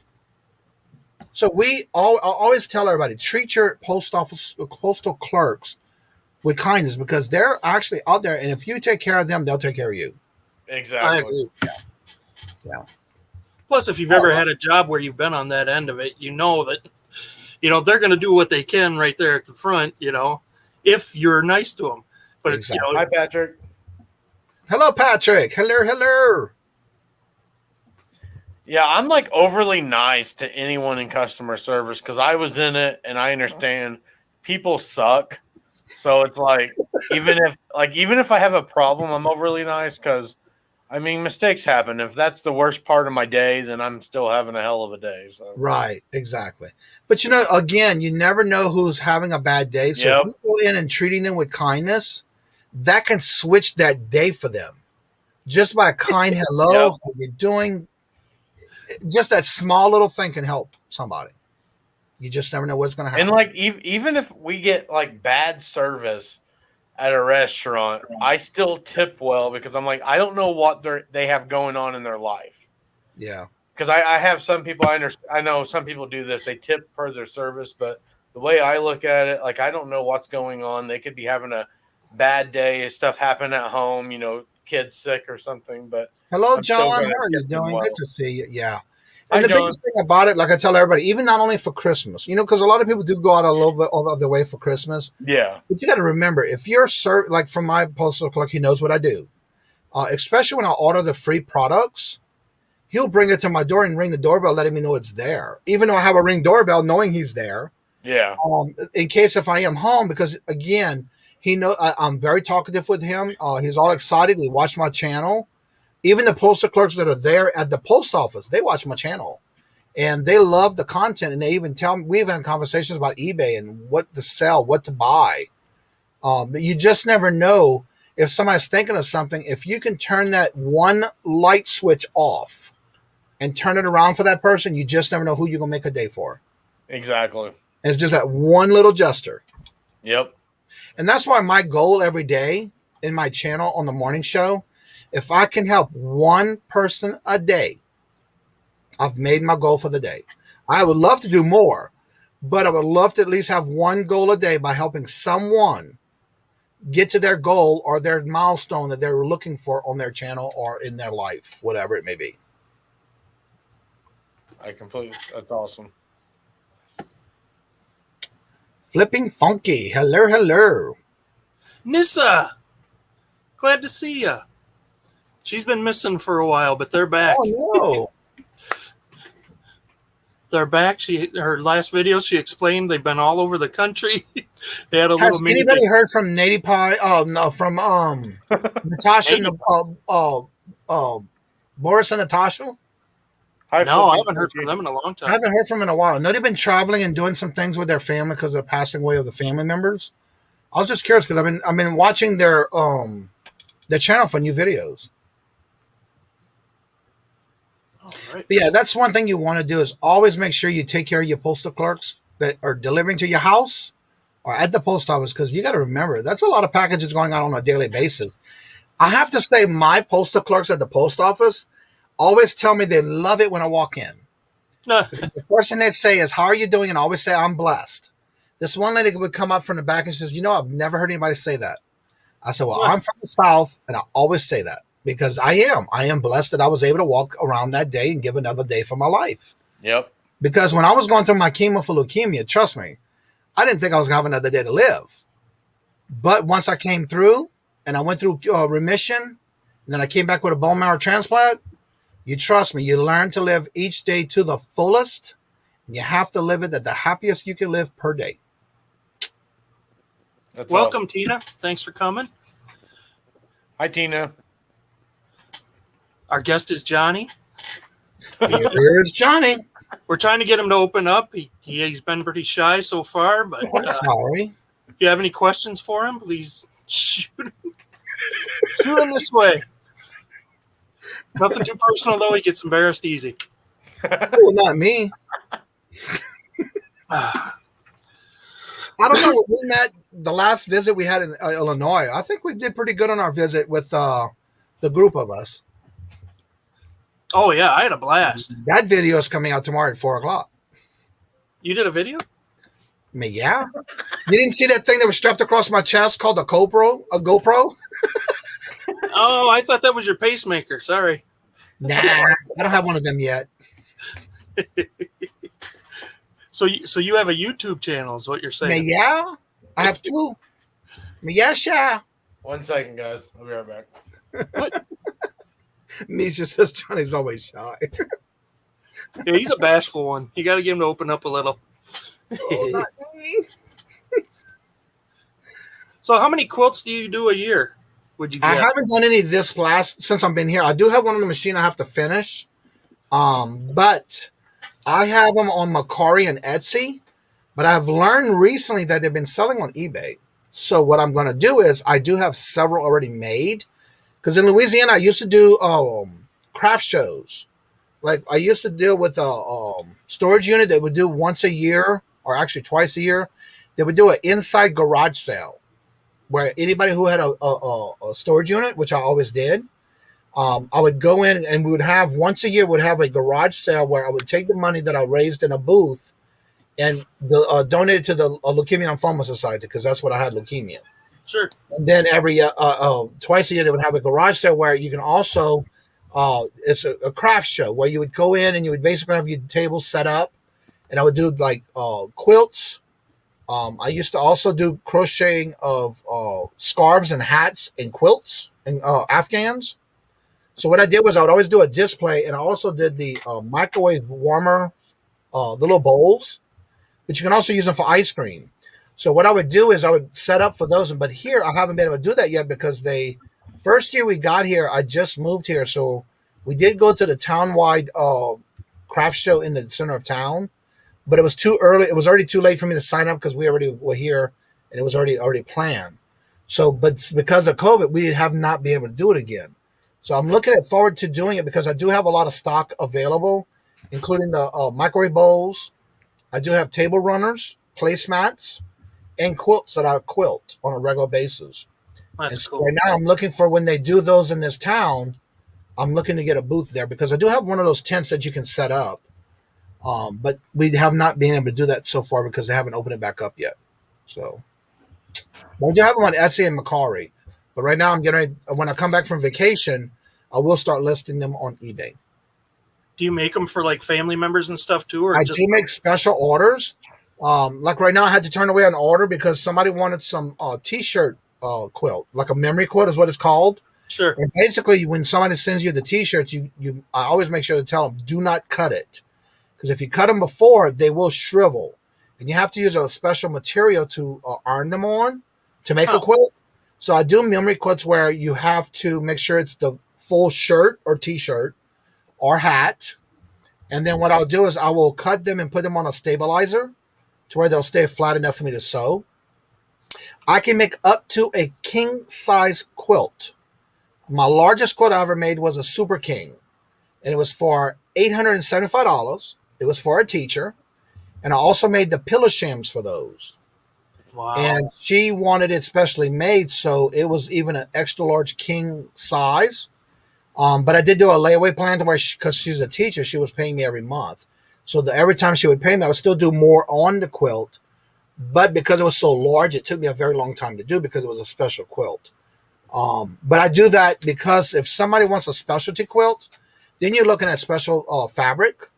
Speaker 2: So I always tell everybody, treat your postal clerks with kindness because they're actually out there, and if you take care of them, they'll take care of you.
Speaker 1: I
Speaker 3: Exactly.
Speaker 1: agree.
Speaker 2: Yeah.
Speaker 1: Plus, if you've ever had a job where you've been on that end of it, you know that they're going to do what they can right there at the front. If you're nice to them. But
Speaker 2: Exactly.
Speaker 3: Hi, Patrick.
Speaker 2: Hello, Patrick. Hello.
Speaker 3: Yeah, I'm like overly nice to anyone in customer service because I was in it and I understand people suck. So it's like even if I have a problem, I'm overly nice because I mean mistakes happen. If that's the worst part of my day, then I'm still having a hell of a day. So
Speaker 2: Right, exactly. But again, you never know who's having a bad day. So
Speaker 3: Yep.
Speaker 2: if you go in and treating them with kindness, that can switch that day for them. Just by a kind hello,
Speaker 3: Yep.
Speaker 2: how you doing? Just that small little thing can help somebody. You just never know what's going to happen.
Speaker 3: And like even if we get like bad service at a restaurant, I still tip well because I'm like I don't know what they have going on in their life.
Speaker 2: Yeah.
Speaker 3: Because I have some people I know some people do this. They tip per their service, but the way I look at it, like I don't know what's going on. They could be having a bad day, stuff happen at home, kids sick or something. But
Speaker 2: Hello,
Speaker 3: I'm still
Speaker 2: John.
Speaker 3: gonna
Speaker 2: How are you
Speaker 3: tip them
Speaker 2: doing?
Speaker 3: well.
Speaker 2: Good to see you. Yeah.
Speaker 3: Hi,
Speaker 2: And the
Speaker 3: John.
Speaker 2: biggest thing about it, like I tell everybody, even not only for Christmas, because a lot of people do go out all of the way for Christmas.
Speaker 3: Yeah.
Speaker 2: But you got to remember, if you're like from my postal clerk, he knows what I do. Especially when I order the free products, he'll bring it to my door and ring the doorbell, letting me know it's there. Even though I have a ring doorbell, knowing he's there.
Speaker 3: Yeah.
Speaker 2: In case if I am home, because again, he know I'm very talkative with him. He's all excited. He watched my channel. Even the postal clerks that are there at the post office, they watch my channel. And they love the content, and they even tell me, we've had conversations about eBay and what to sell, what to buy. But you just never know if somebody's thinking of something. If you can turn that one light switch off and turn it around for that person, you just never know who you're going to make a day for.
Speaker 3: Exactly.
Speaker 2: And it's just that one little gesture.
Speaker 3: Yep.
Speaker 2: And that's why my goal every day in my channel on the morning show, if I can help one person a day, I've made my goal for the day. I would love to do more, but I would love to at least have one goal a day by helping someone get to their goal or their milestone that they're looking for on their channel or in their life, whatever it may be.
Speaker 3: That's awesome.
Speaker 2: Flipping Funky. Hello.
Speaker 1: Nissa, glad to see you. She's been missing for a while, but they're back.
Speaker 2: Oh, no.
Speaker 1: They're back. Her last video, she explained they've been all over the country. They had a
Speaker 2: Has
Speaker 1: little mini.
Speaker 2: anybody heard from Natey Pie? Oh, no, from Natasha, Boris and Natasha?
Speaker 1: No, I haven't heard from them in a long time.
Speaker 2: I haven't heard from them in a while. No, they've been traveling and doing some things with their family because of the passing away of the family members. I was just curious because I've been watching their channel for new videos.
Speaker 1: Right.
Speaker 2: But yeah, that's one thing you want to do is always make sure you take care of your postal clerks that are delivering to your house or at the post office, because you got to remember that's a lot of packages going on a daily basis. I have to say my postal clerks at the post office always tell me they love it when I walk in. The first thing they say is, "How are you doing?" And I always say, "I'm blessed." This one lady would come up from the back and says, "I've never heard anybody say that." I said, "Well, I'm from the South, and I always say that because I am blessed that I was able to walk around that day and give another day for my life."
Speaker 3: Yep.
Speaker 2: Because when I was going through my chemo for leukemia, trust me, I didn't think I was going to have another day to live. But once I came through and I went through remission, and then I came back with a bone marrow transplant, you trust me, you learn to live each day to the fullest. And you have to live it at the happiest you can live per day.
Speaker 3: That's
Speaker 1: Welcome,
Speaker 3: awesome.
Speaker 1: Tina. Thanks for coming.
Speaker 3: Hi, Tina.
Speaker 1: Our guest is Johnny.
Speaker 2: Here's Johnny.
Speaker 1: We're trying to get him to open up. He's been pretty shy so far, but
Speaker 2: I'm sorry.
Speaker 1: if you have any questions for him, please shoot him this way. Nothing too personal, though. He gets embarrassed easy.
Speaker 2: Well, not me. I don't know. When we met the last visit we had in Illinois, I think we did pretty good on our visit with the group of us.
Speaker 1: Oh, yeah. I had a blast.
Speaker 2: That video is coming out tomorrow at 4:00.
Speaker 1: You did a video?
Speaker 2: Me, yeah. You didn't see that thing that was strapped across my chest called a GoPro? A GoPro?
Speaker 1: Oh, I thought that was your pacemaker. Sorry.
Speaker 2: Nah, I don't have one of them yet.
Speaker 1: So you have a YouTube channel, is what you're
Speaker 2: Me,
Speaker 1: saying?
Speaker 2: yeah. I have two. Me, yeah, sha.
Speaker 3: 1 second, guys. I'll be right back.
Speaker 1: What?
Speaker 2: Misha says Johnny's always shy.
Speaker 1: Yeah, he's a bashful one. You got to get him to open up a little.
Speaker 2: Oh, not me.
Speaker 1: So how many quilts do you do a year? Would you get?
Speaker 2: I haven't done any this last since I've been here. I do have one on the machine I have to finish. But I have them on Mercari and Etsy. But I've learned recently that they've been selling on eBay. So what I'm going to do is I do have several already made. Because in Louisiana, I used to do craft shows. Like I used to deal with a storage unit that would do once a year, or actually twice a year. They would do an inside garage sale where anybody who had a storage unit, which I always did, I would go in and we would have once a year would have a garage sale where I would take the money that I raised in a booth and donate it to the Leukemia and Lymphoma Society because that's what I had, leukemia.
Speaker 1: Sure.
Speaker 2: And then every twice a year they would have a garage sale where you can also it's a craft show where you would go in and you would basically have your table set up, and I would do like quilts. I used to also do crocheting of scarves and hats and quilts and Afghans. So what I did was I would always do a display, and I also did the microwave warmer, the little bowls, but you can also use them for ice cream. So what I would do is I would set up for those, but here I haven't been able to do that yet because first year we got here, I just moved here, so we did go to the town-wide craft show in the center of town, but it was too early. It was already too late for me to sign up because we already were here and it was already planned. So, but because of COVID, we have not been able to do it again. So I'm looking forward to doing it because I do have a lot of stock available, including the microwave bowls. I do have table runners, placemats, and quilts that I quilt on a regular basis.
Speaker 1: That's
Speaker 2: So
Speaker 1: cool.
Speaker 2: right now I'm looking for when they do those in this town, I'm looking to get a booth there because I do have one of those tents that you can set up. But we have not been able to do that so far because they haven't opened it back up yet. So we do have them on Etsy and Mercari. But right now I'm getting ready, when I come back from vacation, I will start listing them on eBay.
Speaker 1: Do you make them for like family members and stuff too, or
Speaker 2: I
Speaker 1: just
Speaker 2: do make special orders. Like right now I had to turn away an order because somebody wanted some t-shirt quilt, like a memory quilt is what it's called.
Speaker 1: sure?
Speaker 2: And basically, when somebody sends you the t-shirts, I always make sure to tell them, do not cut it. Because if you cut them before, they will shrivel. And you have to use a special material to iron them on to make a quilt. So I do memory quilts where you have to make sure it's the full shirt or t-shirt or hat. And then what I'll do is I will cut them and put them on a stabilizer to where they'll stay flat enough for me to sew. I can make up to a king size quilt. My largest quilt I ever made was a Super King, and it was for $875. It was for a teacher, and I also made the pillow shams for those.
Speaker 1: Wow.
Speaker 2: And she wanted it specially made, so it was even an extra large king size. But I did do a layaway plan to where, because she's a teacher, she was paying me every month. So every time she would pay me, I would still do more on the quilt. But because it was so large, it took me a very long time to do because it was a special quilt. But I do that because if somebody wants a specialty quilt, then you're looking at special fabric,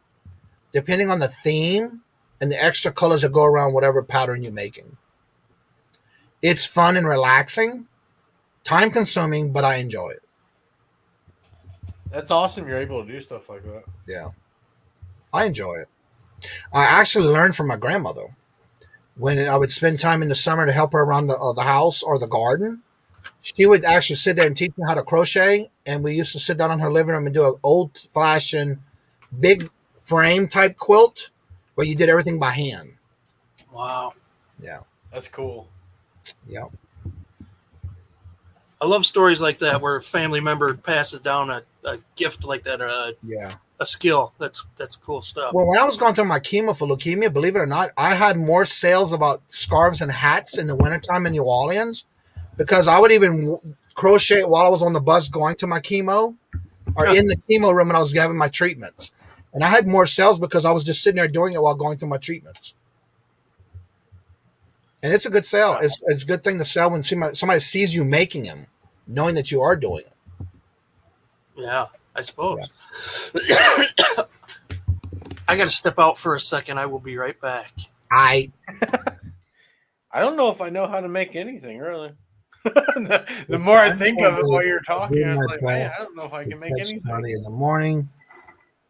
Speaker 2: depending on the theme and the extra colors that go around whatever pattern you're making. It's fun and relaxing, time consuming, but I enjoy it.
Speaker 3: That's awesome. You're able to do stuff like that.
Speaker 2: Yeah, I enjoy it. I actually learned from my grandmother when I would spend time in the summer to help her around the house or the garden. She would actually sit there and teach me how to crochet, and we used to sit down in her living room and do an old-fashioned big frame type quilt where you did everything by hand.
Speaker 1: Wow.
Speaker 2: Yeah.
Speaker 3: That's cool.
Speaker 2: Yeah.
Speaker 1: I love stories like that where a family member passes down a gift like that, or
Speaker 2: Yeah.
Speaker 1: a skill. That's cool stuff.
Speaker 2: Well, when I was going through my chemo for leukemia, believe it or not, I had more sales about scarves and hats in the wintertime in New Orleans because I would even crochet while I was on the bus going to my chemo or in the chemo room when I was having my treatments. And I had more sales because I was just sitting there doing it while going through my treatments. And it's a good sell. It's a good thing to sell when somebody sees you making them, knowing that you are doing it.
Speaker 1: Yeah, I suppose. Yeah. I got to step out for a second. I will be right back.
Speaker 3: I don't know if I know how to make anything, really. the more I think of it while you're talking, I'm like, man, I don't know if I can make anything.
Speaker 2: Money in the morning,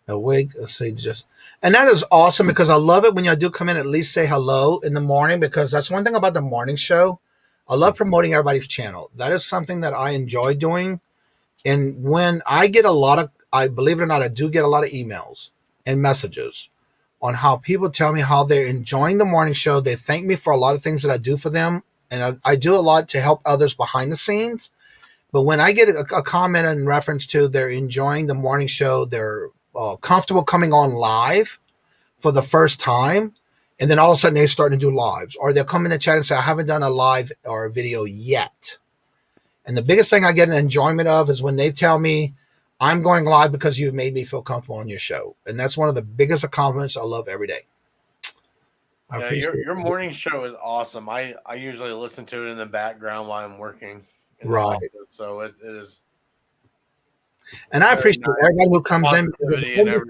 Speaker 2: awake, say just, and that is awesome because I love it when y'all do come in, at least say hello in the morning, because that's one thing about the morning show. I love promoting everybody's channel. That is something that I enjoy doing. And when I get I believe it or not, I do get a lot of emails and messages on how people tell me how they're enjoying the morning show. They thank me for a lot of things that I do for them. And I do a lot to help others behind the scenes. But when I get a comment in reference to they're enjoying the morning show, they're comfortable coming on live for the first time, and then all of a sudden they're starting to do lives, or they'll come in the chat and say, I haven't done a live or a video yet. And the biggest thing I get an enjoyment of is when they tell me, I'm going live because you've made me feel comfortable on your show. And that's one of the biggest accomplishments I love every day.
Speaker 3: Yeah, your morning show is awesome. I usually listen to it in the background while I'm working.
Speaker 2: Right.
Speaker 3: So it is.
Speaker 2: And I appreciate everybody who comes in.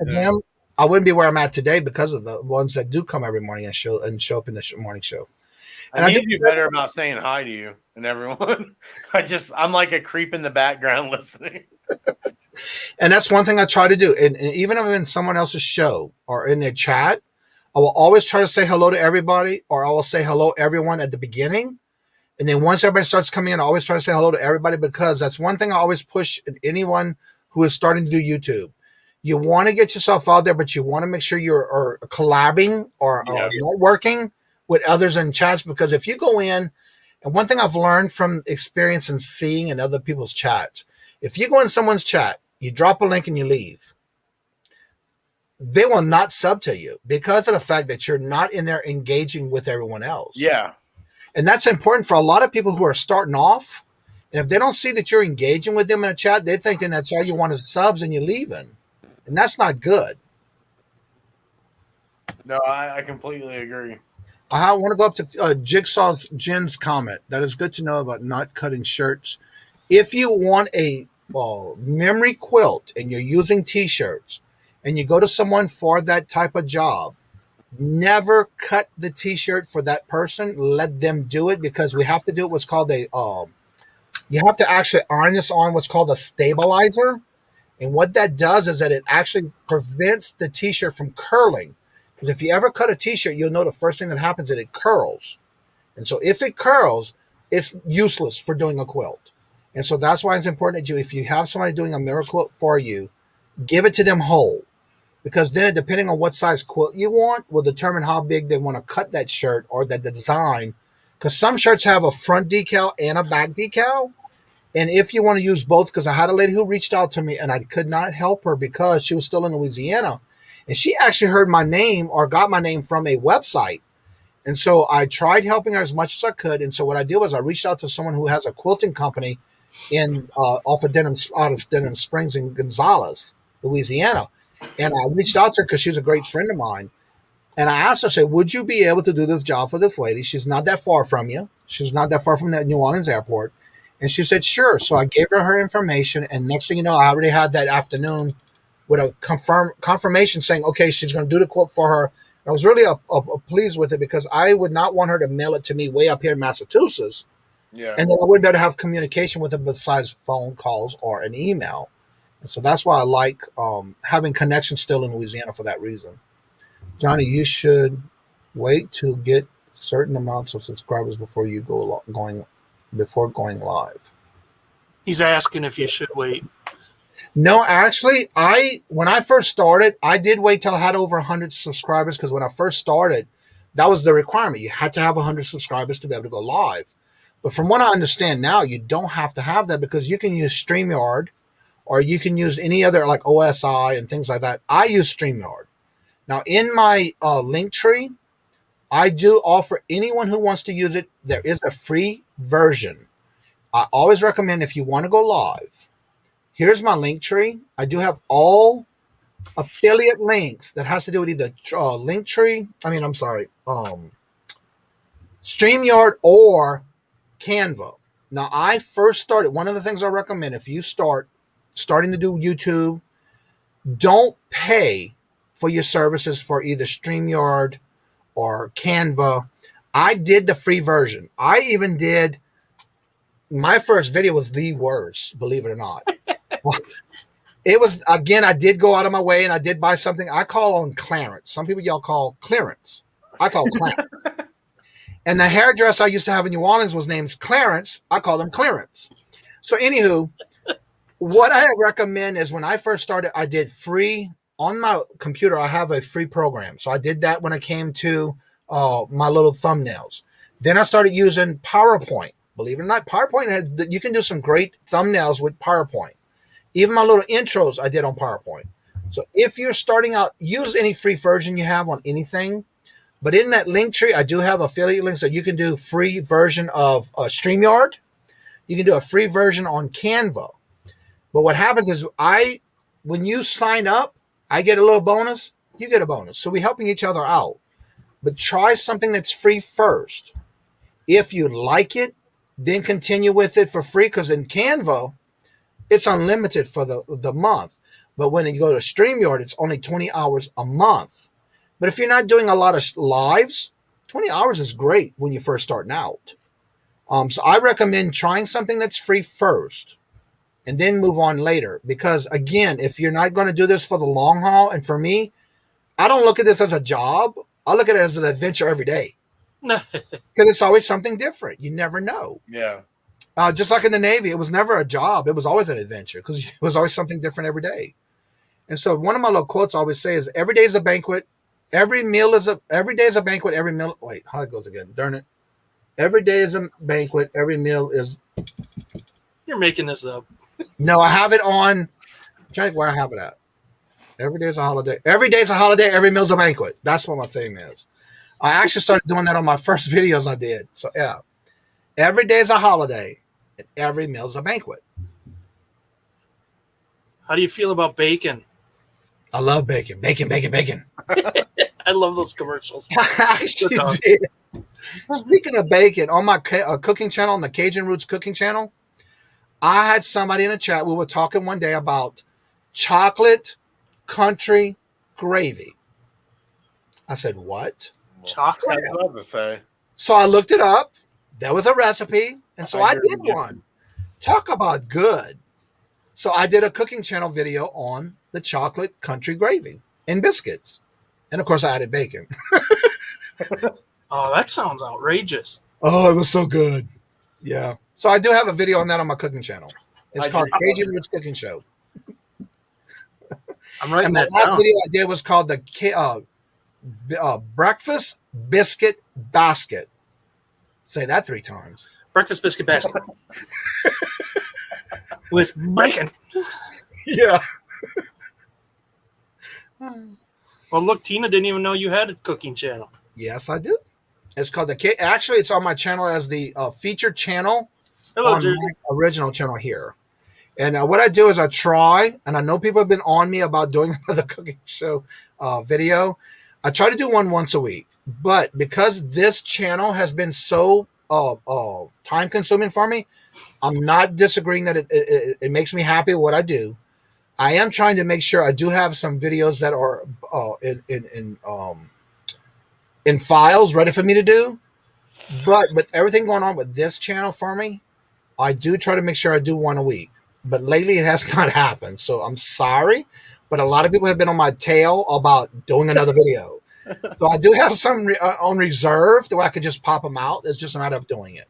Speaker 2: Them, I wouldn't be where I'm at today because of the ones that do come every morning and show up in the morning show.
Speaker 3: And I need to be better about saying hi to you and everyone. I'm like a creep in the background listening.
Speaker 2: And that's one thing I try to do. And even if I'm in someone else's show or in their chat, I will always try to say hello to everybody, or I will say hello everyone at the beginning. And then once everybody starts coming in, I always try to say hello to everybody, because that's one thing I always push anyone who is starting to do YouTube. You want to get yourself out there, but you want to make sure you're collabing or networking with others in chats, because if you go in, and one thing I've learned from experience and seeing in other people's chats, if you go in someone's chat, you drop a link and you leave, they will not sub to you because of the fact that you're not in there engaging with everyone else.
Speaker 3: Yeah.
Speaker 2: And that's important for a lot of people who are starting off. And if they don't see that you're engaging with them in a chat, they're thinking that's all you want is subs and you're leaving. And that's not good.
Speaker 3: No, I completely agree.
Speaker 2: I want to go up to Jigsaw's Jen's comment. That is good to know about not cutting shirts. If you want a memory quilt and you're using t-shirts and you go to someone for that type of job, never cut the t-shirt for that person. Let them do it, because we have to do what's called you have to actually iron this on what's called a stabilizer. And what that does is that it actually prevents the t-shirt from curling. Because if you ever cut a t-shirt, you'll know the first thing that happens is it curls. And so if it curls, it's useless for doing a quilt. And so that's why it's important that if you have somebody doing a mirror quilt for you, give it to them whole. Because then, depending on what size quilt you want, will determine how big they want to cut that shirt or the design. Because some shirts have a front decal and a back decal. And if you want to use both, because I had a lady who reached out to me and I could not help her because she was still in Louisiana. And she actually heard my name or got my name from a website. And so I tried helping her as much as I could. And so what I did was I reached out to someone who has a quilting company out of Denham Springs in Gonzales, Louisiana. And I reached out to her because she's a great friend of mine. And I asked her, I said, would you be able to do this job for this lady? She's not that far from you. She's not that far from the New Orleans airport. And she said, sure. So I gave her information. And next thing you know, I already had that afternoon with a confirmation saying, okay, she's going to do the quilt for her. And I was really pleased with it, because I would not want her to mail it to me way up here in Massachusetts. Yeah. And then I wouldn't be able to have communication with her besides phone calls or an email. So that's why I like having connections still in Louisiana for that reason. Johnny, you should wait to get certain amounts of subscribers before you going live.
Speaker 1: He's asking if you should wait.
Speaker 2: No, actually, when I first started, I did wait till I had over 100 subscribers, because when I first started, that was the requirement. You had to have 100 subscribers to be able to go live. But from what I understand now, you don't have to have that, because you can use StreamYard, or you can use any other like OSI and things like that. I use StreamYard. Now, in my link tree, I do offer anyone who wants to use it, there is a free version. I always recommend, if you want to go live, here's my link tree. I do have all affiliate links that has to do with either Linktree. StreamYard or Canva. Now, I first started. One of the things I recommend if you starting to do YouTube, don't pay for your services for either StreamYard or Canva. I did the free version. I even did. My first video was the worst, believe it or not. It was, again, I did go out of my way and I did buy something I call on clearance. Some people y'all call clearance. I call clearance. And the hairdresser I used to have in New Orleans was named Clarence. I call them clearance. So anywho, what I recommend is when I first started, I did free on my computer. I have a free program. So I did that when it came to my little thumbnails. Then I started using PowerPoint. Believe it or not, PowerPoint you can do some great thumbnails with PowerPoint. Even my little intros I did on PowerPoint. So if you're starting out, use any free version you have on anything. But in that link tree, I do have affiliate links that you can do free version of StreamYard. You can do a free version on Canva. But what happens is when you sign up, I get a little bonus. You get a bonus. So we're helping each other out. But try something that's free first. If you like it, then continue with it for free. Because in Canva, it's unlimited for the month. But when you go to StreamYard, it's only 20 hours a month. But if you're not doing a lot of lives, 20 hours is great when you're first starting out. So I recommend trying something that's free first and then move on later. Because, again, if you're not going to do this for the long haul, and for me, I don't look at this as a job. I look at it as an adventure every day. Because it's always something different. You never know.
Speaker 3: Yeah.
Speaker 2: Just like in the Navy, it was never a job. It was always an adventure because it was always something different every day. And so one of my little quotes I always say is, every day is a banquet. Every day is a banquet. Every meal. Wait, how it goes again? Darn it. Every day is a banquet. Every meal is.
Speaker 1: You're making this up.
Speaker 2: No, I have it on. I'm trying to think where I have it at. Every day is a holiday. Every day is a holiday. Every meal's a banquet. That's what my theme is. I actually started doing that on my first videos I did. So yeah. Every day is a holiday. And every meal's a banquet.
Speaker 1: How do you feel about bacon?
Speaker 2: I love bacon. Bacon, bacon, bacon.
Speaker 1: I love those commercials.
Speaker 2: I actually did. Speaking of bacon, on my cooking channel, on the Kajun Roots cooking channel, I had somebody in the chat. We were talking one day about chocolate country gravy. I said, what?
Speaker 1: Chocolate?
Speaker 3: I was about to say.
Speaker 2: So I looked it up. There was a recipe. And so I did one. Talk about good. So I did a cooking channel video on the chocolate country gravy and biscuits. And of course I added bacon.
Speaker 1: Oh, that sounds outrageous.
Speaker 2: Oh, it was so good. Yeah. So I do have a video on that on my cooking channel. It's called Kajun Roots Cooking Show.
Speaker 1: I'm writing
Speaker 2: and the
Speaker 1: that
Speaker 2: last
Speaker 1: down.
Speaker 2: video I did was called the Breakfast Biscuit Basket. Say that 3 times.
Speaker 1: Breakfast biscuit basket. With bacon.
Speaker 2: Yeah.
Speaker 1: Well, look, Tina didn't even know you had a cooking channel.
Speaker 2: Yes, I do. It's called actually, it's on my channel as the featured channel.
Speaker 1: Hello,
Speaker 2: on
Speaker 1: Jersey.
Speaker 2: my original channel here. And what I do is I try, and I know people have been on me about doing another cooking show video. I try to do one once a week. But because this channel has been so time consuming for me, I'm not disagreeing that it makes me happy with what I do. I am trying to make sure I do have some videos that are in files ready for me to do. But with everything going on with this channel for me, I do try to make sure I do one a week. But lately it has not happened. So I'm sorry. But a lot of people have been on my tail about doing another video. So I do have some on reserve where I could just pop them out. It's just a matter of doing it.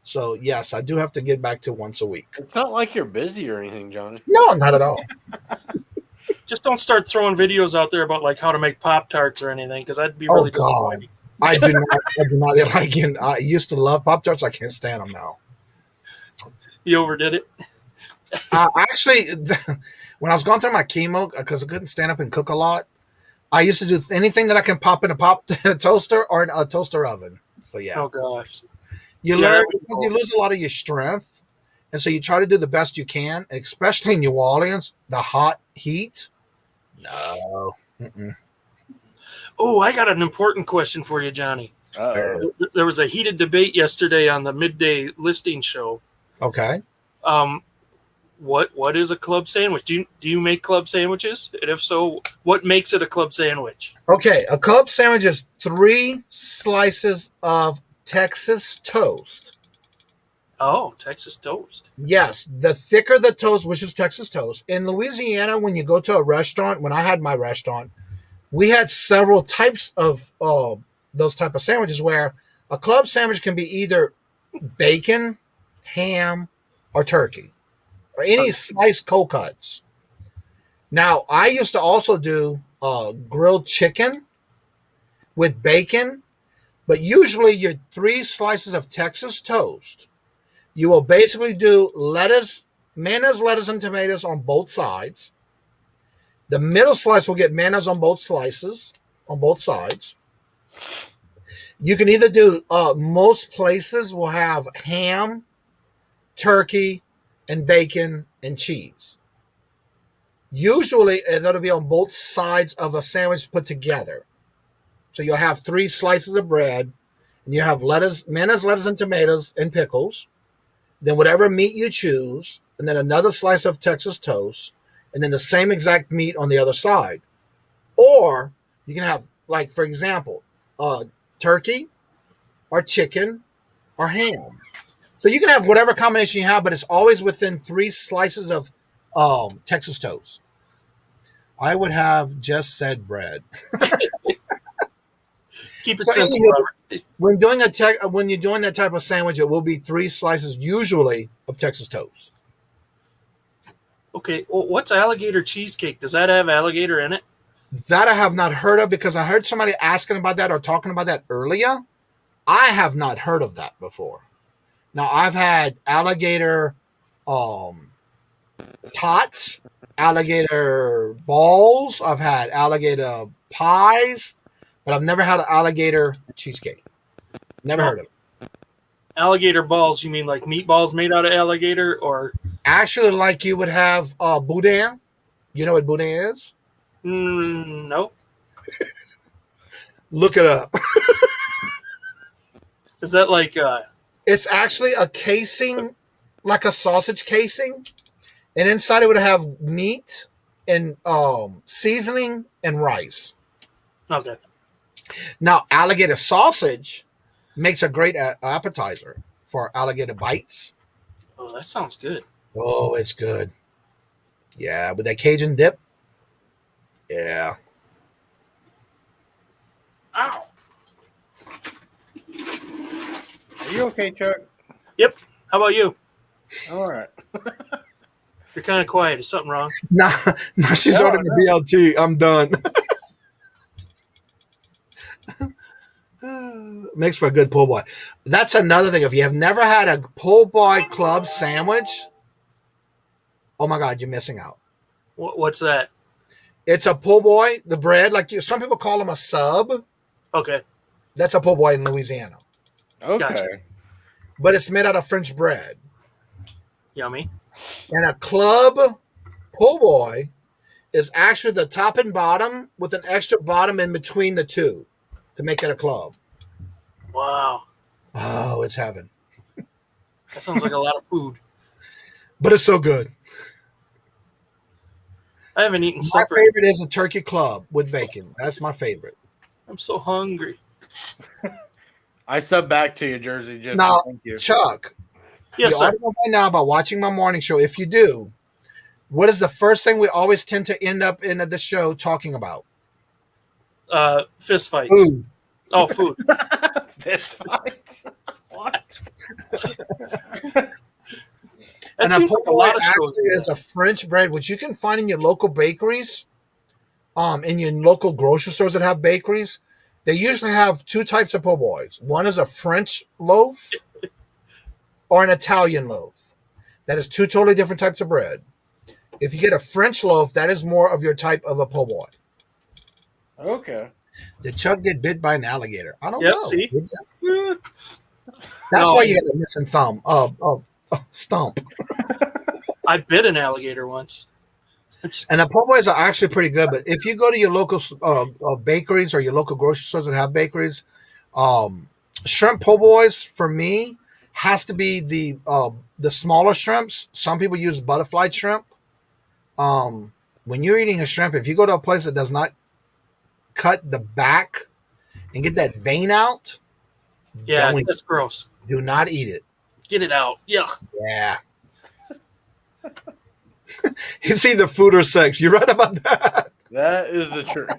Speaker 2: So yes, I do have to get back to once a week.
Speaker 3: It's not like you're busy or anything, Johnny.
Speaker 2: No, not at all.
Speaker 1: Just don't start throwing videos out there about like how to make Pop-Tarts or anything, because I'd be really disappointed.
Speaker 2: I do not like it. I used to love Pop-Tarts. I can't stand them now.
Speaker 1: You overdid it.
Speaker 2: Actually, when I was going through my chemo, because I couldn't stand up and cook a lot, I used to do anything that I can pop in a toaster or in a toaster oven. So yeah.
Speaker 1: Oh gosh.
Speaker 2: You lose a lot of your strength, and so you try to do the best you can, especially in New Orleans, the hot heat. No. Mm-mm.
Speaker 1: Oh, I got an important question for you, Johnny.
Speaker 3: Uh-oh.
Speaker 1: There was a heated debate yesterday on the midday listing show.
Speaker 2: Okay.
Speaker 1: Um, what is a club sandwich? Do you make club sandwiches? And if so, what makes it a club sandwich?
Speaker 2: Okay. A club sandwich is 3 slices of Texas toast.
Speaker 1: Oh, Texas toast.
Speaker 2: Yes, the thicker the toast, which is Texas toast. In Louisiana, when you go to a restaurant, when I had my restaurant, we had several types of those type of sandwiches where a club sandwich can be either bacon, ham, or turkey, or any sliced cold cuts. Now, I used to also do grilled chicken with bacon, but usually your 3 slices of Texas toast, you will basically do lettuce, mayonnaise, lettuce, and tomatoes on both sides. The middle slice will get mayonnaise on both slices, on both sides. You can either do, most places will have ham, turkey, and bacon and cheese. Usually, that'll be on both sides of a sandwich put together. So you'll have 3 slices of bread, and you have lettuce, mayonnaise, lettuce, and tomatoes, and pickles. Then whatever meat you choose, and then another slice of Texas toast, and then the same exact meat on the other side. Or you can have, like, for example, turkey or chicken or ham. So you can have whatever combination you have, but it's always within 3 slices of Texas toast. I would have just said bread.
Speaker 1: Keep it
Speaker 2: So
Speaker 1: simple,
Speaker 2: anywho,
Speaker 1: Robert.
Speaker 2: when you're doing that type of sandwich, it will be 3 slices usually of Texas toast.
Speaker 1: Okay, well, what's alligator cheesecake? Does that have alligator in it?
Speaker 2: That I have not heard of because I heard somebody asking about that or talking about that earlier. I have not heard of that before. Now I've had alligator tots, alligator balls. I've had alligator pies, but I've never had an alligator cheesecake. Never heard of it.
Speaker 1: Alligator balls, you mean like meatballs made out of alligator, or
Speaker 2: Actually, like you would have boudin. You know what boudin is?
Speaker 1: no?
Speaker 2: Look it up.
Speaker 1: Is that like
Speaker 2: It's actually a casing, like a sausage casing, and inside it would have meat and seasoning and rice.
Speaker 1: okay?
Speaker 2: Now, alligator sausage makes a great appetizer for alligator bites.
Speaker 1: Oh, that sounds good.
Speaker 2: Oh, it's good. Yeah, with that Cajun dip. Yeah.
Speaker 1: Ow.
Speaker 3: Are you okay, Chuck?
Speaker 1: Yep. How about you?
Speaker 3: All right.
Speaker 1: You're kind of quiet. Is something wrong?
Speaker 2: Nah, she's
Speaker 3: No,
Speaker 2: ordering the BLT. I'm done. Makes for a good po' boy. That's another thing. If you have never had a po' boy club sandwich, oh my God, you're missing out.
Speaker 1: What's that?
Speaker 2: It's a po' boy, the bread, some people call them a sub.
Speaker 1: Okay.
Speaker 2: That's a po' boy in Louisiana.
Speaker 3: Okay.
Speaker 1: Gotcha.
Speaker 2: But it's made out of French bread.
Speaker 1: Yummy.
Speaker 2: And a club po' boy is actually the top and bottom with an extra bottom in between the two to make it a club.
Speaker 1: Wow.
Speaker 2: Oh, it's heaven.
Speaker 1: That sounds like a lot of food.
Speaker 2: But it's so good.
Speaker 1: I haven't eaten
Speaker 2: My
Speaker 1: supper.
Speaker 2: favorite is a turkey club with bacon. That's my favorite.
Speaker 1: I'm so hungry.
Speaker 3: I sub back to you, Jersey Gypsy.
Speaker 2: Now,
Speaker 3: Thank you.
Speaker 2: Chuck,
Speaker 1: Yes,
Speaker 2: you
Speaker 1: sir.
Speaker 2: already know by now about watching my morning show. If you do, what is the first thing we always tend to end up in the show talking about?
Speaker 1: Fist fights.
Speaker 2: Food.
Speaker 1: Oh, food.
Speaker 3: This fight. What?
Speaker 2: And
Speaker 1: That
Speaker 2: a
Speaker 1: seems
Speaker 2: po'
Speaker 1: like a
Speaker 2: boy
Speaker 1: lot of shows.
Speaker 2: actually is a French bread, which you can find in your local bakeries, in your local grocery stores that have bakeries. They usually have 2 types of po' boys. One is a French loaf or an Italian loaf. That is 2 totally different types of bread. If you get a French loaf, that is more of your type of a po' boy.
Speaker 3: Okay.
Speaker 2: Did Chuck get bit by an alligator? I don't
Speaker 1: Yep,
Speaker 2: know.
Speaker 1: see?
Speaker 2: That's
Speaker 1: No.
Speaker 2: why you got a missing thumb. Stump.
Speaker 1: I bit an alligator once.
Speaker 2: And the po' boys are actually pretty good. But if you go to your local bakeries or your local grocery stores that have bakeries, shrimp po' boys for me has to be the smaller shrimps. Some people use butterfly shrimp. When you're eating a shrimp, if you go to a place that does not cut the back and get that vein out,
Speaker 1: Yeah,
Speaker 2: don't eat
Speaker 1: that's gross.
Speaker 2: do not eat it.
Speaker 1: Get it out. Yuck.
Speaker 2: Yeah. It's either food or sex. You're right about that.
Speaker 3: That is the truth.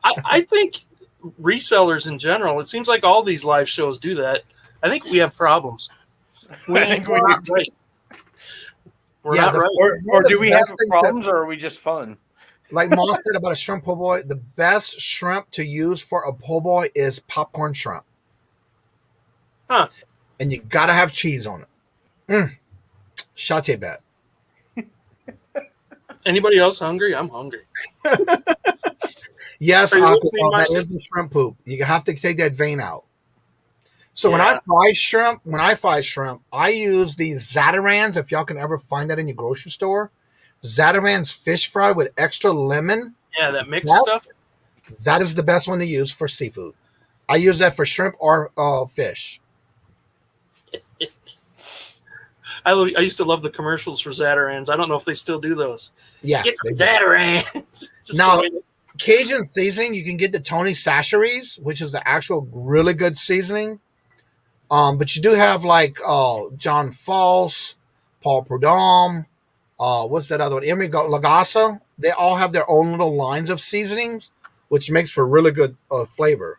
Speaker 1: I think resellers in general, it seems like all these live shows do that. I think we have problems. We're not right. We're not right.
Speaker 3: Or do we have problems, or are we just fun?
Speaker 2: Like Mom said about a shrimp po' boy, the best shrimp to use for a po' boy is popcorn shrimp.
Speaker 1: Huh.
Speaker 2: And you got to have cheese on it. Shate bet.
Speaker 1: Anybody else hungry? I'm hungry.
Speaker 2: Yes,
Speaker 1: Are you
Speaker 2: Uncle,
Speaker 1: listening,
Speaker 2: that
Speaker 1: Marcy?
Speaker 2: is the shrimp poop. You have to take that vein out. So
Speaker 1: Yeah.
Speaker 2: when I fry shrimp, I use these Zatarans. If y'all can ever find that in your grocery store, Zatarans fish fry with extra lemon.
Speaker 1: Yeah, that mixed
Speaker 2: Yes.
Speaker 1: stuff.
Speaker 2: That is the best one to use for seafood. I use that for shrimp or fish.
Speaker 1: I used to love the commercials for Zatarans. I don't know if they still do those.
Speaker 2: Yeah.
Speaker 1: Get
Speaker 2: they
Speaker 1: some
Speaker 2: do.
Speaker 1: Zatarans. Just
Speaker 2: Now-
Speaker 1: so I-
Speaker 2: Cajun seasoning, you can get the Tony Chachere's, which is the actual really good seasoning. But you do have like John False, Paul Prudhomme, what's that other one? Emery Lagasa. They all have their own little lines of seasonings, which makes for really good flavor.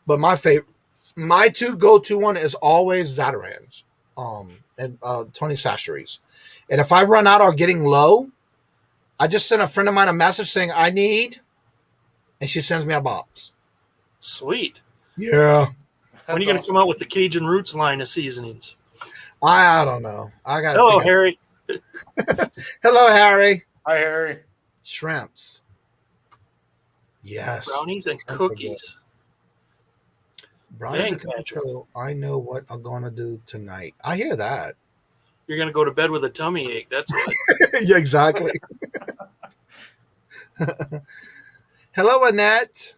Speaker 2: But my two go-to one is always Zatarans and Tony Chachere's. And if I run out or getting low, I just send a friend of mine a message saying I need, and she sends me a box.
Speaker 1: Sweet.
Speaker 2: Yeah.
Speaker 1: When are you going to come out with the Cajun Roots line of seasonings?
Speaker 2: I don't know. I got.
Speaker 1: Hello, Harry.
Speaker 2: Hello, Harry.
Speaker 3: Hi, Harry.
Speaker 2: Shrimps. Yes.
Speaker 1: Brownies and
Speaker 2: Don't
Speaker 1: cookies.
Speaker 2: Brownies
Speaker 1: Dang,
Speaker 2: and cookies.
Speaker 1: Patrick.
Speaker 2: So I know what I'm going to do tonight. I hear that.
Speaker 1: You're going to go to bed with a tummy ache. That's what.
Speaker 2: Yeah, exactly. Hello, Annette.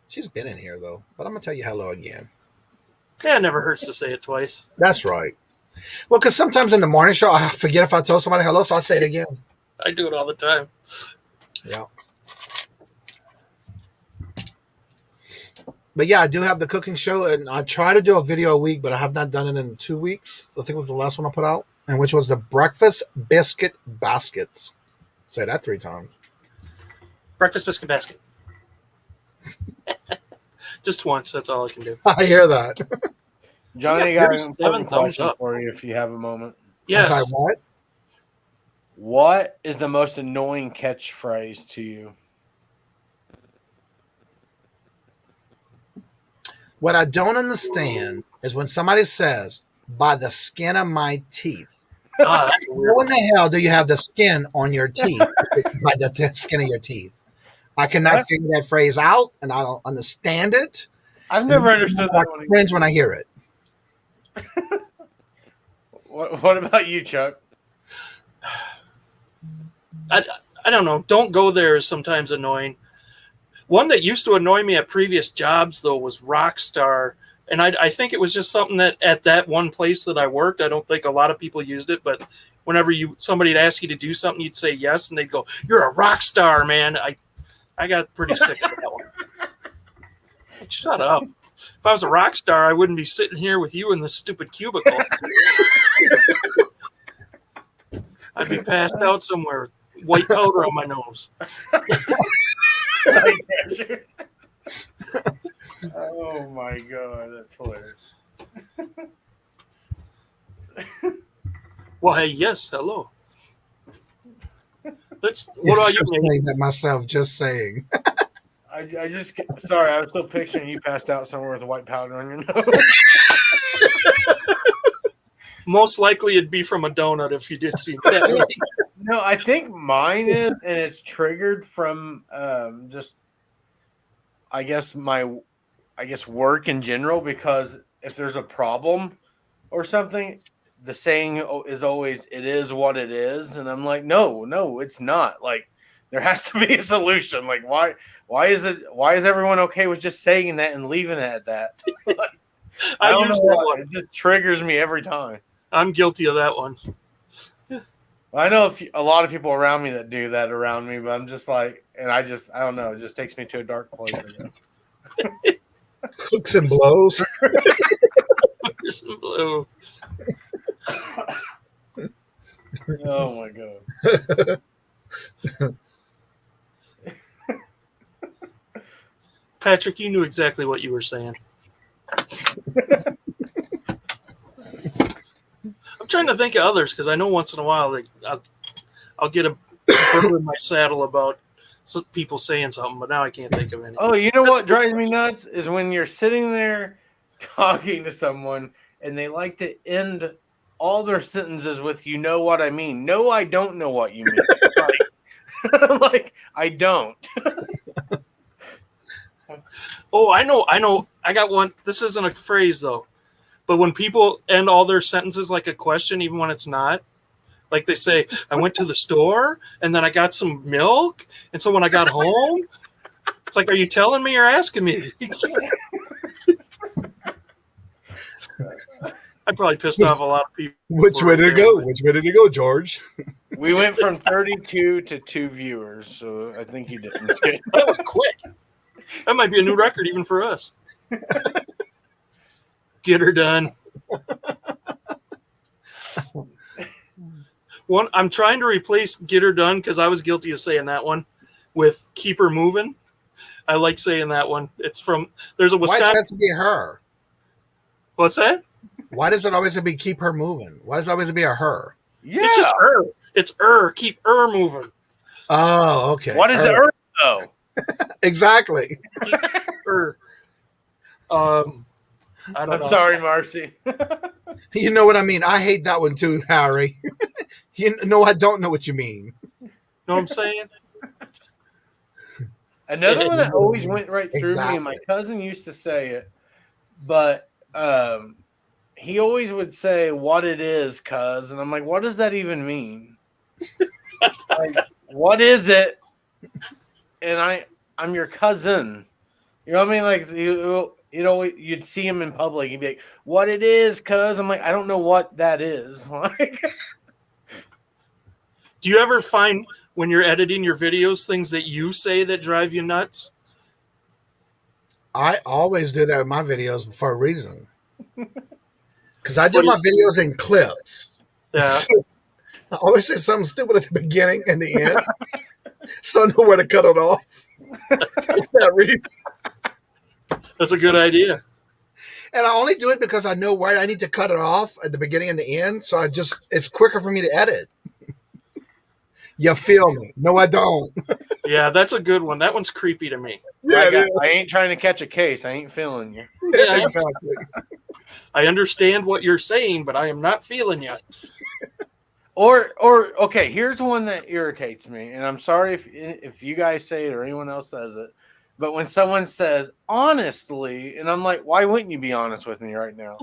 Speaker 2: She's been in here, though. But I'm going to tell you hello again.
Speaker 1: Yeah, it never hurts to say it twice.
Speaker 2: That's right. Well, because sometimes in the morning show, I forget if I told somebody hello, so I say it again.
Speaker 1: I do it all the time.
Speaker 2: Yeah. But yeah, I do have the cooking show, and I try to do a video a week, but I have not done it in 2 weeks. I think it was the last one I put out, and which was the breakfast biscuit baskets. Say that 3 times.
Speaker 1: Breakfast biscuit basket. Just once. That's all I can do.
Speaker 2: I hear that.
Speaker 3: Johnny
Speaker 1: You got
Speaker 3: got an
Speaker 1: 37
Speaker 3: important
Speaker 1: thumbs
Speaker 3: question
Speaker 1: up.
Speaker 3: for you if you have a moment.
Speaker 1: Yes.
Speaker 2: I'm sorry, what?
Speaker 3: What is the most annoying catchphrase to you?
Speaker 2: What I don't understand is when somebody says, by the skin of my teeth.
Speaker 1: Ah, that's a weird
Speaker 2: How
Speaker 1: one.
Speaker 2: in the hell do you have the skin on your teeth? By the skin of your teeth. I cannot figure that phrase out, and I don't understand it.
Speaker 3: I've never understood
Speaker 2: I
Speaker 3: that one.
Speaker 2: cringe when I hear it.
Speaker 3: What about you, Chuck?
Speaker 1: I don't know. Don't go there is sometimes annoying. One that used to annoy me at previous jobs, though, was Rockstar. And I think it was just something that at that one place that I worked, I don't think a lot of people used it. But whenever somebody'd ask you to do something, you'd say yes. And they'd go, "You're a rock star, man." I got pretty sick of that one. Like, shut up. If I was a rock star, I wouldn't be sitting here with you in this stupid cubicle. I'd be passed out somewhere with white powder on my nose.
Speaker 3: Oh my god, that's hilarious.
Speaker 1: Well, hey, yes, hello. What
Speaker 2: Yes,
Speaker 1: are you
Speaker 2: just
Speaker 1: making?
Speaker 2: saying that myself, just saying.
Speaker 3: I just sorry, I was still picturing you passed out somewhere with white powder on your nose.
Speaker 1: Most likely it'd be from a donut if you did see that.
Speaker 3: No, I think mine is, and it's triggered from just I guess work in general, because if there's a problem or something, the saying is always, "It is what it is," and I'm like, no, it's not. Like, there has to be a solution. Like, why is everyone okay with just saying that and leaving it at that? Like, I don't know why. It just triggers me every time.
Speaker 1: I'm guilty of that one.
Speaker 3: I know a lot of people around me that do that around me, but I'm just like, and I don't know. It just takes me to a dark place.
Speaker 2: Hooks and blows.
Speaker 1: Blue.
Speaker 3: Oh my god.
Speaker 1: Patrick, you knew exactly what you were saying. I'm trying to think of others because I know once in a while I'll get a burr in my saddle about people saying something, but now I can't think of any.
Speaker 3: Oh, you know what drives me nuts is when you're sitting there talking to someone and they like to end all their sentences with "you know what I mean." No, I don't know what you mean. Like I don't.
Speaker 1: Oh, I know. I got one. This isn't a phrase though, but when people end all their sentences like a question, even when it's not, like they say, "I went to the store and then I got some milk, and so when I got home," it's like, are you telling me or asking me? I probably pissed off a lot of people.
Speaker 2: Which way did it go? Which way did it go, George?
Speaker 3: We went from 32 to 2 viewers, so I think you did.
Speaker 1: That was quick. That might be a new record even for us. Get her done. One, I'm trying to replace "get her done" because I was guilty of saying that one with "keep her moving." I like saying that one. It's from there's a Wisconsin.
Speaker 2: Why does it have to be her?
Speaker 1: What's that?
Speaker 2: Why does it always have to be keep her moving? Why does it always have to be a her?
Speaker 3: Yeah,
Speaker 1: it's just her. It's her. Keep her moving.
Speaker 2: Oh, okay.
Speaker 3: What is her though?
Speaker 2: Exactly.
Speaker 1: Her. I don't know.
Speaker 3: I'm sorry, Marcy.
Speaker 2: You know what I mean? I hate that one too, Harry. No, I don't know what you mean.
Speaker 1: Know what I'm saying?
Speaker 3: Another one that always went right through me, and my cousin used to say it, but he always would say, "What it is, cuz," and I'm like, "What does that even mean? Like, what is it?" And I'm your cousin. You know what I mean? Like you'd see him in public, he'd be like, "What it is, cuz?" I'm like, I don't know what that is. Like,
Speaker 1: do you ever find when you're editing your videos things that you say that drive you nuts?
Speaker 2: I always do that in my videos for a reason. Because I do my videos in clips.
Speaker 1: Yeah.
Speaker 2: So I always say something stupid at the beginning and the end. So I know where to cut it off. For that reason.
Speaker 1: That's a good idea.
Speaker 2: And I only do it because I know where I need to cut it off at the beginning and the end. So it's quicker for me to edit. You feel me? No, I don't.
Speaker 1: Yeah, that's a good one. That one's creepy to me.
Speaker 2: Yeah,
Speaker 3: I ain't trying to catch a case. I ain't feeling you.
Speaker 1: Yeah,
Speaker 2: exactly.
Speaker 1: I understand what you're saying, but I am not feeling you.
Speaker 3: Or okay, here's one that irritates me, and I'm sorry if you guys say it or anyone else says it, but when someone says honestly, and I'm like, why wouldn't you be honest with me right now?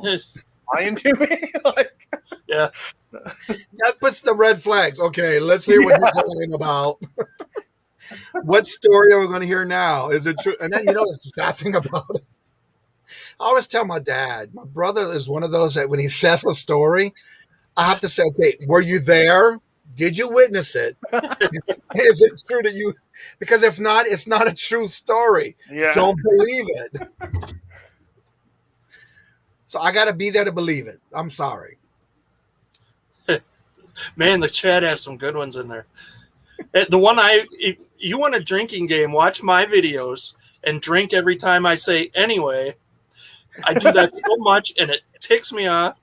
Speaker 3: Lying to me? Like,
Speaker 1: yeah,
Speaker 2: that puts the red flags. Okay, let's hear what you're talking about. What story are we going to hear now? Is it true? And then the sad thing about it, I always tell my dad, my brother is one of those that when he says a story, I have to say, okay, were you there? Did you witness it? Is it true to you? Because if not, it's not a true story.
Speaker 3: Yeah.
Speaker 2: Don't believe it. So I got to be there to believe it. I'm sorry.
Speaker 1: Man, the chat has some good ones in there. The one if you want a drinking game, watch my videos and drink every time I say anyway. I do that so much and it ticks me off.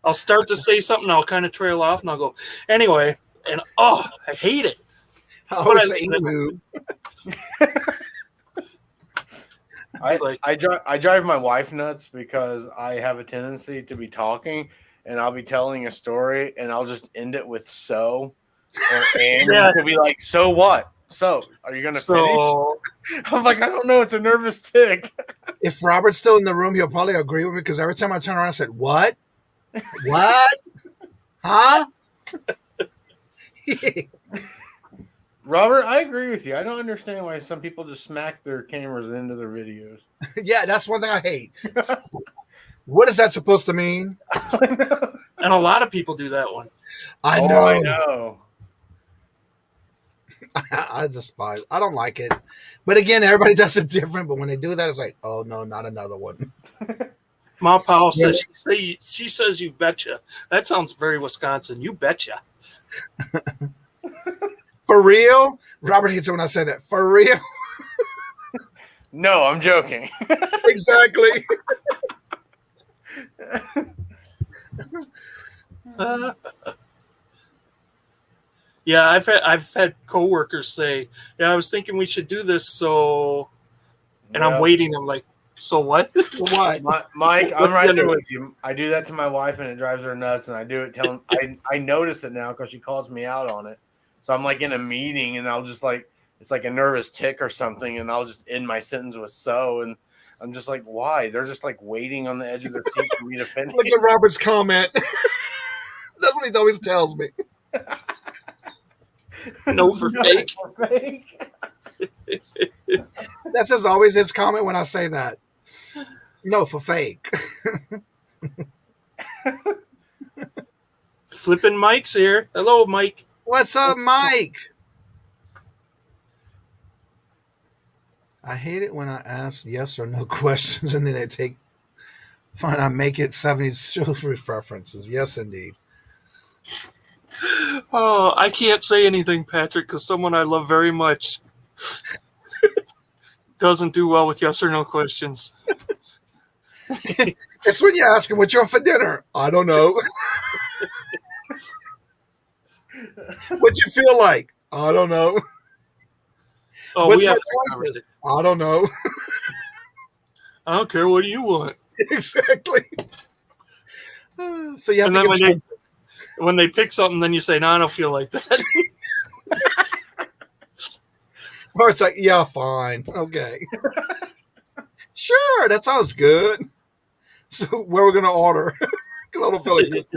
Speaker 1: I'll start to say something, I'll kind of trail off, and I'll go, anyway, and I hate it.
Speaker 3: I drive my wife nuts because I have a tendency to be talking, and I'll be telling a story, and I'll just end it with "so," and to be like, "So what? So are you going to finish?" I'm like, I don't know. It's a nervous tick.
Speaker 2: If Robert's still in the room, he'll probably agree with me because every time I turn around, I said, "What?" What? Huh?
Speaker 3: Robert, I agree with you. I don't understand why some people just smack their cameras into their videos.
Speaker 2: Yeah, that's one thing I hate. What is that supposed to mean?
Speaker 1: And a lot of people do that one.
Speaker 2: I know.
Speaker 3: I know.
Speaker 2: I despise. I don't like it. But again, everybody does it different. But when they do that, it's like, oh no, not another one.
Speaker 1: Ma Powell says she says you betcha. That sounds very Wisconsin. You betcha.
Speaker 2: For real? Robert hates it when I say that. For real?
Speaker 3: No, I'm joking.
Speaker 2: Exactly.
Speaker 1: Yeah, I've had coworkers say, "Yeah, I was thinking we should do this." So, and I'm waiting. I'm like, "So what?"
Speaker 2: What?
Speaker 3: Mike, I'm right there with you. I do that to my wife, and it drives her nuts. And I do it. I notice it now because she calls me out on it. So I'm like in a meeting, and I'll just like it's like a nervous tick or something, and I'll just end my sentence with "so," and I'm just like, why? They're just like waiting on the edge of their seat for me to finish.
Speaker 2: Look at Robert's comment. That's what he always tells me.
Speaker 1: No for fake.
Speaker 3: For fake.
Speaker 2: That's just always his comment when I say that. No, for fake.
Speaker 1: Flipping Mike's here. Hello, Mike.
Speaker 2: What's up, Mike? I hate it when I ask yes or no questions and then they fine, I make it 70s chivalry references. Yes, indeed.
Speaker 1: Oh, I can't say anything, Patrick, because someone I love very much doesn't do well with yes or no questions.
Speaker 2: It's when you ask him what you want for dinner. I don't know. What you feel like? I don't know.
Speaker 1: Oh,
Speaker 2: What's
Speaker 1: we
Speaker 2: my
Speaker 1: have
Speaker 2: choices? I don't know.
Speaker 1: I don't care. What do you want?
Speaker 2: Exactly. So you have
Speaker 1: And
Speaker 2: to
Speaker 1: then when they pick something, then you say, "No, I don't feel like that."
Speaker 2: Or it's like, yeah, fine. Okay. Sure, that sounds good. So where are we going to order? Because I don't feel like it.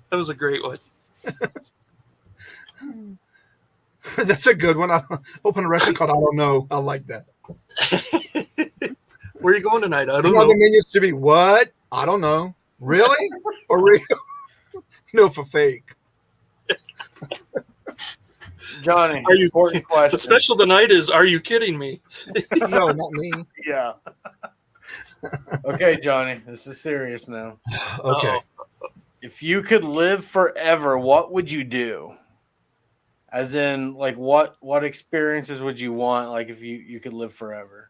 Speaker 1: That was a great one.
Speaker 2: That's a good one. I open a restaurant called I Don't Know. I like that.
Speaker 1: Where are you going tonight? I don't
Speaker 2: You want
Speaker 1: know.
Speaker 2: the menus to be what? I don't know. Really? For real? No, for fake.
Speaker 3: Johnny,
Speaker 1: Are you
Speaker 3: important question.
Speaker 1: The special tonight is, are you kidding me?
Speaker 2: No, not me.
Speaker 3: Yeah. Okay, Johnny, this is serious now.
Speaker 2: Okay.
Speaker 1: Uh-oh.
Speaker 3: If you could live forever, what would you do? As in, like, what experiences would you want? Like, if you could live forever,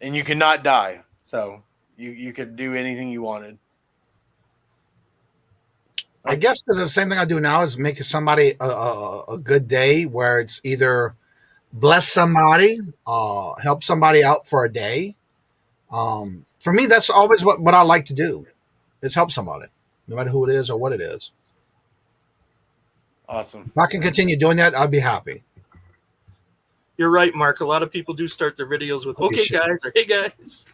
Speaker 3: and you could not die, so you could do anything you wanted.
Speaker 2: I guess because the same thing I do now is make somebody a good day where it's either bless somebody, help somebody out for a day. For me, that's always what I like to do is help somebody, no matter who it is or what it is.
Speaker 3: Awesome.
Speaker 2: If I can continue doing that, I'd be happy.
Speaker 1: You're right, Mark. A lot of people do start their videos with,
Speaker 2: Holy
Speaker 1: "Okay,
Speaker 2: shit.
Speaker 1: guys," or "Hey, guys."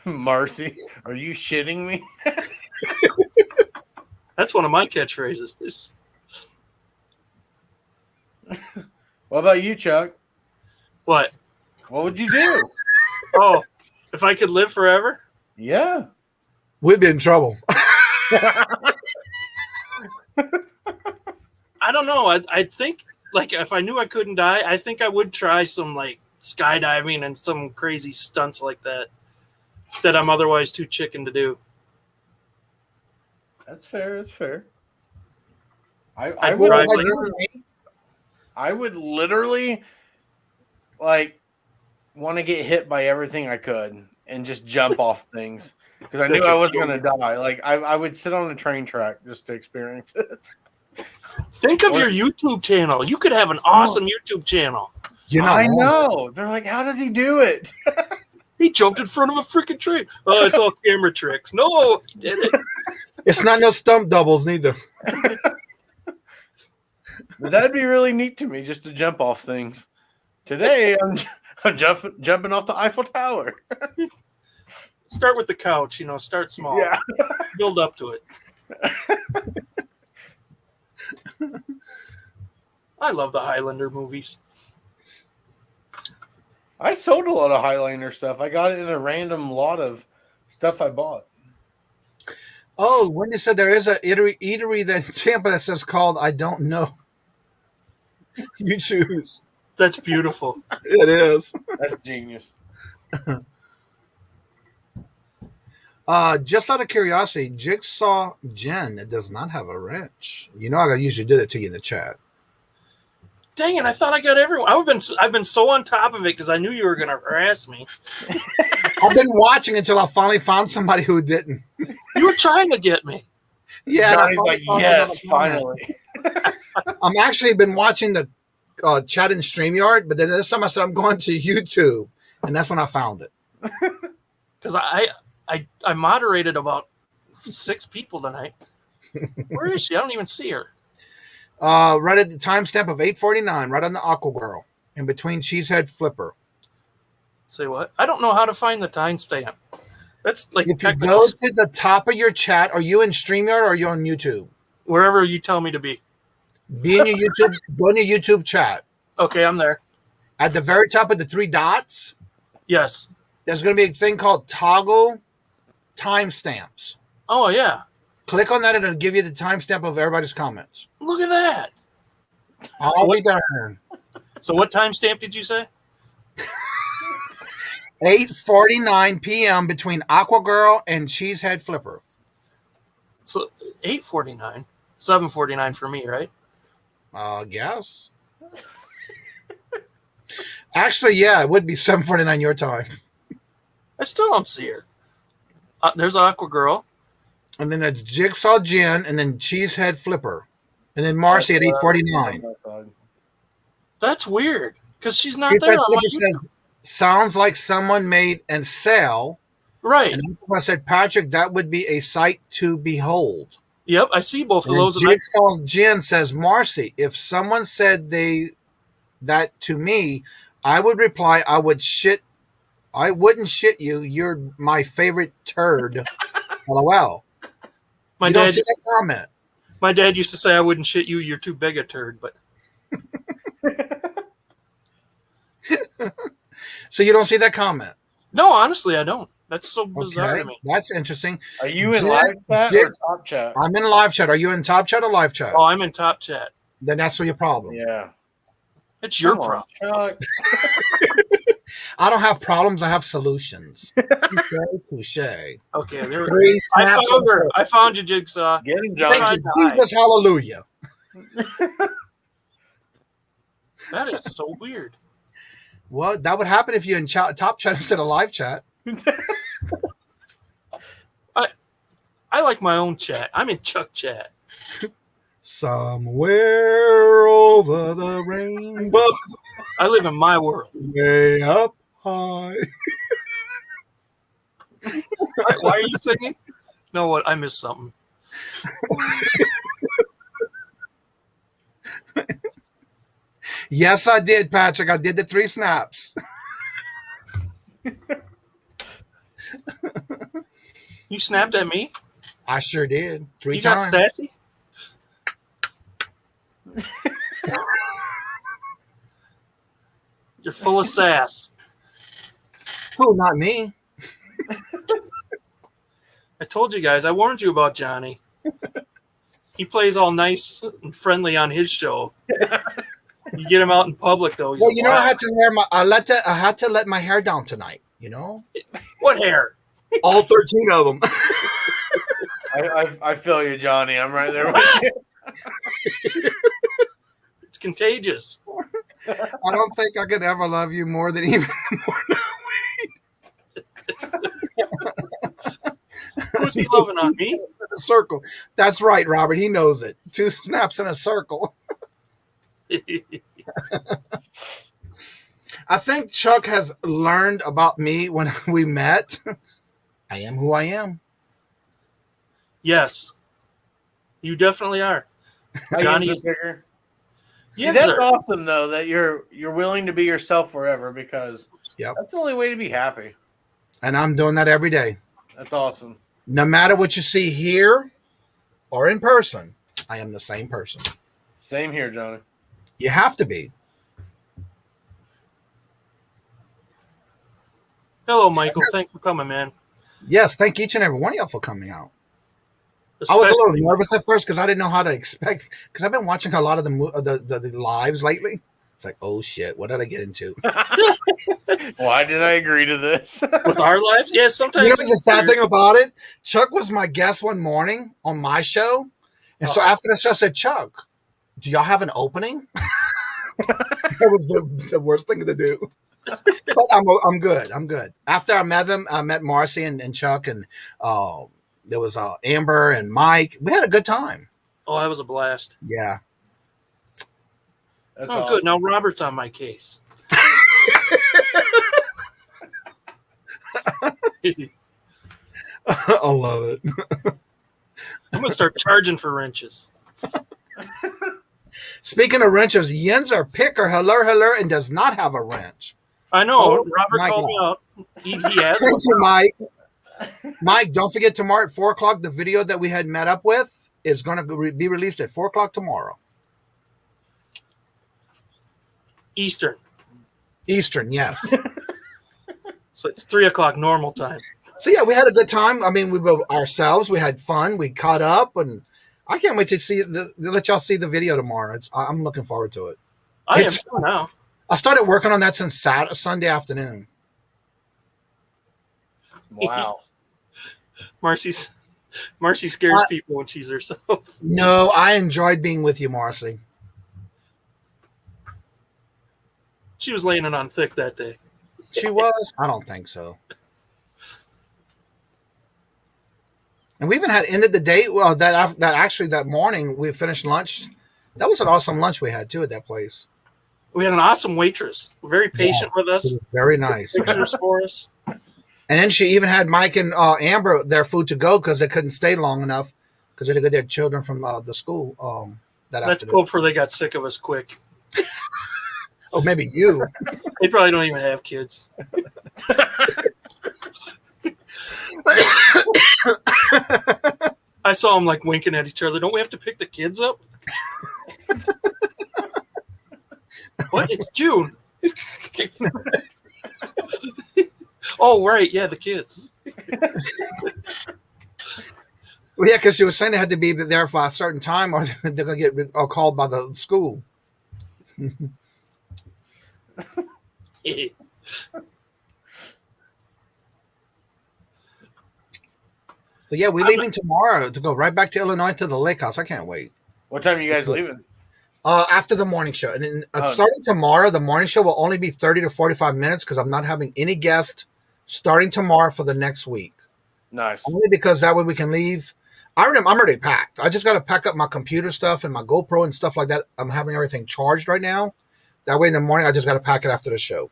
Speaker 3: Marcy, are you shitting me?
Speaker 1: That's one of my catchphrases.
Speaker 3: What about you, Chuck?
Speaker 1: What?
Speaker 3: What would you do?
Speaker 1: Oh, if I could live forever?
Speaker 3: Yeah.
Speaker 2: We'd be in trouble.
Speaker 1: I don't know. I think, like, if I knew I couldn't die, I think I would try some, like, skydiving and some crazy stunts like that I'm otherwise too chicken to do.
Speaker 3: That's fair. That's fair.
Speaker 1: I
Speaker 3: would literally like want to get hit by everything I could and just jump off things because I knew I was going to die. Like I would sit on the train track just to experience it.
Speaker 1: Think of your YouTube channel. You could have an awesome YouTube channel.
Speaker 3: I know. They're like, how does he do it?
Speaker 1: He jumped in front of a freaking train. Oh, it's all camera tricks. No, he did it.
Speaker 2: It's not no stump doubles neither.
Speaker 3: But that'd be really neat to me just to jump off things. Today I'm jumping off the Eiffel Tower.
Speaker 1: Start with the couch, start small.
Speaker 3: Yeah.
Speaker 1: Build up to it. I love the Highlander movies.
Speaker 3: I sold a lot of Highlander stuff. I got it in a random lot of stuff I bought.
Speaker 2: Oh, when you said there is a eatery that in Tampa that says called I don't know. You choose.
Speaker 1: That's beautiful.
Speaker 2: It is.
Speaker 3: That's genius.
Speaker 2: Just out of curiosity, Jigsaw Jen does not have a wrench. I usually do that to you in the chat.
Speaker 1: Dang it! I thought I got everyone. I've been so on top of it because I knew you were going to harass me.
Speaker 2: I've been watching until I finally found somebody who didn't.
Speaker 1: You were trying to get me.
Speaker 2: Yeah,
Speaker 3: Johnny's like, yes, finally.
Speaker 2: I'm actually been watching the chat in StreamYard, but then this time I said I'm going to YouTube, and that's when I found it.
Speaker 1: Because I moderated about 6 people tonight. Where is she? I don't even see her.
Speaker 2: Right at the timestamp of 8:49, right on the Aqua Girl, in between Cheesehead Flipper.
Speaker 1: Say what? I don't know how to find the timestamp. That's like
Speaker 2: if you go to the top of your chat, are you in StreamYard or are you on YouTube?
Speaker 1: Wherever you tell me to be.
Speaker 2: Be in your YouTube. Go in your YouTube chat.
Speaker 1: Okay, I'm there.
Speaker 2: At the very top of the 3 dots,
Speaker 1: yes,
Speaker 2: there's going to be a thing called toggle timestamps.
Speaker 1: Oh yeah.
Speaker 2: Click on that and it'll give you the timestamp of everybody's comments.
Speaker 1: Look at that.
Speaker 2: I'll be darned.
Speaker 1: So what timestamp did you say?
Speaker 2: 8:49 p.m. between Aqua Girl and Cheesehead Flipper.
Speaker 1: So 8:49, 7:49 for me, right?
Speaker 2: Guess. Actually, yeah, it would be 7:49 your time.
Speaker 1: I still don't see her. There's Aqua Girl.
Speaker 2: And then that's Jigsaw Jen, and then Cheesehead Flipper. And then Marcy at 8:49.
Speaker 1: That's weird, because she's not there.
Speaker 2: Says, sounds like someone made a sale.
Speaker 1: Right.
Speaker 2: And I said, Patrick, that would be a sight to behold.
Speaker 1: Yep, I see both of those.
Speaker 2: Jigsaw Jen says, Marcy, if someone said that to me, I would reply, I wouldn't shit you. You're my favorite turd. LOL.
Speaker 1: My
Speaker 2: dad see that comment.
Speaker 1: My dad used to say, I wouldn't shit you. You're too big a turd. But
Speaker 2: so you don't see that comment?
Speaker 1: No, honestly, I don't. That's so bizarre to me.
Speaker 2: That's interesting.
Speaker 3: Are you in live chat or top chat?
Speaker 2: I'm in live chat. Are you in top chat or live chat?
Speaker 1: Oh, I'm in top chat.
Speaker 2: Then that's your problem.
Speaker 3: Yeah.
Speaker 1: It's your problem.
Speaker 2: I don't have problems. I have solutions. Touche.
Speaker 1: Okay, there we go. I found her. I found you, Jigsaw.
Speaker 3: Get him, John.
Speaker 2: Jesus, hallelujah.
Speaker 1: That is so weird.
Speaker 2: Well, that would happen if you're in top chat instead of live chat.
Speaker 1: I like my own chat. I'm in Chuck chat.
Speaker 2: Somewhere over the rainbow.
Speaker 1: I live in my world.
Speaker 2: Way up high.
Speaker 1: Why are you singing? No, what? I missed something.
Speaker 2: Yes, I did, Patrick. I did the 3 snaps.
Speaker 1: You snapped at me?
Speaker 2: I sure did. 3
Speaker 1: you
Speaker 2: times.
Speaker 1: You got sassy? You're full of sass.
Speaker 2: Who? Not me.
Speaker 1: I told you guys. I warned you about Johnny. He plays all nice and friendly on his show. You get him out in public, though.
Speaker 2: Well, you know, I had to let my hair down tonight. You know,
Speaker 1: what hair?
Speaker 2: All 13 of them.
Speaker 3: I feel you, Johnny. I'm right there with you.
Speaker 1: It's contagious.
Speaker 2: I don't think I could ever love you more than even more now.
Speaker 1: Who's he loving on me?
Speaker 2: A circle. That's right, Robert. He knows it. 2 snaps in a circle. I think Chuck has learned about me when we met. I am who I am.
Speaker 1: Yes, you definitely are.
Speaker 3: See,
Speaker 1: Yins
Speaker 3: that's
Speaker 1: are.
Speaker 3: awesome though that you're willing to be yourself forever because
Speaker 2: Yep.
Speaker 3: that's the only way to be happy.
Speaker 2: And I'm doing that every day.
Speaker 3: That's awesome.
Speaker 2: No matter what you see here or in person, I am the same person.
Speaker 3: Same here, Johnny.
Speaker 2: You have to be.
Speaker 1: Hello, Michael. Thanks for coming, man.
Speaker 2: Yes, thank each and every one of y'all for coming out. I was a little nervous at first because I didn't know how to expect. Because I've been watching a lot of the lives lately. It's like, oh shit, what did I get into?
Speaker 3: Why did I agree to this?
Speaker 1: With our lives? Yeah, sometimes.
Speaker 2: You know the sad thing about it? Chuck was my guest one morning on my show. And so after the show, I said, Chuck, do y'all have an opening? That was the worst thing to do. But I'm good. I'm good. After I met them, I met Marcy and Chuck, and there was Amber and Mike. We had a good time.
Speaker 1: Oh, that was a blast.
Speaker 2: Yeah.
Speaker 3: That's
Speaker 1: Oh,
Speaker 3: awesome.
Speaker 1: good. Now Robert's on my case.
Speaker 2: I love it.
Speaker 1: I'm gonna start charging for wrenches.
Speaker 2: Speaking of wrenches, Jens are picker, hello, and does not have a wrench.
Speaker 1: I know.
Speaker 2: Oh,
Speaker 1: Robert
Speaker 2: my
Speaker 1: called me
Speaker 2: God.
Speaker 1: out. He has.
Speaker 2: Thank you, Mike. Mike, don't forget tomorrow at 4 o'clock, the video that we had met up with is going to be released at 4 o'clock tomorrow.
Speaker 1: Eastern.
Speaker 2: Eastern, yes.
Speaker 1: So it's 3 o'clock normal time.
Speaker 2: So, yeah, we had a good time. I mean, we were ourselves. We had fun. We caught up. And I can't wait to let y'all see the video tomorrow. I'm looking forward to it.
Speaker 1: I am too now.
Speaker 2: I started working on that since Sunday afternoon.
Speaker 3: Wow.
Speaker 1: Marcy scares people when she's herself.
Speaker 2: No, I enjoyed being with you, Marcy.
Speaker 1: She was laying it on thick that day.
Speaker 2: She was? I don't think so. And we even had ended the day. Well, that morning we finished lunch. That was an awesome lunch we had too at that place.
Speaker 1: We had an awesome waitress, very patient with us.
Speaker 2: It was very nice.
Speaker 1: Pictures for us.
Speaker 2: And then she even had Mike and Amber their food to go because they couldn't stay long enough because they had to get their children from the school. That's
Speaker 1: That's cool before they got sick of us quick.
Speaker 2: Oh, maybe you.
Speaker 1: They probably don't even have kids. I saw them like winking at each other. Don't we have to pick the kids up? What? It's June. Oh, right. Yeah, the kids.
Speaker 2: Well, yeah, because she was saying they had to be there for a certain time or they're going to get called by the school. So, yeah, we're leaving tomorrow to go right back to Illinois to the lake house. I can't wait.
Speaker 3: What time are you guys leaving?
Speaker 2: After the morning show. And then, starting tomorrow, the morning show will only be 30 to 45 minutes because I'm not having any guests starting tomorrow for the next week.
Speaker 3: Nice.
Speaker 2: Only because that way we can leave. I'm already packed. I just got to pack up my computer stuff and my GoPro and stuff like that. I'm having everything charged right now. That way in the morning, I just got to pack it after the show.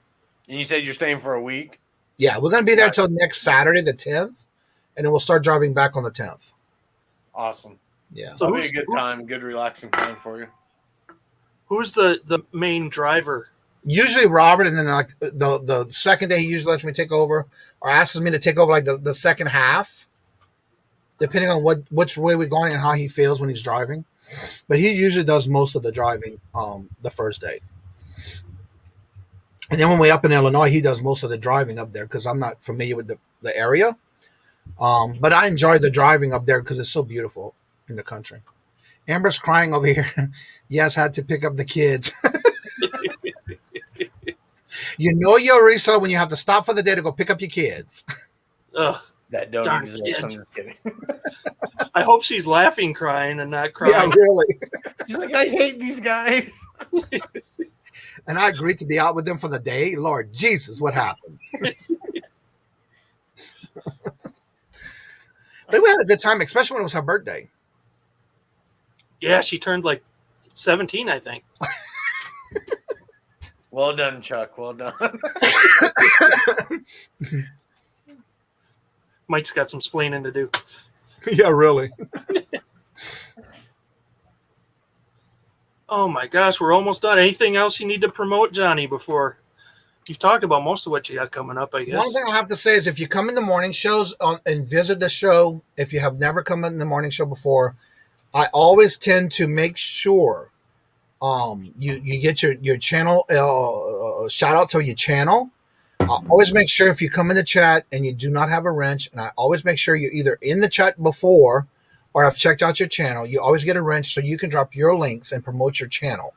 Speaker 3: And you said you're staying for a week?
Speaker 2: Yeah, we're going to be there until next Saturday, the 10th. And then we'll start driving back on the 10th.
Speaker 3: Awesome.
Speaker 2: Yeah.
Speaker 3: So it'll be a good time, good relaxing time for you.
Speaker 1: Who's the main driver?
Speaker 2: Usually Robert, and then like the second day he usually lets me take over or asks me to take over like the second half, depending on which way we're going and how he feels when he's driving. But he usually does most of the driving the first day. And then when we're up in Illinois, he does most of the driving up there because I'm not familiar with the area. But I enjoy the driving up there because it's so beautiful in the country. Amber's crying over here. Yes, had to pick up the kids. You know you're a reseller when you have to stop for the day to go pick up your kids.
Speaker 1: Ugh,
Speaker 3: That don't
Speaker 1: darn
Speaker 3: exist.
Speaker 1: kids.
Speaker 3: I'm just kidding.
Speaker 1: I hope she's laughing, crying, and not crying.
Speaker 2: Yeah, really.
Speaker 3: She's like, I hate these guys.
Speaker 2: And I agreed to be out with them for the day. Lord Jesus, what happened? But we had a good time, especially when it was her birthday.
Speaker 1: Yeah, she turned like 17, I think.
Speaker 3: Well done, Chuck. Well done.
Speaker 1: Mike's got some splaining to do.
Speaker 2: Yeah, really.
Speaker 1: Oh my gosh, we're almost done. Anything else you need to promote, Johnny, before you've talked about most of what you got coming up, I
Speaker 2: One
Speaker 1: guess.
Speaker 2: thing I have to say is if you come in the morning shows and visit the show, if you have never come in the morning show before, I always tend to make sure you get your channel shout out to your channel. I always make sure if you come in the chat and you do not have a wrench, and I always make sure you're either in the chat before or have checked out your channel, you always get a wrench so you can drop your links and promote your channel.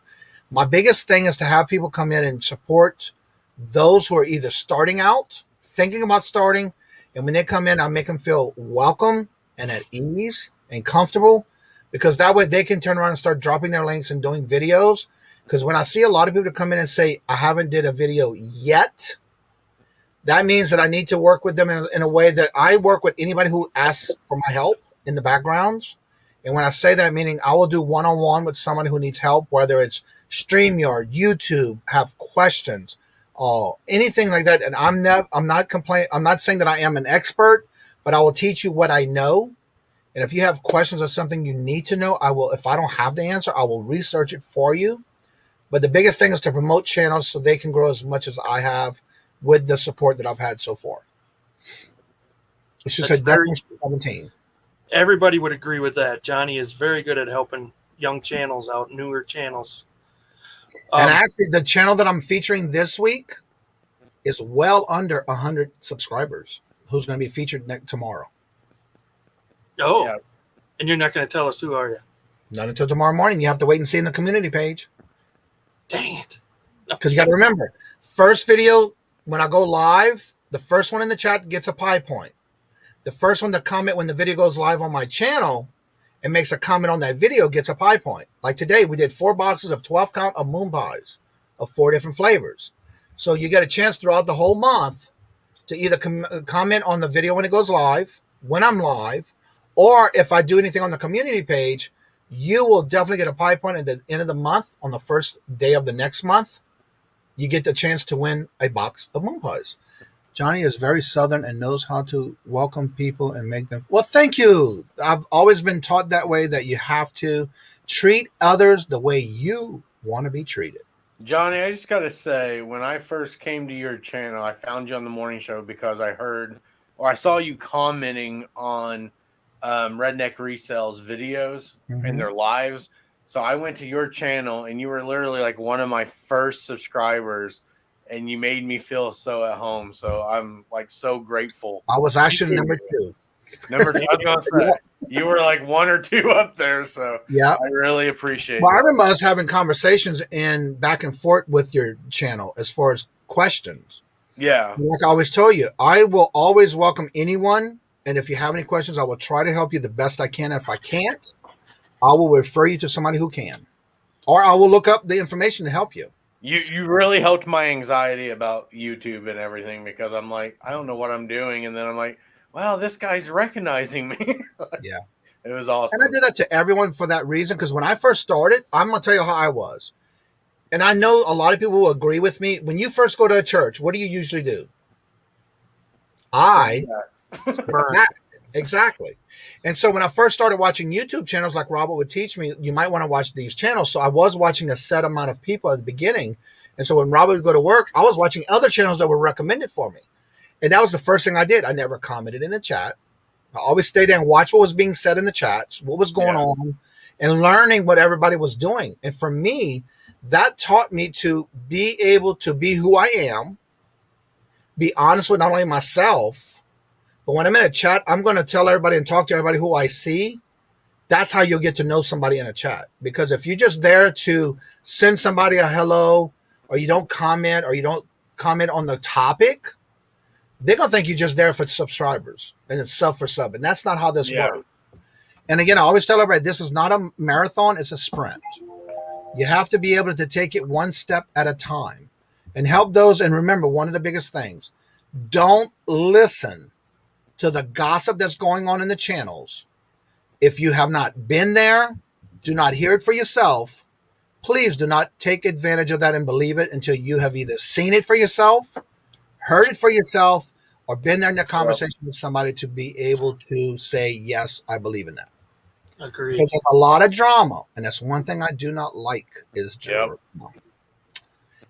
Speaker 2: My biggest thing is to have people come in and support those who are either starting out, thinking about starting, and when they come in, I make them feel welcome and at ease and comfortable, because that way they can turn around and start dropping their links and doing videos. Because when I see a lot of people come in and say, I haven't did a video yet, that means that I need to work with them in a way that I work with anybody who asks for my help in the backgrounds. And when I say that, meaning I will do one-on-one with somebody who needs help, whether it's StreamYard, YouTube, have questions, anything like that. And I'm not saying that I am an expert, but I will teach you what I know. And if you have questions or something you need to know, I will. If I don't have the answer, I will research it for you. But the biggest thing is to promote channels so they can grow as much as I have with the support that I've had so far. It's just
Speaker 1: That's
Speaker 2: a different 17.
Speaker 1: Everybody would agree with that. Johnny is very good at helping young channels out, newer channels.
Speaker 2: And actually, the channel that I'm featuring this week is well under 100 subscribers. Who's going to be featured tomorrow?
Speaker 1: Oh,
Speaker 3: Yeah.
Speaker 1: And you're not going to tell us who, are you?
Speaker 2: Not until tomorrow morning. You have to wait and see in the community page.
Speaker 1: Dang it. No.
Speaker 2: Because you got to remember, first video, when I go live, the first one in the chat gets a pie point. The first one to comment when the video goes live on my channel and makes a comment on that video gets a pie point. Like today, we did 4 boxes of 12 count of moon pies of 4 different flavors. So you get a chance throughout the whole month to either comment on the video when it goes live, when I'm live, or if I do anything on the community page, you will definitely get a pie point at the end of the month. On the first day of the next month, you get the chance to win a box of moon pies. Johnny is very Southern and knows how to welcome people and make them. Well, thank you. I've always been taught that way, that you have to treat others the way you want to be treated.
Speaker 3: Johnny, I just got to say, when I first came to your channel, I found you on the morning show because I heard or I saw you commenting on Redneck Resell's videos and their lives. So I went to your channel and you were literally like one of my first subscribers and you made me feel so at home. So I'm like so grateful.
Speaker 2: I was actually number 2.
Speaker 3: Number 2, I was going to say, you were like 1 or 2 up there. So
Speaker 2: yeah,
Speaker 3: I really appreciate
Speaker 2: Well,
Speaker 3: it.
Speaker 2: I remember us having conversations and back and forth with your channel as far as questions.
Speaker 3: Yeah.
Speaker 2: Like I always tell you, I will always welcome anyone. And if you have any questions, I will try to help you the best I can. If I can't, I will refer you to somebody who can. Or I will look up the information to help you.
Speaker 3: You really helped my anxiety about YouTube and everything, because I'm like, I don't know what I'm doing. And then I'm like, wow, this guy's recognizing me.
Speaker 2: Yeah.
Speaker 3: It was awesome.
Speaker 2: And I do that to everyone for that reason, because when I first started, I'm going to tell you how I was. And I know a lot of people will agree with me. When you first go to a church, what do you usually do? Exactly. And so when I first started watching YouTube channels, like Robert would teach me, you might want to watch these channels. So I was watching a set amount of people at the beginning. And so when Robert would go to work, I was watching other channels that were recommended for me. And that was the first thing I did. I never commented in the chat. I always stayed there and watched what was being said in the chats, what was going on, and learning what everybody was doing. And for me, that taught me to be able to be who I am, be honest with not only myself, but when I'm in a chat, I'm going to tell everybody and talk to everybody who I see. That's how you'll get to know somebody in a chat. Because if you're just there to send somebody a hello, or you don't comment on the topic, they're going to think you're just there for subscribers and it's sub for sub. And that's not how this works. And again, I always tell everybody, this is not a marathon, it's a sprint. You have to be able to take it one step at a time and help those. And remember, one of the biggest things, don't listen to the gossip that's going on in the channels. If you have not been there, do not hear it for yourself. Please do not take advantage of that and believe it until you have either seen it for yourself, heard it for yourself, or been there in a conversation with somebody to be able to say, yes, I believe in that.
Speaker 1: Agreed.
Speaker 2: Because there's a lot of drama, and that's one thing I do not like is drama.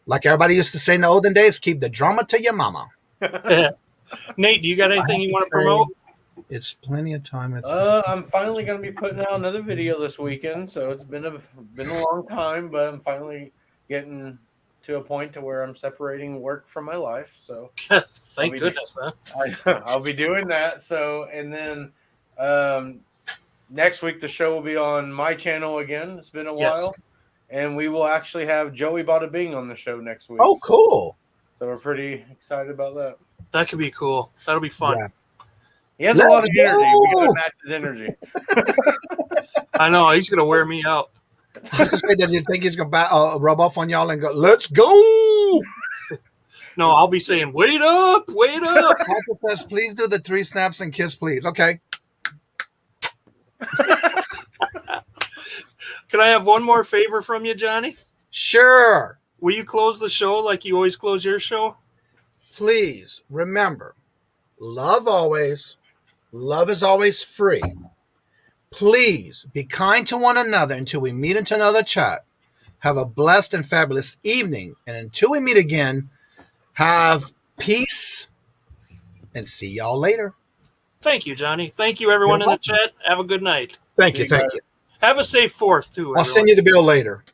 Speaker 2: Like everybody used to say in the olden days, keep the drama to your mama.
Speaker 1: Nate, do you got anything you want to promote?
Speaker 2: It's plenty of time.
Speaker 3: I'm finally going to be putting out another video this weekend, so it's been a long time, but I'm finally getting to a point to where I'm separating work from my life. So
Speaker 1: thank goodness, huh?
Speaker 3: I'll be doing that. So, and then next week the show will be on my channel again. It's been a while, and we will actually have Joey Bada Bing on the show next week.
Speaker 2: Oh, cool!
Speaker 3: So we're pretty excited about that.
Speaker 1: That could be cool. That'll be fun.
Speaker 2: Yeah.
Speaker 3: He has a lot of energy. We gotta match his energy.
Speaker 1: I know he's gonna wear me out.
Speaker 2: I was gonna say that you think he's gonna rub off on y'all and go, "Let's go."
Speaker 1: No, I'll be saying, "Wait up, wait up."
Speaker 2: Michael says, "Please do the 3 snaps and kiss, please." Okay.
Speaker 1: Can I have one more favor from you, Johnny?
Speaker 2: Sure.
Speaker 1: Will you close the show like you always close your show?
Speaker 2: Please remember, love always. Love is always free. Please be kind to one another until we meet into another chat. Have a blessed and fabulous evening. And until we meet again, have peace and see y'all later.
Speaker 1: Thank you, Johnny. Thank you, everyone in the chat. Have a good night.
Speaker 2: Thank you. Thank you.
Speaker 1: Have a safe 4th, too.
Speaker 2: I'll send you the bill later.